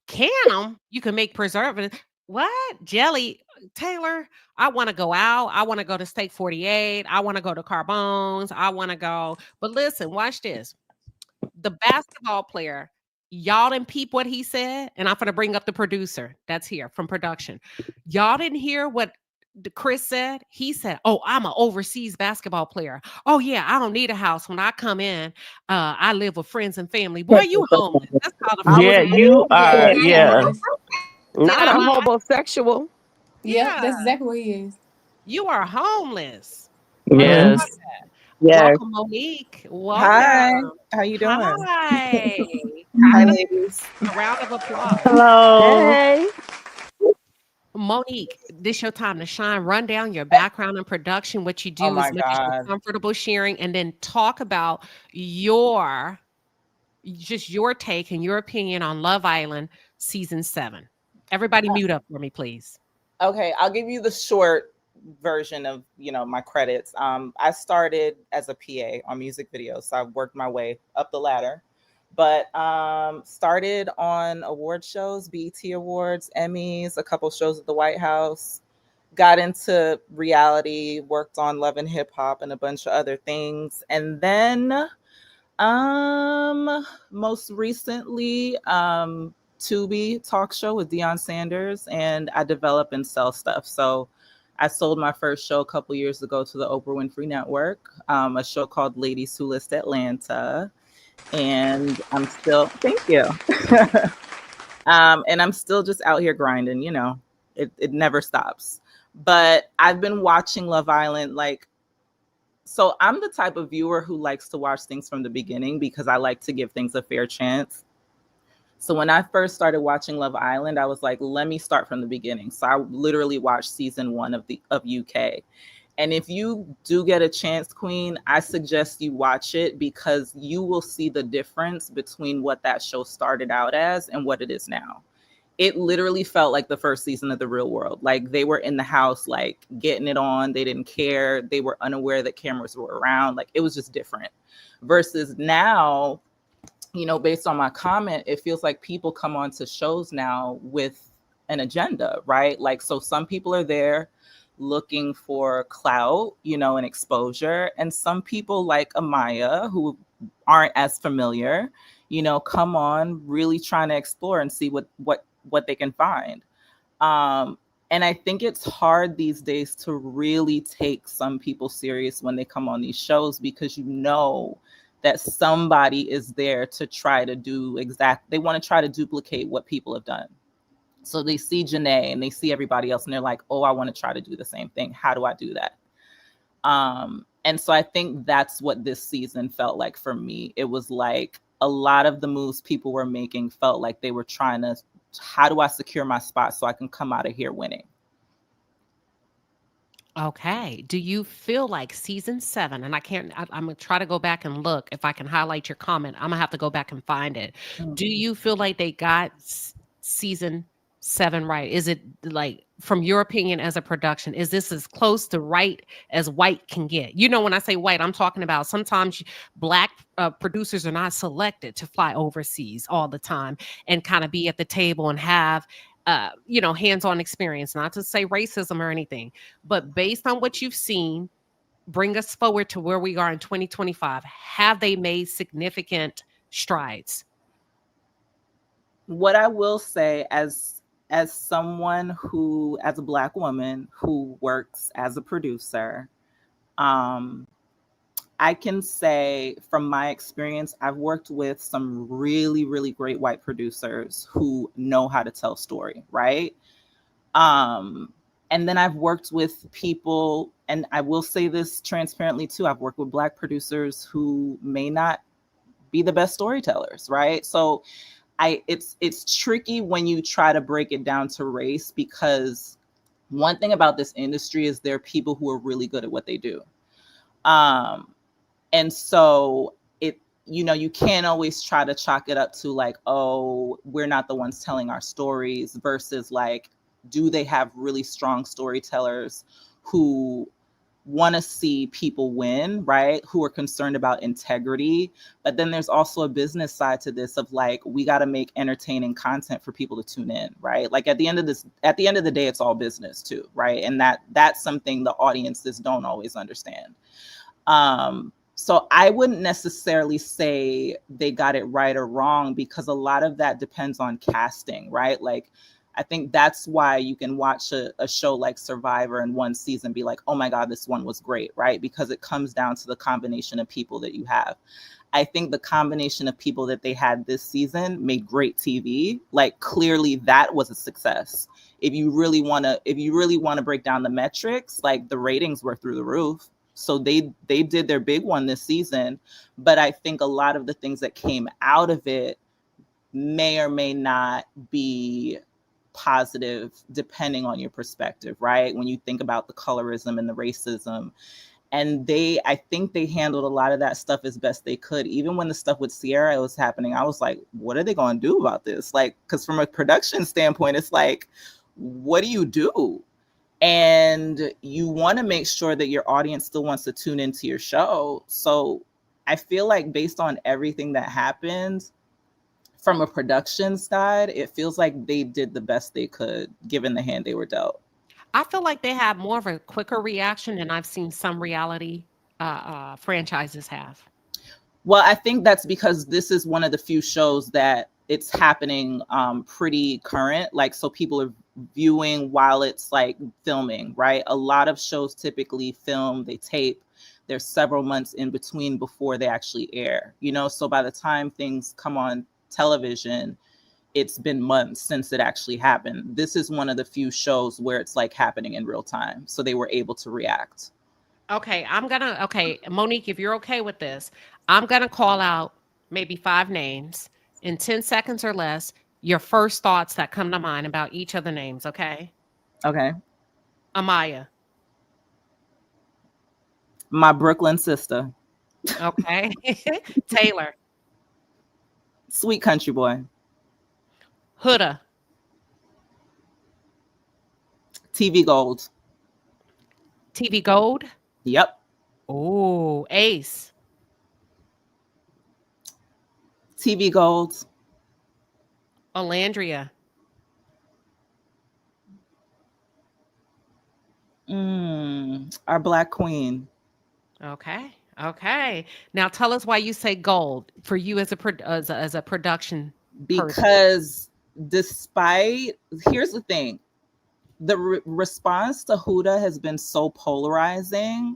Can them. You can make preservatives. What? Jelly? Taylor, I want to go out. I want to go to Steak 48. I want to go to Carbones. I want to go. But listen, watch this. The basketball player, y'all didn't peep what he said. And I'm going to bring up the producer that's here from production. Y'all didn't hear what Chris said? He said, "Oh, I'm an overseas basketball player. Oh yeah, I don't need a house. When I come in, I live with friends and family. Boy, you homeless. That's called a I was Yeah, fugitive." you Yeah, are. he Yeah. homeless. Did not I a lie? homosexual. Yep, Yeah, that's exactly what he is. you are homeless. Let's talk Mm-hmm. about Yes. Yes. welcome, Monique. Welcome. Hi, how you doing? Hi. Hi, ladies. A round of applause. Hello. Hey. Monique, this your time to shine. Run down your background and production, what you Oh do as my much as you're God. comfortable sharing, and then talk about your take and your opinion on Love Island season 7. Everybody mute up for me, please. Okay, I'll give you the short version of, my credits. I started as a PA on music videos, so I've worked my way up the ladder. But started on award shows, BET Awards, Emmys, a couple shows at the White House. Got into reality, worked on Love and Hip Hop and a bunch of other things. And then most recently, Tubi talk show with Deion Sanders, and I develop and sell stuff. So I sold my first show a couple years ago to the Oprah Winfrey Network, a show called Ladies Who List Atlanta. And I'm still, thank you. And I'm still just out here grinding, it never stops. But I've been watching Love Island so I'm the type of viewer who likes to watch things from the beginning because I like to give things a fair chance. So when I first started watching Love Island, I was like, let me start from the beginning. So I literally watched season 1 of UK. And if you do get a chance, Queen, I suggest you watch it because you will see the difference between what that show started out as and what it is now. It literally felt like the first season of The Real World. Like they were in the house, like getting it on. They didn't care. They were unaware that cameras were around. Like it was just different. Versus now, based on my comment, it feels like people come onto shows now with an agenda, right? Like, so some people are there looking for clout, and exposure. And some people like Amaya, who aren't as familiar, come on really trying to explore and see what they can find. And I think it's hard these days to really take some people serious when they come on these shows because that somebody is there to try to they want to try to duplicate what people have done. So they see Janae and they see everybody else and they're like, oh, I want to try to do the same thing. How do I do that? And so I think that's what this season felt like for me. It was like a lot of the moves people were making felt like they were trying to, how do I secure my spot so I can come out of here winning? Okay. Do you feel like season 7, and I'm going to try to go back and look if I can highlight your comment. I'm going to have to go back and find it. Do you feel like they got season 7 right? Is it like, from your opinion as a production, is this as close to right as white can get? You know, when I say white, I'm talking about sometimes black producers are not selected to fly overseas all the time and kind of be at the table and have, hands-on experience, not to say racism or anything, but based on what you've seen, bring us forward to where we are in 2025. Have they made significant strides? What I will say, as someone who, as a Black woman who works as a producer, I can say from my experience, I've worked with some really, really great white producers who know how to tell story, right? And then I've worked with people, and I will say this transparently too, I've worked with Black producers who may not be the best storytellers, right? So it's tricky when you try to break it down to race, because one thing about this industry is there are people who are really good at what they do. And so you can't always try to chalk it up to like, oh, we're not the ones telling our stories, versus like, do they have really strong storytellers who want to see people win, right? Who are concerned about integrity. But then there's also a business side to this of like, we got to make entertaining content for people to tune in, right? Like at the end of the day, it's all business too, right? And that's something the audiences don't always understand. So I wouldn't necessarily say they got it right or wrong, because a lot of that depends on casting, right? Like, I think that's why you can watch a show like Survivor in one season, be like, oh my God, this one was great, right? Because it comes down to the combination of people that you have. I think the combination of people that they had this season made great TV. Like, clearly that was a success. If you really want to break down the metrics, like the ratings were through the roof. So they did their big one this season. But I think a lot of the things that came out of it may or may not be positive depending on your perspective, right? When you think about the colorism and the racism. And I think they handled a lot of that stuff as best they could. Even when the stuff with Sierra was happening, I was like, what are they going to do about this? Like, because from a production standpoint, it's like, what do you do? And you want to make sure that your audience still wants to tune into your show. So I feel like based on everything that happened from a production side, it feels like they did the best they could given the hand they were dealt. I feel like they have more of a quicker reaction than I've seen some reality franchises have. Well, I think that's because this is one of the few shows that it's happening pretty current. Like, so people are viewing while it's like filming, right? A lot of shows typically film, they tape. There's several months in between before they actually air, So by the time things come on television, it's been months since it actually happened. This is one of the few shows where it's like happening in real time. So they were able to react. Okay, Monique, if you're okay with this, I'm going to call out maybe 5 names in 10 seconds or less, your first thoughts that come to mind about each of the names, okay? Okay. Amaya. My Brooklyn sister. Okay. Taylor. Sweet country boy. Huda. TV Gold. TV Gold? Yep. Oh, Ace. TV Gold. Olandria. Our Black Queen. Okay. Now tell us why you say gold for you as a production because person. Here's the thing, the response to Huda has been so polarizing,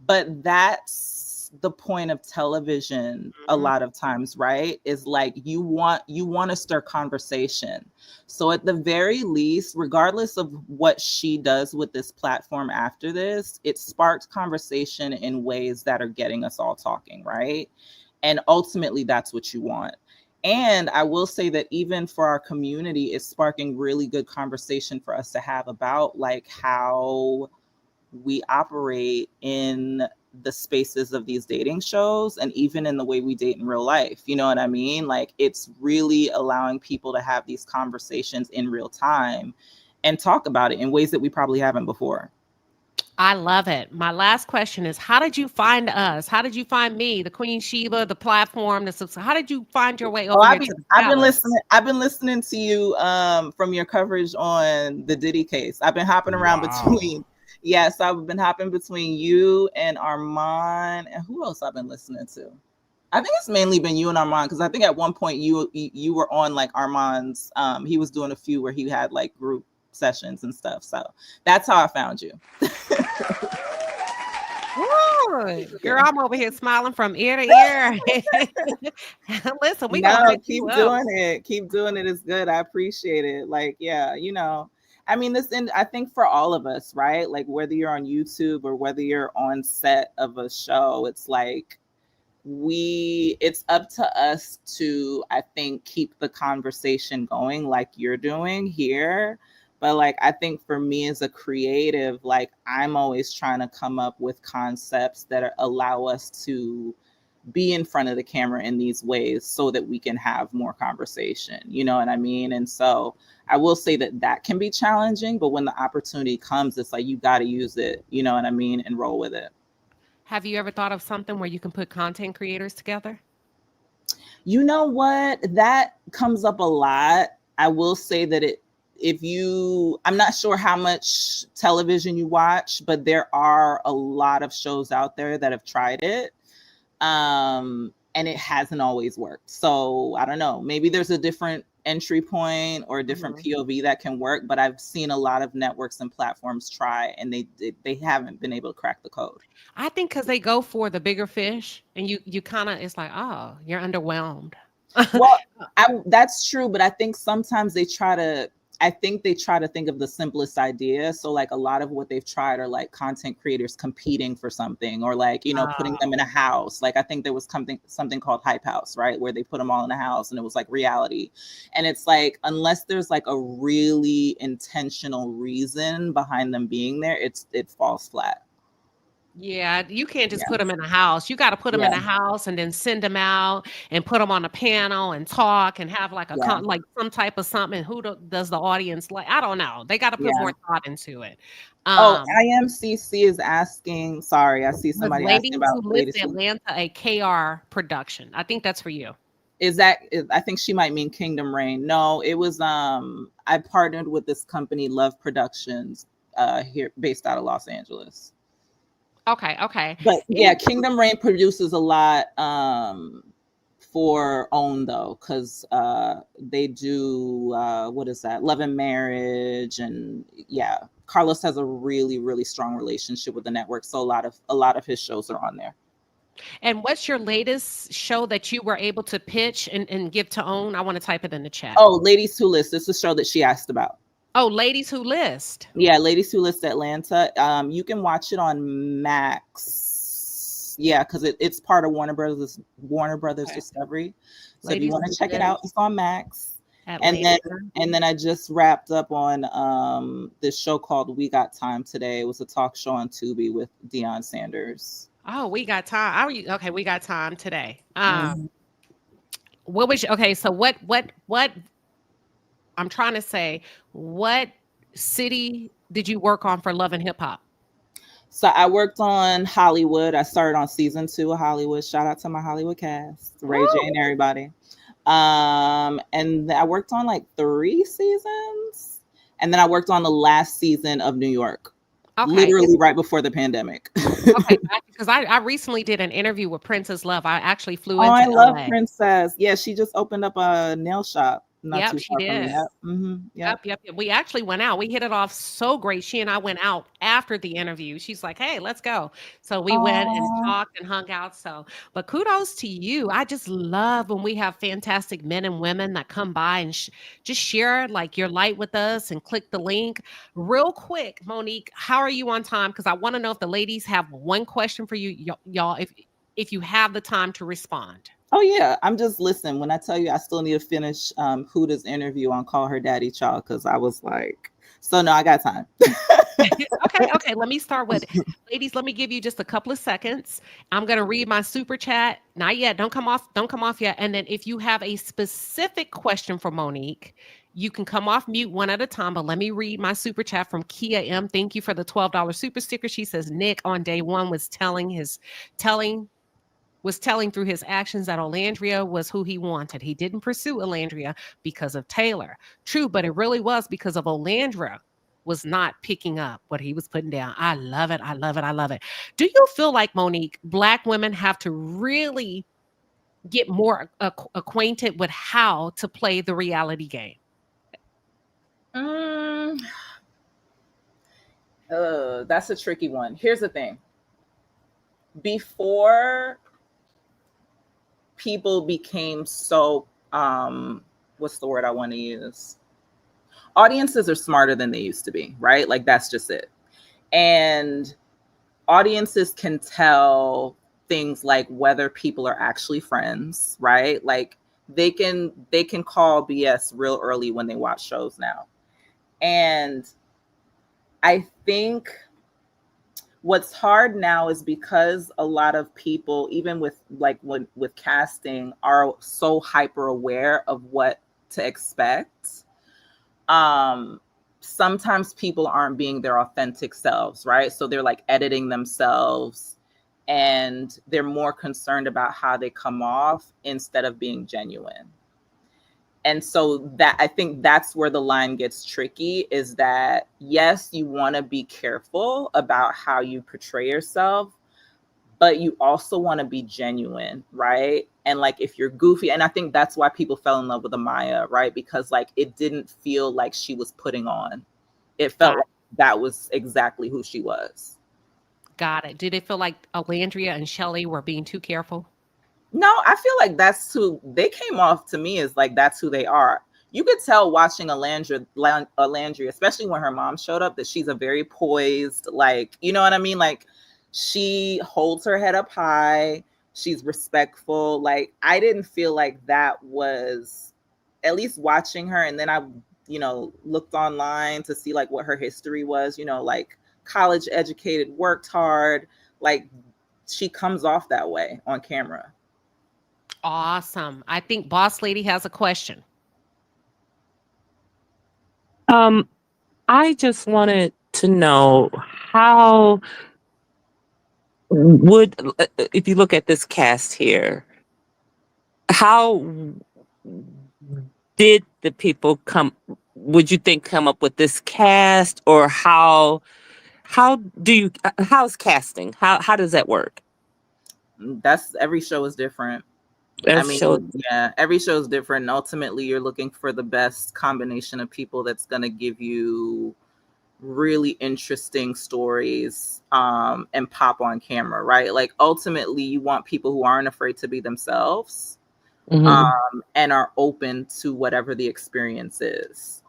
but that's the point of television a lot of times, right? Is like you want to stir conversation. So at the very least, regardless of what she does with this platform after this, it sparks conversation in ways that are getting us all talking, right? And ultimately that's what you want. And I will say that even for our community, it's sparking really good conversation for us to have about like how we operate in the spaces of these dating shows, and even in the way we date in real life. You know what I mean? Like, it's really allowing people to have these conversations in real time and talk about it in ways that we probably haven't before. I love it. My last question is, how did you find us? How did you find me, the Queen Sheba, the platform? How did you find your way Oh, over here to the I've been palace? listening. I've been listening to you from your coverage on the Diddy case. I've been hopping around between. Yes, I've been hopping between you and Armand, and who else I've been listening to? I think it's mainly been you and Armand, because I think at one point you were on like Armand's. He was doing a few where he had like group sessions and stuff. So that's how I found you. Good. Girl, I'm over here smiling from ear to ear. Listen, we gonna No, hype keep you up. doing it. Keep doing it. It's good. I appreciate it. Like, yeah, I mean, I think for all of us, right? Like, whether you're on YouTube or whether you're on set of a show, it's like it's up to us to, I think, keep the conversation going like you're doing here. But like, I think for me as a creative, like, I'm always trying to come up with concepts that allow us to be in front of the camera in these ways so that we can have more conversation. You know what I mean? And so I will say that can be challenging, but when the opportunity comes, it's like, you got to use it, you know what I mean, and roll with it. Have you ever thought of something where you can put content creators together? You know what? That comes up a lot. I will say that I'm not sure how much television you watch, but there are a lot of shows out there that have tried it. And it hasn't always worked. So I don't know, maybe there's a different entry point or a different POV that can work, but I've seen a lot of networks and platforms try, and they haven't been able to crack the code. I think because they go for the bigger fish, and you kind of, it's like, oh, you're underwhelmed. Well, that's true, but I think sometimes they try to think of the simplest idea. So like, a lot of what they've tried are like content creators competing for something, or like, putting them in a house. Like, I think there was something called Hype House, right? Where they put them all in a house and it was like reality. And it's like, unless there's like a really intentional reason behind them being there, it falls flat. Yeah, you can't just put them in a house. You got to put them in a house and then send them out and put them on a panel and talk and have like like some type of something. Does the audience like? I don't know. They got to put more thought into it. IMCC is asking. Sorry, I see somebody asking about Ladies Who Live Atlanta, a KR production. I think that's for you. I think she might mean Kingdom Reign. No, it was I partnered with this company, Love Productions, here based out of Los Angeles. Okay. But yeah, Kingdom Reign produces a lot for OWN though, because they do what is that? Love and Marriage, and yeah, Carlos has a really, really strong relationship with the network, so a lot of his shows are on there. And what's your latest show that you were able to pitch and give to OWN? I want to type it in the chat. Oh, Ladies Who List. It's the show that she asked about. Oh, Ladies Who List. Yeah, Ladies Who List Atlanta. You can watch it on Max. Yeah, because it's part of Warner Brothers Discovery. So if you want to check it out, it's on Max. Atlanta. And then I just wrapped up on this show called We Got Time Today. It was a talk show on Tubi with Deion Sanders. Oh, We Got Time. Okay, We Got Time Today. What was so what I'm trying to say, what city did you work on for Love and Hip Hop? So I worked on Hollywood. I started on season 2 of Hollywood. Shout out to my Hollywood cast, Ray J and everybody. And I worked on like 3 seasons. And then I worked on the last season of New York. Okay. Literally right before the pandemic. Okay, because I recently did an interview with Princess Love. I actually flew into I love LA. Princess. Yeah, she just opened up a nail shop. Yep, she did. Yep. We actually went out. We hit it off so great. She and I went out after the interview. She's like, "Hey, let's go." So we went and talked and hung out. So, but kudos to you. I just love when we have fantastic men and women that come by and just share like your light with us and click the link. Real quick, Monique, how are you on time? Because I want to know if the ladies have one question for you, y'all. If you have the time to respond. Oh yeah, I'm just listening. When I tell you I still need to finish Huda's interview on Call Her Daddy Child, because I was like, so no, I got time. Okay. Let me start with ladies. Let me give you just a couple of seconds. I'm gonna read my super chat. Not yet. Don't come off. Don't come off yet. And then if you have a specific question for Monique, you can come off mute one at a time. But let me read my super chat from Kia M. Thank you for the $12 super sticker. She says Nick on day one was telling through his actions that Olandria was who he wanted. He didn't pursue Olandria because of Taylor. True, but it really was because of Olandria was not picking up what he was putting down. I love it. I love it. I love it. Do you feel like, Monique, Black women have to really get more acquainted with how to play the reality game? That's a tricky one. Here's the thing. Before people became so what's the word I want to use? Audiences are smarter than they used to be, right? Like that's just it. And audiences can tell things like whether people are actually friends, right? Like they can call BS real early when they watch shows now. And I think what's hard now is because a lot of people, even with with casting, are so hyper aware of what to expect. Sometimes people aren't being their authentic selves, right? So they're like editing themselves and they're more concerned about how they come off instead of being genuine. And so that I think that's where the line gets tricky, is that yes, you want to be careful about how you portray yourself, but you also want to be genuine, right? And like if you're goofy, and I think that's why people fell in love with Amaya, right? Because like it didn't feel like she was putting on. It felt like that was exactly who she was. Got it. Did it feel like Alandria and Shelly were being too careful? No, I feel like that's who they came off to me, as like that's who they are. You could tell watching Alandria, especially when her mom showed up, that she's a very poised, like, you know what I mean? Like she holds her head up high, she's respectful. Like I didn't feel like that was, at least watching her, and then I, looked online to see like what her history was, like college educated, worked hard, like she comes off that way on camera. Awesome. I think Boss Lady has a question. I just wanted to know how would, if you look at this cast here, how did the people would you think come up with this cast, or how's casting? How does that work? That's, every show is different. Yeah, every show is different. And ultimately, you're looking for the best combination of people that's going to give you really interesting stories and pop on camera, right? Like ultimately, you want people who aren't afraid to be themselves and are open to whatever the experience is.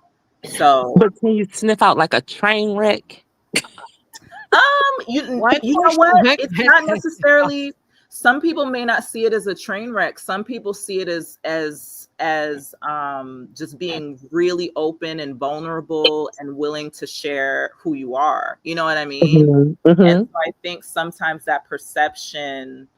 So, but can you sniff out like a train wreck? you know what? It's not necessarily. Some people may not see it as a train wreck. Some people see it as just being really open and vulnerable and willing to share who you are. You know what I mean? And so I think sometimes that perception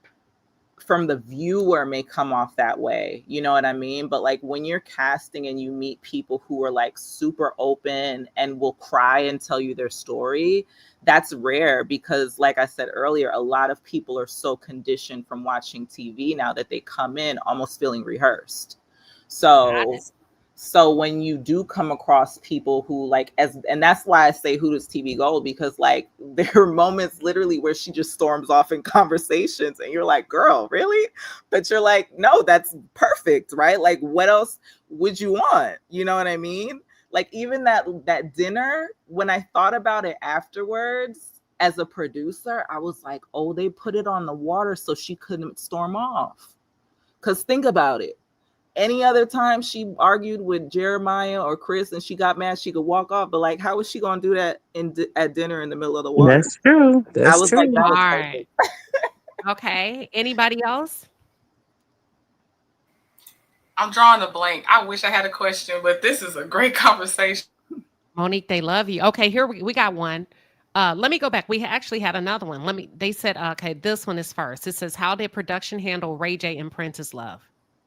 from the viewer may come off that way. You know what I mean? But like when you're casting and you meet people who are like super open and will cry and tell you their story, that's rare, because like I said earlier, a lot of people are so conditioned from watching TV now that they come in almost feeling rehearsed. So when you do come across people who like, and that's why I say Huda's TV gold, because like there are moments literally where she just storms off in conversations and you're like, girl, really? But you're like, no, that's perfect, right? Like what else would you want? You know what I mean? Like even that dinner, when I thought about it afterwards as a producer, I was like, oh, they put it on the water so she couldn't storm off. Because think about it. Any other time she argued with Jeremiah or Chris and she got mad, she could walk off. But like, how was she going to do that at dinner in the middle of the water? That's true. I was like, that was perfect. Okay. Anybody else? I'm drawing a blank. I wish I had a question, but this is a great conversation. Monique, they love you. Okay, here we got one. Let me go back. We actually had another one. They said, okay, this one is first. It says, how did production handle Ray J and Prince's love?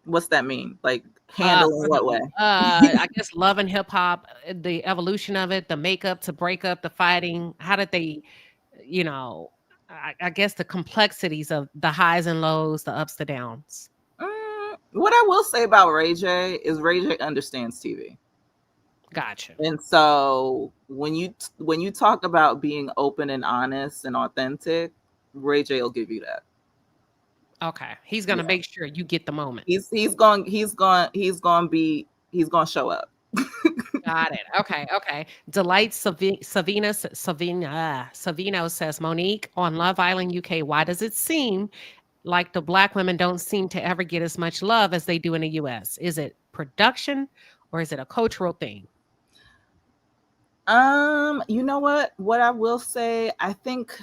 What's that mean? Like handle in what way? I guess love and hip hop, the evolution of it, the makeup to break up, the fighting. How did they, you know, I guess the complexities of the highs and lows, the ups, the downs. What I will say about Ray J is Ray J understands TV. Gotcha. And so when you talk about being open and honest and authentic, Ray J will give you that. Okay, he's gonna make sure you get the moment. He's going to show up. Got it. Okay. Delight Savino says, Monique, on Love Island UK, why does it seem like the Black women don't seem to ever get as much love as they do in the US? Is it production or is it a cultural thing? You know what? What I will say, I think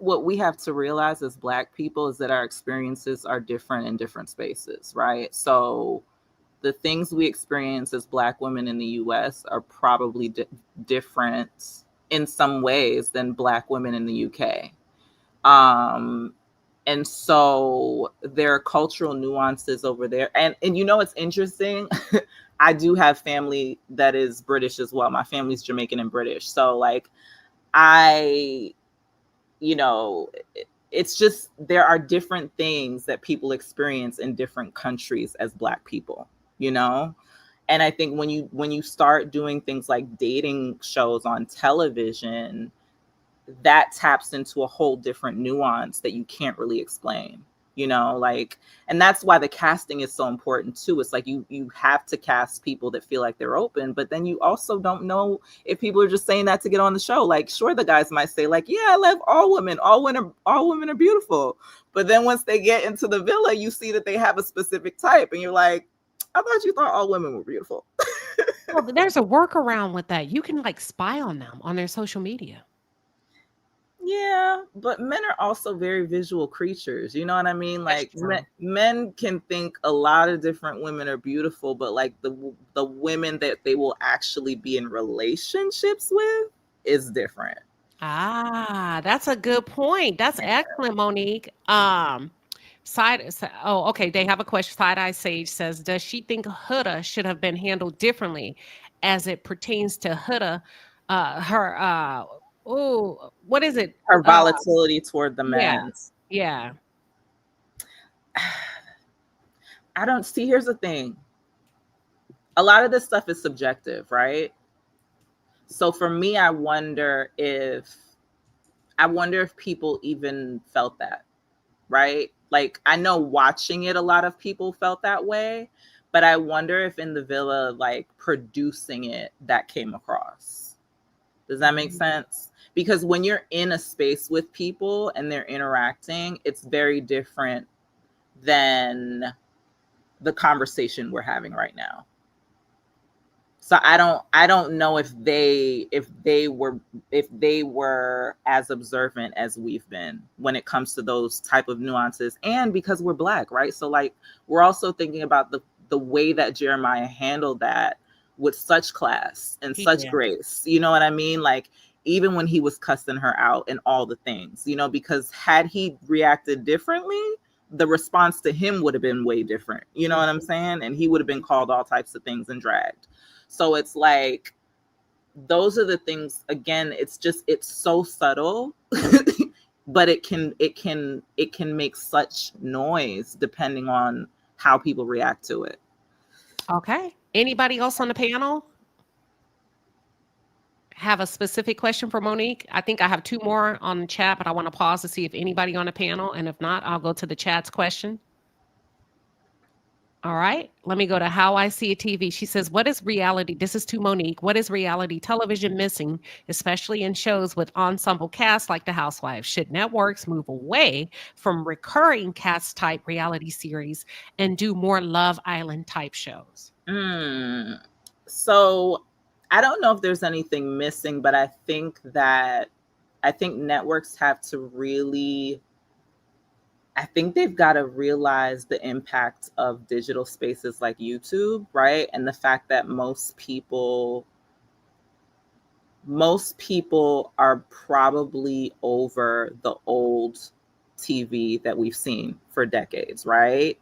what we have to realize as Black people is that our experiences are different in different spaces, right? So the things we experience as Black women in the US are probably different in some ways than Black women in the UK. And so there are cultural nuances over there. And you know, it's interesting. I do have family that is British as well. My family's Jamaican and British. So like it's just, there are different things that people experience in different countries as Black people, you know? And I think when you start doing things like dating shows on television, that taps into a whole different nuance that you can't really explain, you know, like, and that's why the casting is so important too. It's like you have to cast people that feel like they're open, but then you also don't know if people are just saying that to get on the show. Like, sure, the guys might say like, yeah, I love all women are beautiful. But then once they get into the villa, you see that they have a specific type and you're like, I thought you thought all women were beautiful. Well, there's a workaround with that. You can like spy on them on their social media. Yeah, but men are also very visual creatures. You know what I mean? Like men can think a lot of different women are beautiful, but like the women that they will actually be in relationships with is different. That's a good point. That's excellent, Monique. Okay, they have a question. Side Eye Sage says, does she think Huda should have been handled differently as it pertains to Huda? What is it? Her volatility toward the men. Yeah. I don't see. Here's the thing. A lot of this stuff is subjective, right? So for me, I wonder if people even felt that, right? Like, I know watching it, a lot of people felt that way, but I wonder if in the villa, like producing it, that came across. Does that make sense? Because when you're in a space with people and they're interacting, it's very different than the conversation we're having right now. So I don't know if they were as observant as we've been when it comes to those type of nuances, and because we're Black, right? So like, we're also thinking about the way that Jeremiah handled that with such class and such grace. You know what I mean? Like, even when he was cussing her out and all the things, you know, because had he reacted differently, the response to him would have been way different. You know what I'm saying? And he would have been called all types of things and dragged. So it's like, those are the things, again, it's so subtle, but it can make such noise depending on how people react to it. Okay. Anybody else on the panel have a specific question for Monique? I think I have two more on the chat, but I want to pause to see if anybody on the panel, and if not, I'll go to the chat's question. All right, let me go to How I See It TV. She says, what is reality? This is to Monique. What is reality television missing, especially in shows with ensemble casts like The Housewives? Should networks move away from recurring cast type reality series and do more Love Island type shows? So I don't know if there's anything missing, but I think networks have to really, I think they've got to realize the impact of digital spaces like YouTube, right? And the fact that most people most people are probably over the old TV that we've seen for decades, right?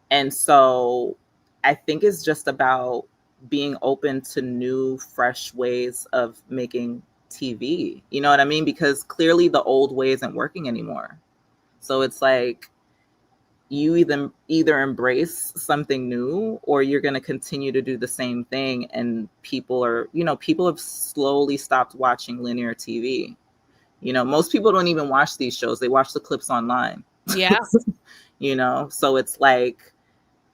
And so I think it's just about being open to new, fresh ways of making TV. You know what I mean? Because clearly the old way isn't working anymore. So it's like you either embrace something new or you're going to continue to do the same thing, and people have slowly stopped watching linear TV. Most people don't even watch these shows. They watch the clips online. Yeah. So it's like,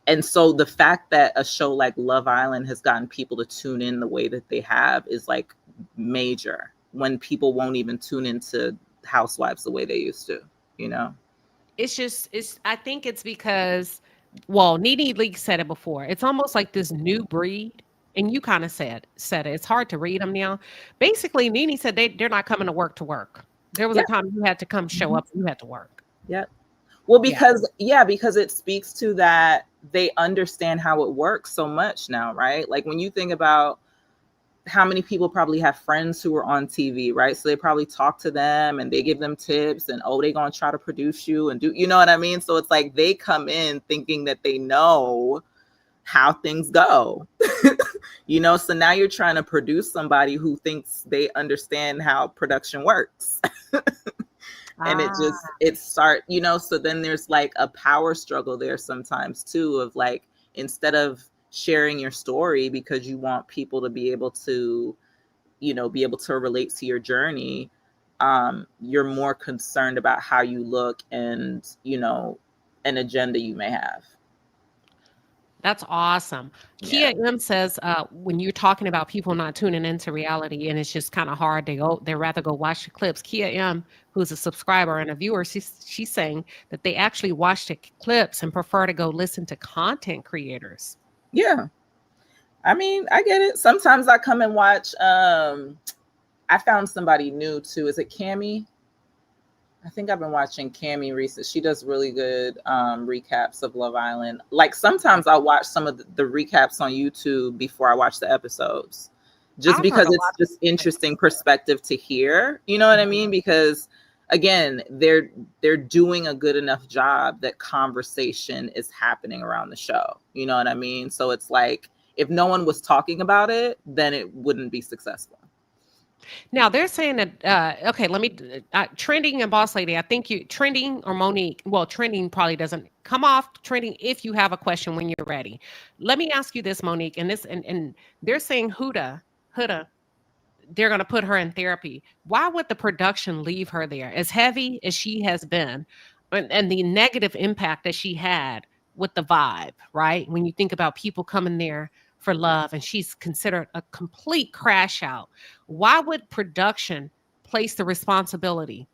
and so the fact that a show like Love Island has gotten people to tune in the way that they have is like major, when people won't even tune into Housewives the way they used to, I think it's because, well, Nene Leakes said it before. It's almost like this new breed. And you kind of said it. It's hard to read them now. Basically, Nene said they're not coming to work. There was a time you had to come show up. You had to work. Yeah. Well, because it speaks to that they understand how it works so much now, right? Like when you think about how many people probably have friends who are on TV, right? So they probably talk to them and they give them tips and, they're going to try to produce you and do, you know what I mean? So it's like they come in thinking that they know how things go, so now you're trying to produce somebody who thinks they understand how production works. And so then there's like a power struggle there sometimes too, of like, instead of sharing your story because you want people to be able to relate to your journey, you're more concerned about how you look and an agenda you may have. That's awesome. Yeah. Kia M says, when you're talking about people not tuning into reality and it's just kind of hard, they rather go watch the clips. Kia M, who's a subscriber and a viewer, she's saying that they actually watch the clips and prefer to go listen to content creators. Yeah. I mean, I get it. Sometimes I come and watch, I found somebody new too. Is it Cammie? I think I've been watching Cammie recently. She does really good recaps of Love Island. Like sometimes I'll watch some of the recaps on YouTube before I watch the episodes, just because it's just interesting perspective to hear. You know what I mean? Because again, they're doing a good enough job that conversation is happening around the show. You know what I mean? So it's like, if no one was talking about it, then it wouldn't be successful. Now they're saying that, okay, let me, Trending and Boss Lady, I think Trending or Monique, well, Trending probably doesn't come off Trending if you have a question when you're ready. Let me ask you this, Monique, and they're saying Huda, they're going to put her in therapy. Why would the production leave her there? As heavy as she has been and the negative impact that she had with the vibe, right? When you think about people coming there for love and she's considered a complete crash out. Why would production place the responsibility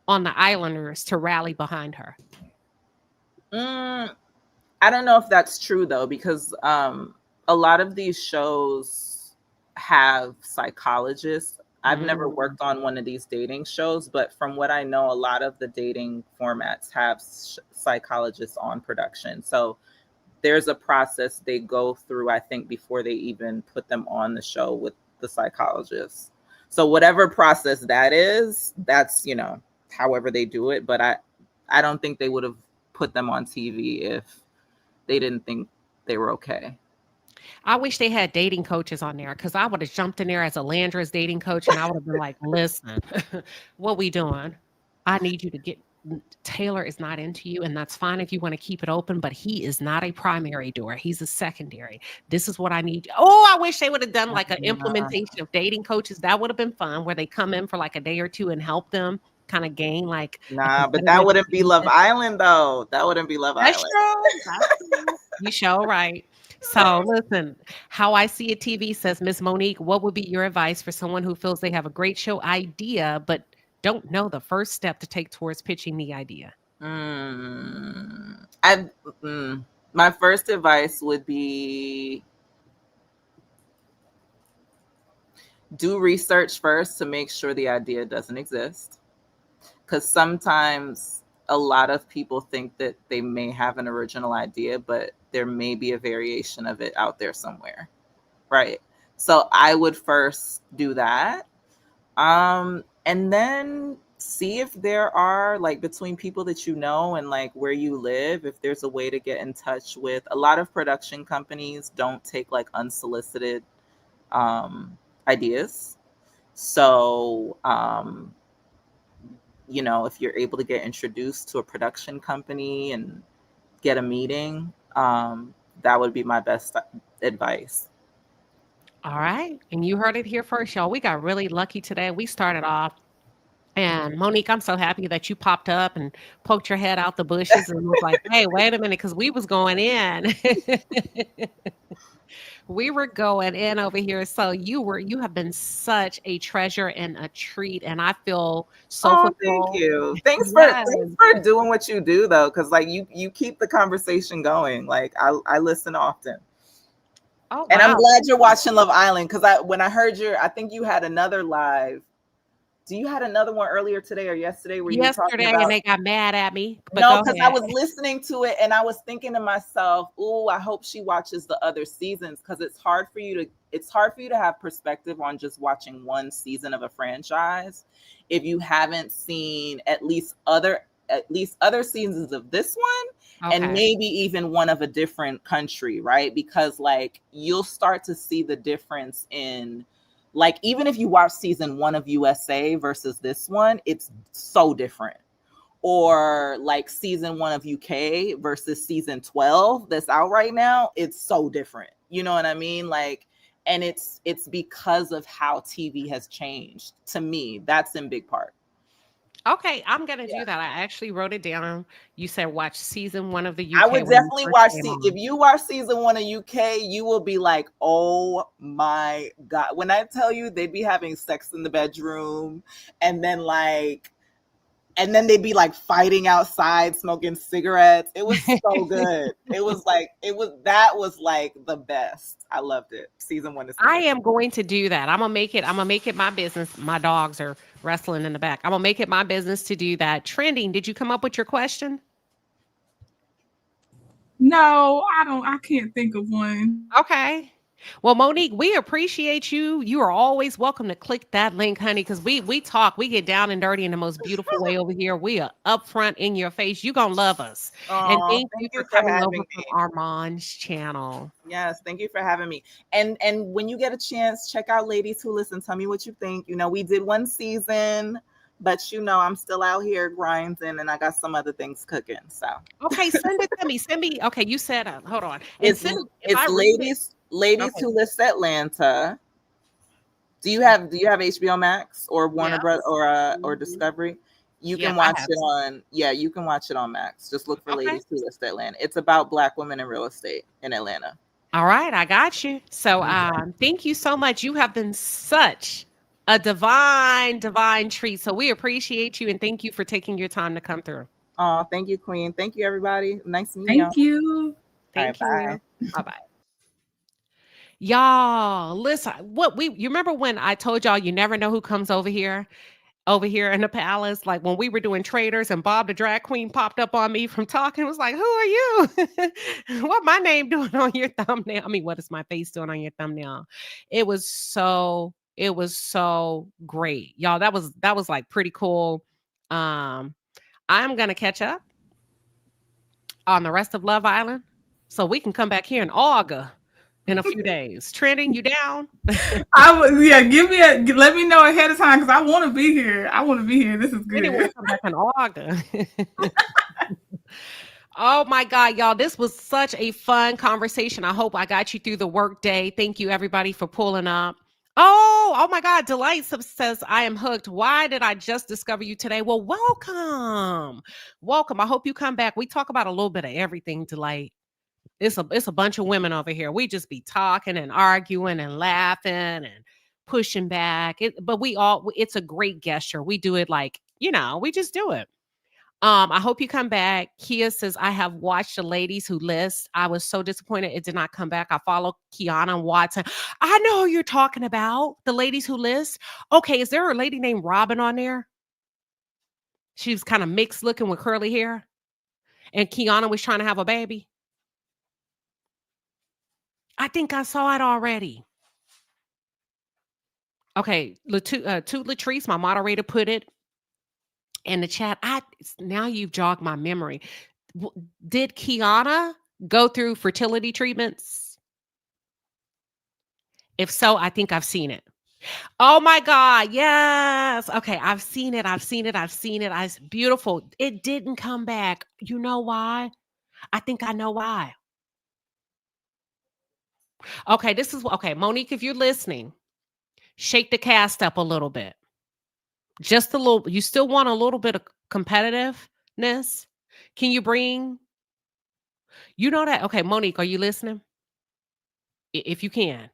on the Islanders to rally behind her? I don't know if that's true though, because a lot of these shows have psychologists. I've never worked on one of these dating shows, but from what I know, a lot of the dating formats have psychologists on production. So there's a process they go through, I think, before they even put them on the show with the psychologist. So whatever process that is, that's, however they do it. But I don't think they would have put them on TV if they didn't think they were okay. I wish they had dating coaches on there because I would have jumped in there as Alandra's dating coach and I would have been like, listen, what we doing? I need you to get Taylor is not into you, and that's fine if you want to keep it open, but he is not a primary door. He's a secondary. This is what I need. Oh, I wish they would have done like an implementation of dating coaches. That would have been fun, where they come in for like a day or two and help them kind of gain like. Nah, but that wouldn't be Love Island though. That wouldn't be Love Island. That's true. You show right. So listen, How I See It TV says, Miss Monique, what would be your advice for someone who feels they have a great show idea, but don't know the first step to take towards pitching the idea? My first advice would be do research first to make sure the idea doesn't exist. Because sometimes a lot of people think that they may have an original idea, but there may be a variation of it out there somewhere. Right. So I would first do that. And then see if there are, like, between people that you know and like where you live, if there's a way to get in touch with. A lot of production companies don't take like unsolicited ideas. So if you're able to get introduced to a production company and get a meeting, that would be my best advice. All right. And you heard it here first, y'all. We got really lucky today. We started off. And Monique, I'm so happy that you popped up and poked your head out the bushes and was like, hey, wait a minute, because we was going in. We were going in over here. So you have been such a treasure and a treat. And I feel so Oh, thank fulfilled. you. Thanks Yes. for doing what you do though, because like you keep the conversation going. Like I listen often. Oh, And I'm wow. glad you're watching Love Island, because when I heard I think you had another live. You had another one earlier today or yesterday where you were talking Yesterday, about? and they got mad at me. But No, go because I ahead. was listening to it and I was thinking to myself, "Ooh, I hope she watches the other seasons," because it's hard for you to have perspective on just watching one season of a franchise if you haven't seen at least other seasons of this one, and Okay. maybe even one of a different country, right? Because like you'll start to see the difference in, like, even if you watch season 1 of USA versus this one, it's so different. Or like season 1 of UK versus season 12 that's out right now, it's so different. You know what I mean? Like, and it's because of how TV has changed. To me, that's in big part. Okay, I'm gonna Yeah. do that. I actually wrote it down. You said watch season 1 of the I UK would when you definitely first came if on. you watch season 1 of UK, you will be like, oh my God. When I tell you they'd be having sex in the bedroom, and then they'd be like fighting outside, smoking cigarettes. It was so good. That was like the best. I loved it. Season 1 is the I best. am going to do that. I'm gonna make it my business. My dogs are wrestling in the back. I'm gonna make it my business to do that. Trending, did you come up with your question? No, I can't think of one. Okay. Well, Monique, we appreciate you. You are always welcome to click that link, honey, because we talk, we get down and dirty in the most beautiful way over here. We are upfront in your face. You're gonna love us. And Oh, thank you thank for you for coming having over me. from Armand's channel. Yes, thank you for having me. And when you get a chance, check out Ladies Who Listen. Tell me what you think. We did one season, but I'm still out here grinding, and I got some other things cooking. So Okay, send it to me. Send me. Okay, you said hold on. And send it if I read it. Ladies Okay. Who List Atlanta. Do you have HBO Max or Warner Yes. Bros. Or Mhm. Discovery? You Yes, can I watch have it it. on you can watch it on Max. Just look for Okay. Ladies Who List Atlanta. It's about Black women in real estate in Atlanta. All right, I got you. So thank you so much. You have been such a divine treat. So we appreciate you and thank you for taking your time to come through. Oh, thank you, Queen. Thank you, everybody. Nice meeting y'all. Thank you. All right, Thank bye. you. Bye-bye. Y'all, listen, you remember when I told y'all you never know who comes over here in the palace, like when we were doing traders and Bob the drag queen popped up on me from talking, was like, who are you? What my name doing on your thumbnail? I mean, what is my face doing on your thumbnail? It was so great. Y'all, that was like pretty cool. I'm gonna catch up on the rest of Love Island so we can come back here in August in a few days. Trending, you down? Let me know ahead of time because I want to be here. I want to be here. This is Trending want good. to come back in August. Oh my God, y'all. This was such a fun conversation. I hope I got you through the work day. Thank you, everybody, for pulling up. Oh my God. Delight says, I am hooked. Why did I just discover you today? Well, welcome. Welcome. I hope you come back. We talk about a little bit of everything, Delight. It's a bunch of women over here. We just be talking and arguing and laughing and pushing back. But it's a great gesture. We do it like, we just do it. I hope you come back. Kia says, I have watched the Ladies Who List. I was so disappointed it did not come back. I follow Kiana and Watson. I know who you're talking about. The Ladies Who List. Okay, is there a lady named Robin on there? She was kind of mixed looking with curly hair. And Kiana was trying to have a baby. I think I saw it already. Okay, Toot Latrice, my moderator, put it in the chat. Now you've jogged my memory. Did Kiana go through fertility treatments? If so, I think I've seen it. Oh my God. Yes. Okay. I've seen it. It's beautiful. It didn't come back. You know why? I think I know why. Okay. Okay. Monique, if you're listening, shake the cast up a little bit. Just a little. You still want a little bit of competitiveness? Can you bring, you know that? Okay. Monique, are you listening? If you can.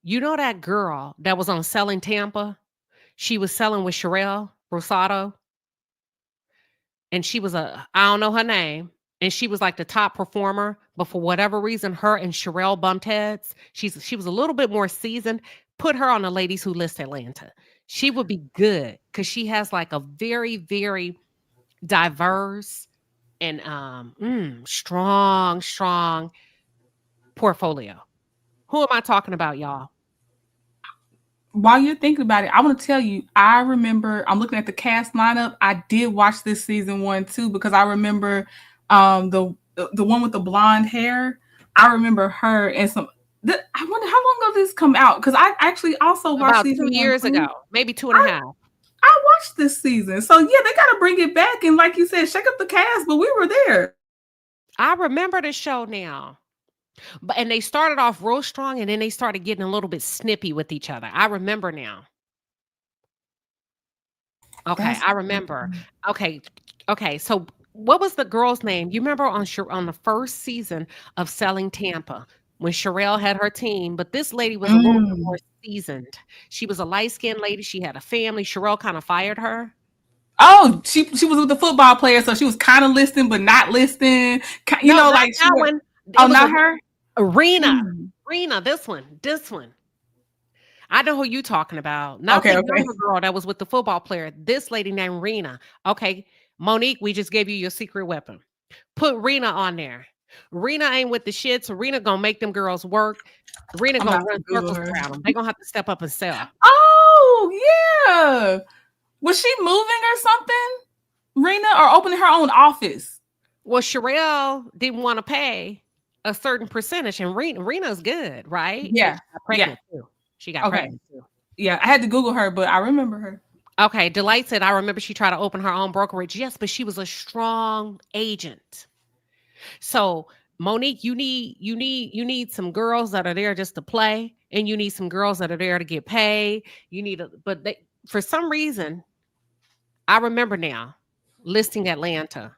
You know that girl that was on Selling Tampa? She was selling with Sherelle Rosado. And she was I don't know her name. And she was like the top performer. But for whatever reason, her and Sherelle bumped heads. She was a little bit more seasoned. Put her on the Ladies Who List Atlanta. She would be good because she has like a very, very diverse and strong portfolio. Who am I talking about, y'all? While you're thinking about it, I want to tell you, I remember, I'm looking at the cast lineup. I did watch this season 1 too, because I remember the one with the blonde hair. I remember her and some. I wonder how long ago this come out, because I actually also watched About season 2 years 1 too. ago, maybe 2.5. I watched this season, so yeah, they got to bring it back, and like you said, shake up the cast. But we were there. I remember the show now. And they started off real strong, and then they started getting a little bit snippy with each other. I remember now. Okay, I remember. Okay. So what was the girl's name? You remember on the first season of Selling Tampa when Sherelle had her team, but this lady was a little bit more seasoned. She was a light-skinned lady. She had a family. Sherelle kind of fired her. Oh, she was with the football player, so she was kind of listening but not listening. You know, like that one. Not her. Rena, this one. I know who you talking about. Not the younger girl that was with the football player. This lady named Rena. Okay, Monique, we just gave you your secret weapon. Put Rena on there. Rena ain't with the shit, so Rena gonna make them girls work. Rena gonna run circles around them. They gonna have to step up and sell. Oh, yeah. Was she moving or something? Rena, or opening her own office? Well, Sherelle didn't want to pay a certain percentage, and Rena's good, right? Yeah. She got pregnant too. She got pregnant too. Yeah, I had to Google her, but I remember her. Okay, Delight said, I remember she tried to open her own brokerage. Yes, but she was a strong agent. So Monique, you need some girls that are there just to play, and you need some girls that are there to get paid. For some reason, I remember now, listing Atlanta.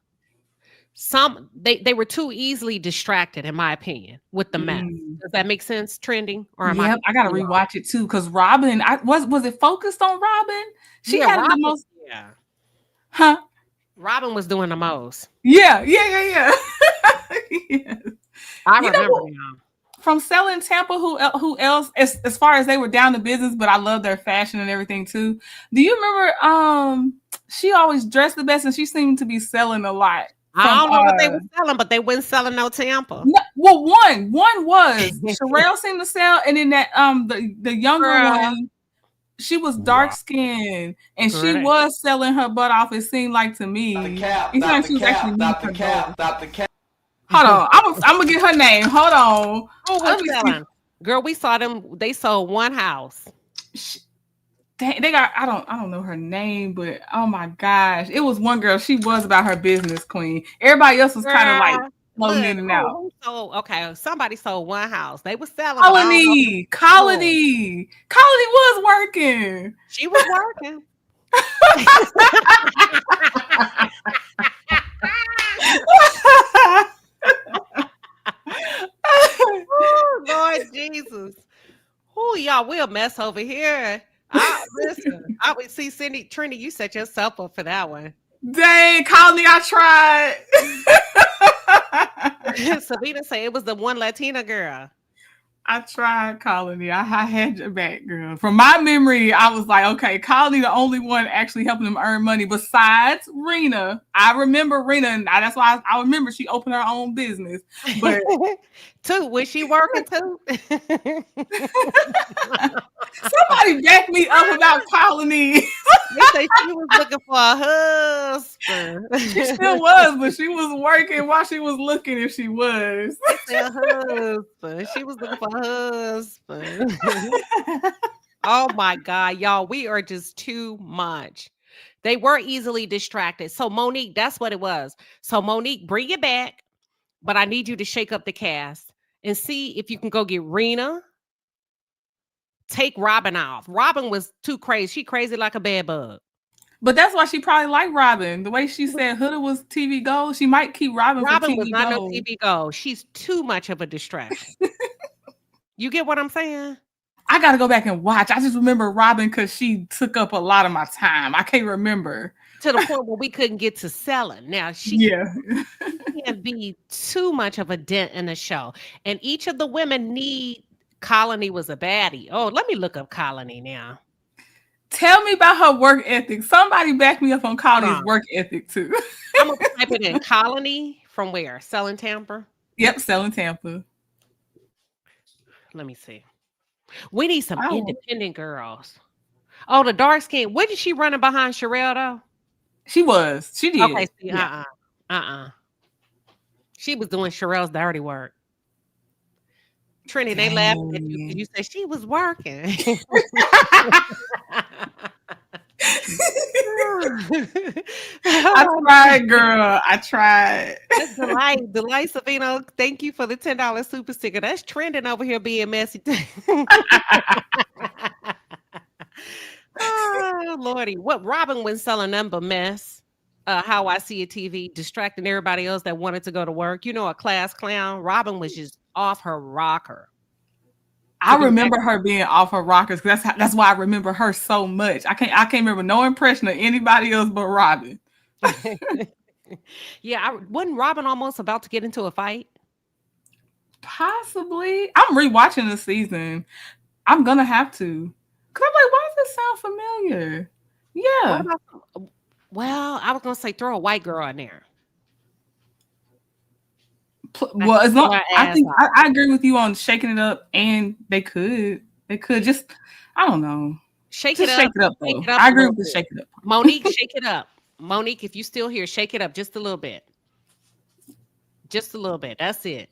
They were too easily distracted, in my opinion, with the mess. Does that make sense? Trending, or am I gotta rewatch it too, because Robin, was it focused on Robin? She had Robin, the most. Yeah. Huh? Robin was doing the most. Yeah. Yes. I remember now. From Selling Tampa, who else? As far as they were down to business, but I love their fashion and everything too. Do you remember? She always dressed the best, and she seemed to be selling a lot. I don't know what they were selling, but they weren't selling no Tampa. No, well, one was Sherelle seemed to sell, and then that the younger one, she was dark skinned, and she was selling her butt off. It seemed like to me. Hold on, I'm gonna get her name. Hold on. Who was selling? Girl, we saw them. They sold one house. They got. I don't know her name, but oh my gosh, it was one girl. She was about her business, queen. Everybody else was kind of like floating in and out. Okay, somebody sold one house. They were selling. Colony was working. She was working. Oh, Lord Jesus. Oh, y'all, we'll mess over here. Listen, I would see Trinity, you set yourself up for that one. Dang, Colony, I tried. Sabina said it was the one Latina girl. I tried Colony. I had your back, girl. From my memory, I was like, okay, Colony the only one actually helping them earn money besides Rena. I remember Rena, and that's why I remember she opened her own business. But too, was she working too? somebody back me up about Colony. They say she was looking for a husband. She still was, but she was working while she was looking if she was. They say a husband. She was looking for a husband. Oh my God, y'all, we are just too much. They were easily distracted. So Monique, that's what it was. So Monique, bring it back, but I need you to shake up the cast and see if you can go get Rena. Take Robin off. Robin was too crazy. She crazy like a bed bug. But that's why she probably liked Robin. The way she said Huda was TV gold, she might keep Robin for Robin TV was not no gold. TV gold. She's too much of a distraction. You get what I'm saying? I got to go back and watch. I just remember Robin because she took up a lot of my time. I can't remember. To the point where we couldn't get to selling. Now, she can't be too much of a dent in the show. And each of the women need... Colony was a baddie. Oh, let me look up Colony now. Tell me about her work ethic. Somebody back me up on Colony's work ethic too. I'm going to type it in. Colony from where? Selling Tampa? Yep, Selling Tampa. Let me see. We need some independent girls. Oh, the dark skin. Wasn't she running behind Sherelle though? She was. She did. Okay, see, She was doing Sherelle's dirty work. Trini, they laughed at you because you said she was working. I tried, girl. I tried. Delight Savino, thank you for the $10 super sticker. That's trending over here being messy. Oh, Lordy. What Robin was selling them but mess. How I See It TV, distracting everybody else that wanted to go to work. You know, a class clown. Robin was just off her rocker. I remember her being off her rockers because that's why I remember her so much. I can't remember no impression of anybody else but Robin. Yeah, wasn't Robin almost about to get into a fight? Possibly. I'm rewatching the season. I'm gonna have to. Cause I'm like, why does this sound familiar? Yeah. Well, I was gonna say throw a white girl in there. Well, as long I think I agree with you on shaking it up, and they could just I don't know. Shake just it shake up. it up though. I agree with the shake it up. Monique, shake it up. Monique, if you still here, shake it up just a little bit. Just a little bit. That's it.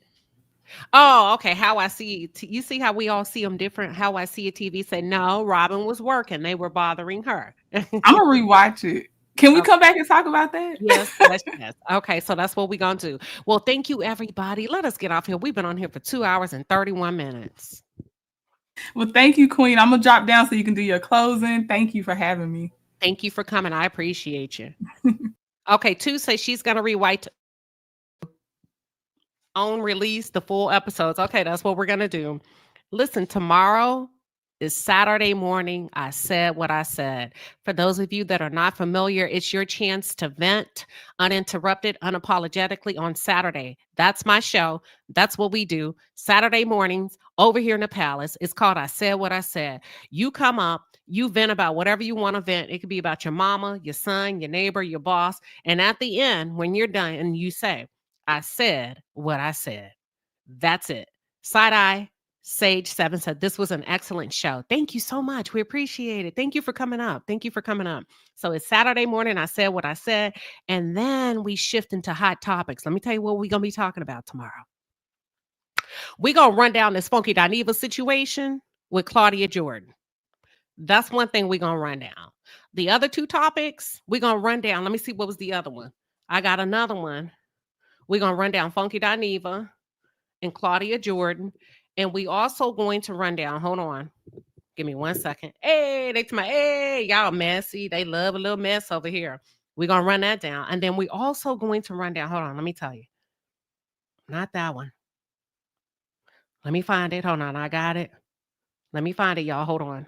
Oh, okay. How I See It. You see how we all see them different? How I See It TV said, no, Robin was working. They were bothering her. I'm going to rewatch it. Can we come back and talk about that? Yes. Okay, so that's what we're going to do. Well, thank you, everybody. Let us get off here. We've been on here for 2 hours and 31 minutes. Well, thank you, Queen. I'm going to drop down so you can do your closing. Thank you for having me. Thank you for coming. I appreciate you. Okay, Two says she's going to rewrite on release the full episodes. Okay, that's what we're going to do. Listen, tomorrow is Saturday morning. I said what I said. For those of you that are not familiar, it's your chance to vent uninterrupted, unapologetically on Saturday. That's my show. That's what we do. Saturday mornings over here in the palace. It's called I Said What I Said. You come up, you vent about whatever you want to vent. It could be about your mama, your son, your neighbor, your boss. And at the end, when you're done, and you say, I said what I said. That's it. Side eye. Sage 7 said, this was an excellent show. Thank you so much. We appreciate it. Thank you for coming up. So it's Saturday morning. I said what I said. And then we shift into hot topics. Let me tell you what we're going to be talking about tomorrow. We're going to run down this Funky Dineva situation with Claudia Jordan. That's one thing we're going to run down. The other two topics, we're going to run down. Let me see what was the other one. I got another one. We're going to run down Funky Dineva and Claudia Jordan. And we also going to run down. Hold on. Give me 1 second. Hey, y'all messy. They love a little mess over here. We're going to run that down. And then we also going to run down. Hold on. Let me tell you. Not that one. Let me find it. Hold on. I got it. Let me find it, y'all. Hold on.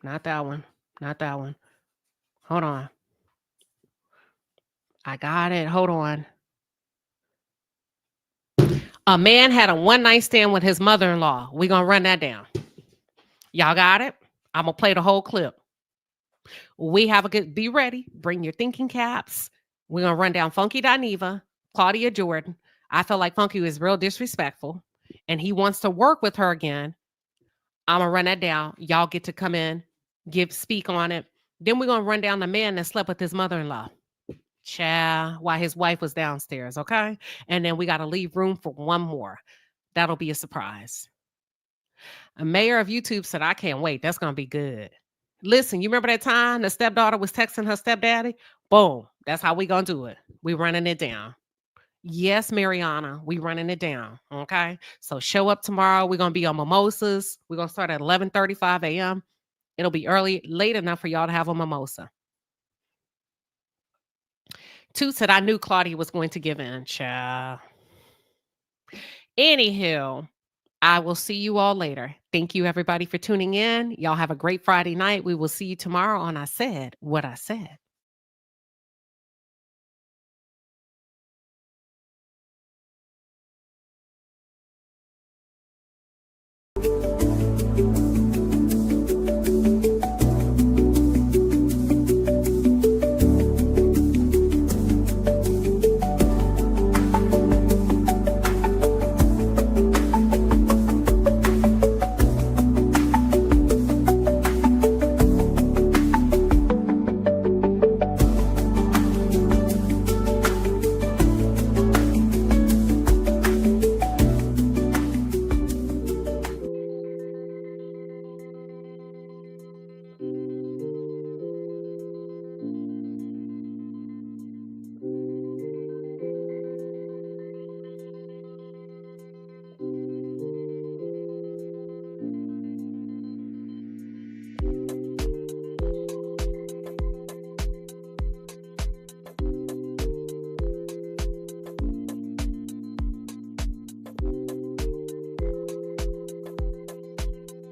Not that one. Hold on. I got it. Hold on. A man had a one-night stand with his mother-in-law. We're going to run that down. Y'all got it? I'm going to play the whole clip. We have a good, be ready. Bring your thinking caps. We're going to run down Funky Dineva, Claudia Jordan. I feel like Funky was real disrespectful and he wants to work with her again. I'm going to run that down. Y'all get to come in, speak on it. Then we're going to run down the man that slept with his mother-in-law. Child, while his wife was downstairs, okay? And then we got to leave room for one more. That'll be a surprise. A mayor of YouTube said, I can't wait. That's going to be good. Listen, you remember that time the stepdaughter was texting her stepdaddy? Boom. That's how we going to do it. We running it down. Yes, Mariana, we running it down, okay? So show up tomorrow. We're going to be on mimosas. We're going to start at 11:35 a.m. It'll be late enough for y'all to have a mimosa. Toot said, I knew Claudia was going to give in, child. Anywho, I will see you all later. Thank you, everybody, for tuning in. Y'all have a great Friday night. We will see you tomorrow on I Said What I Said.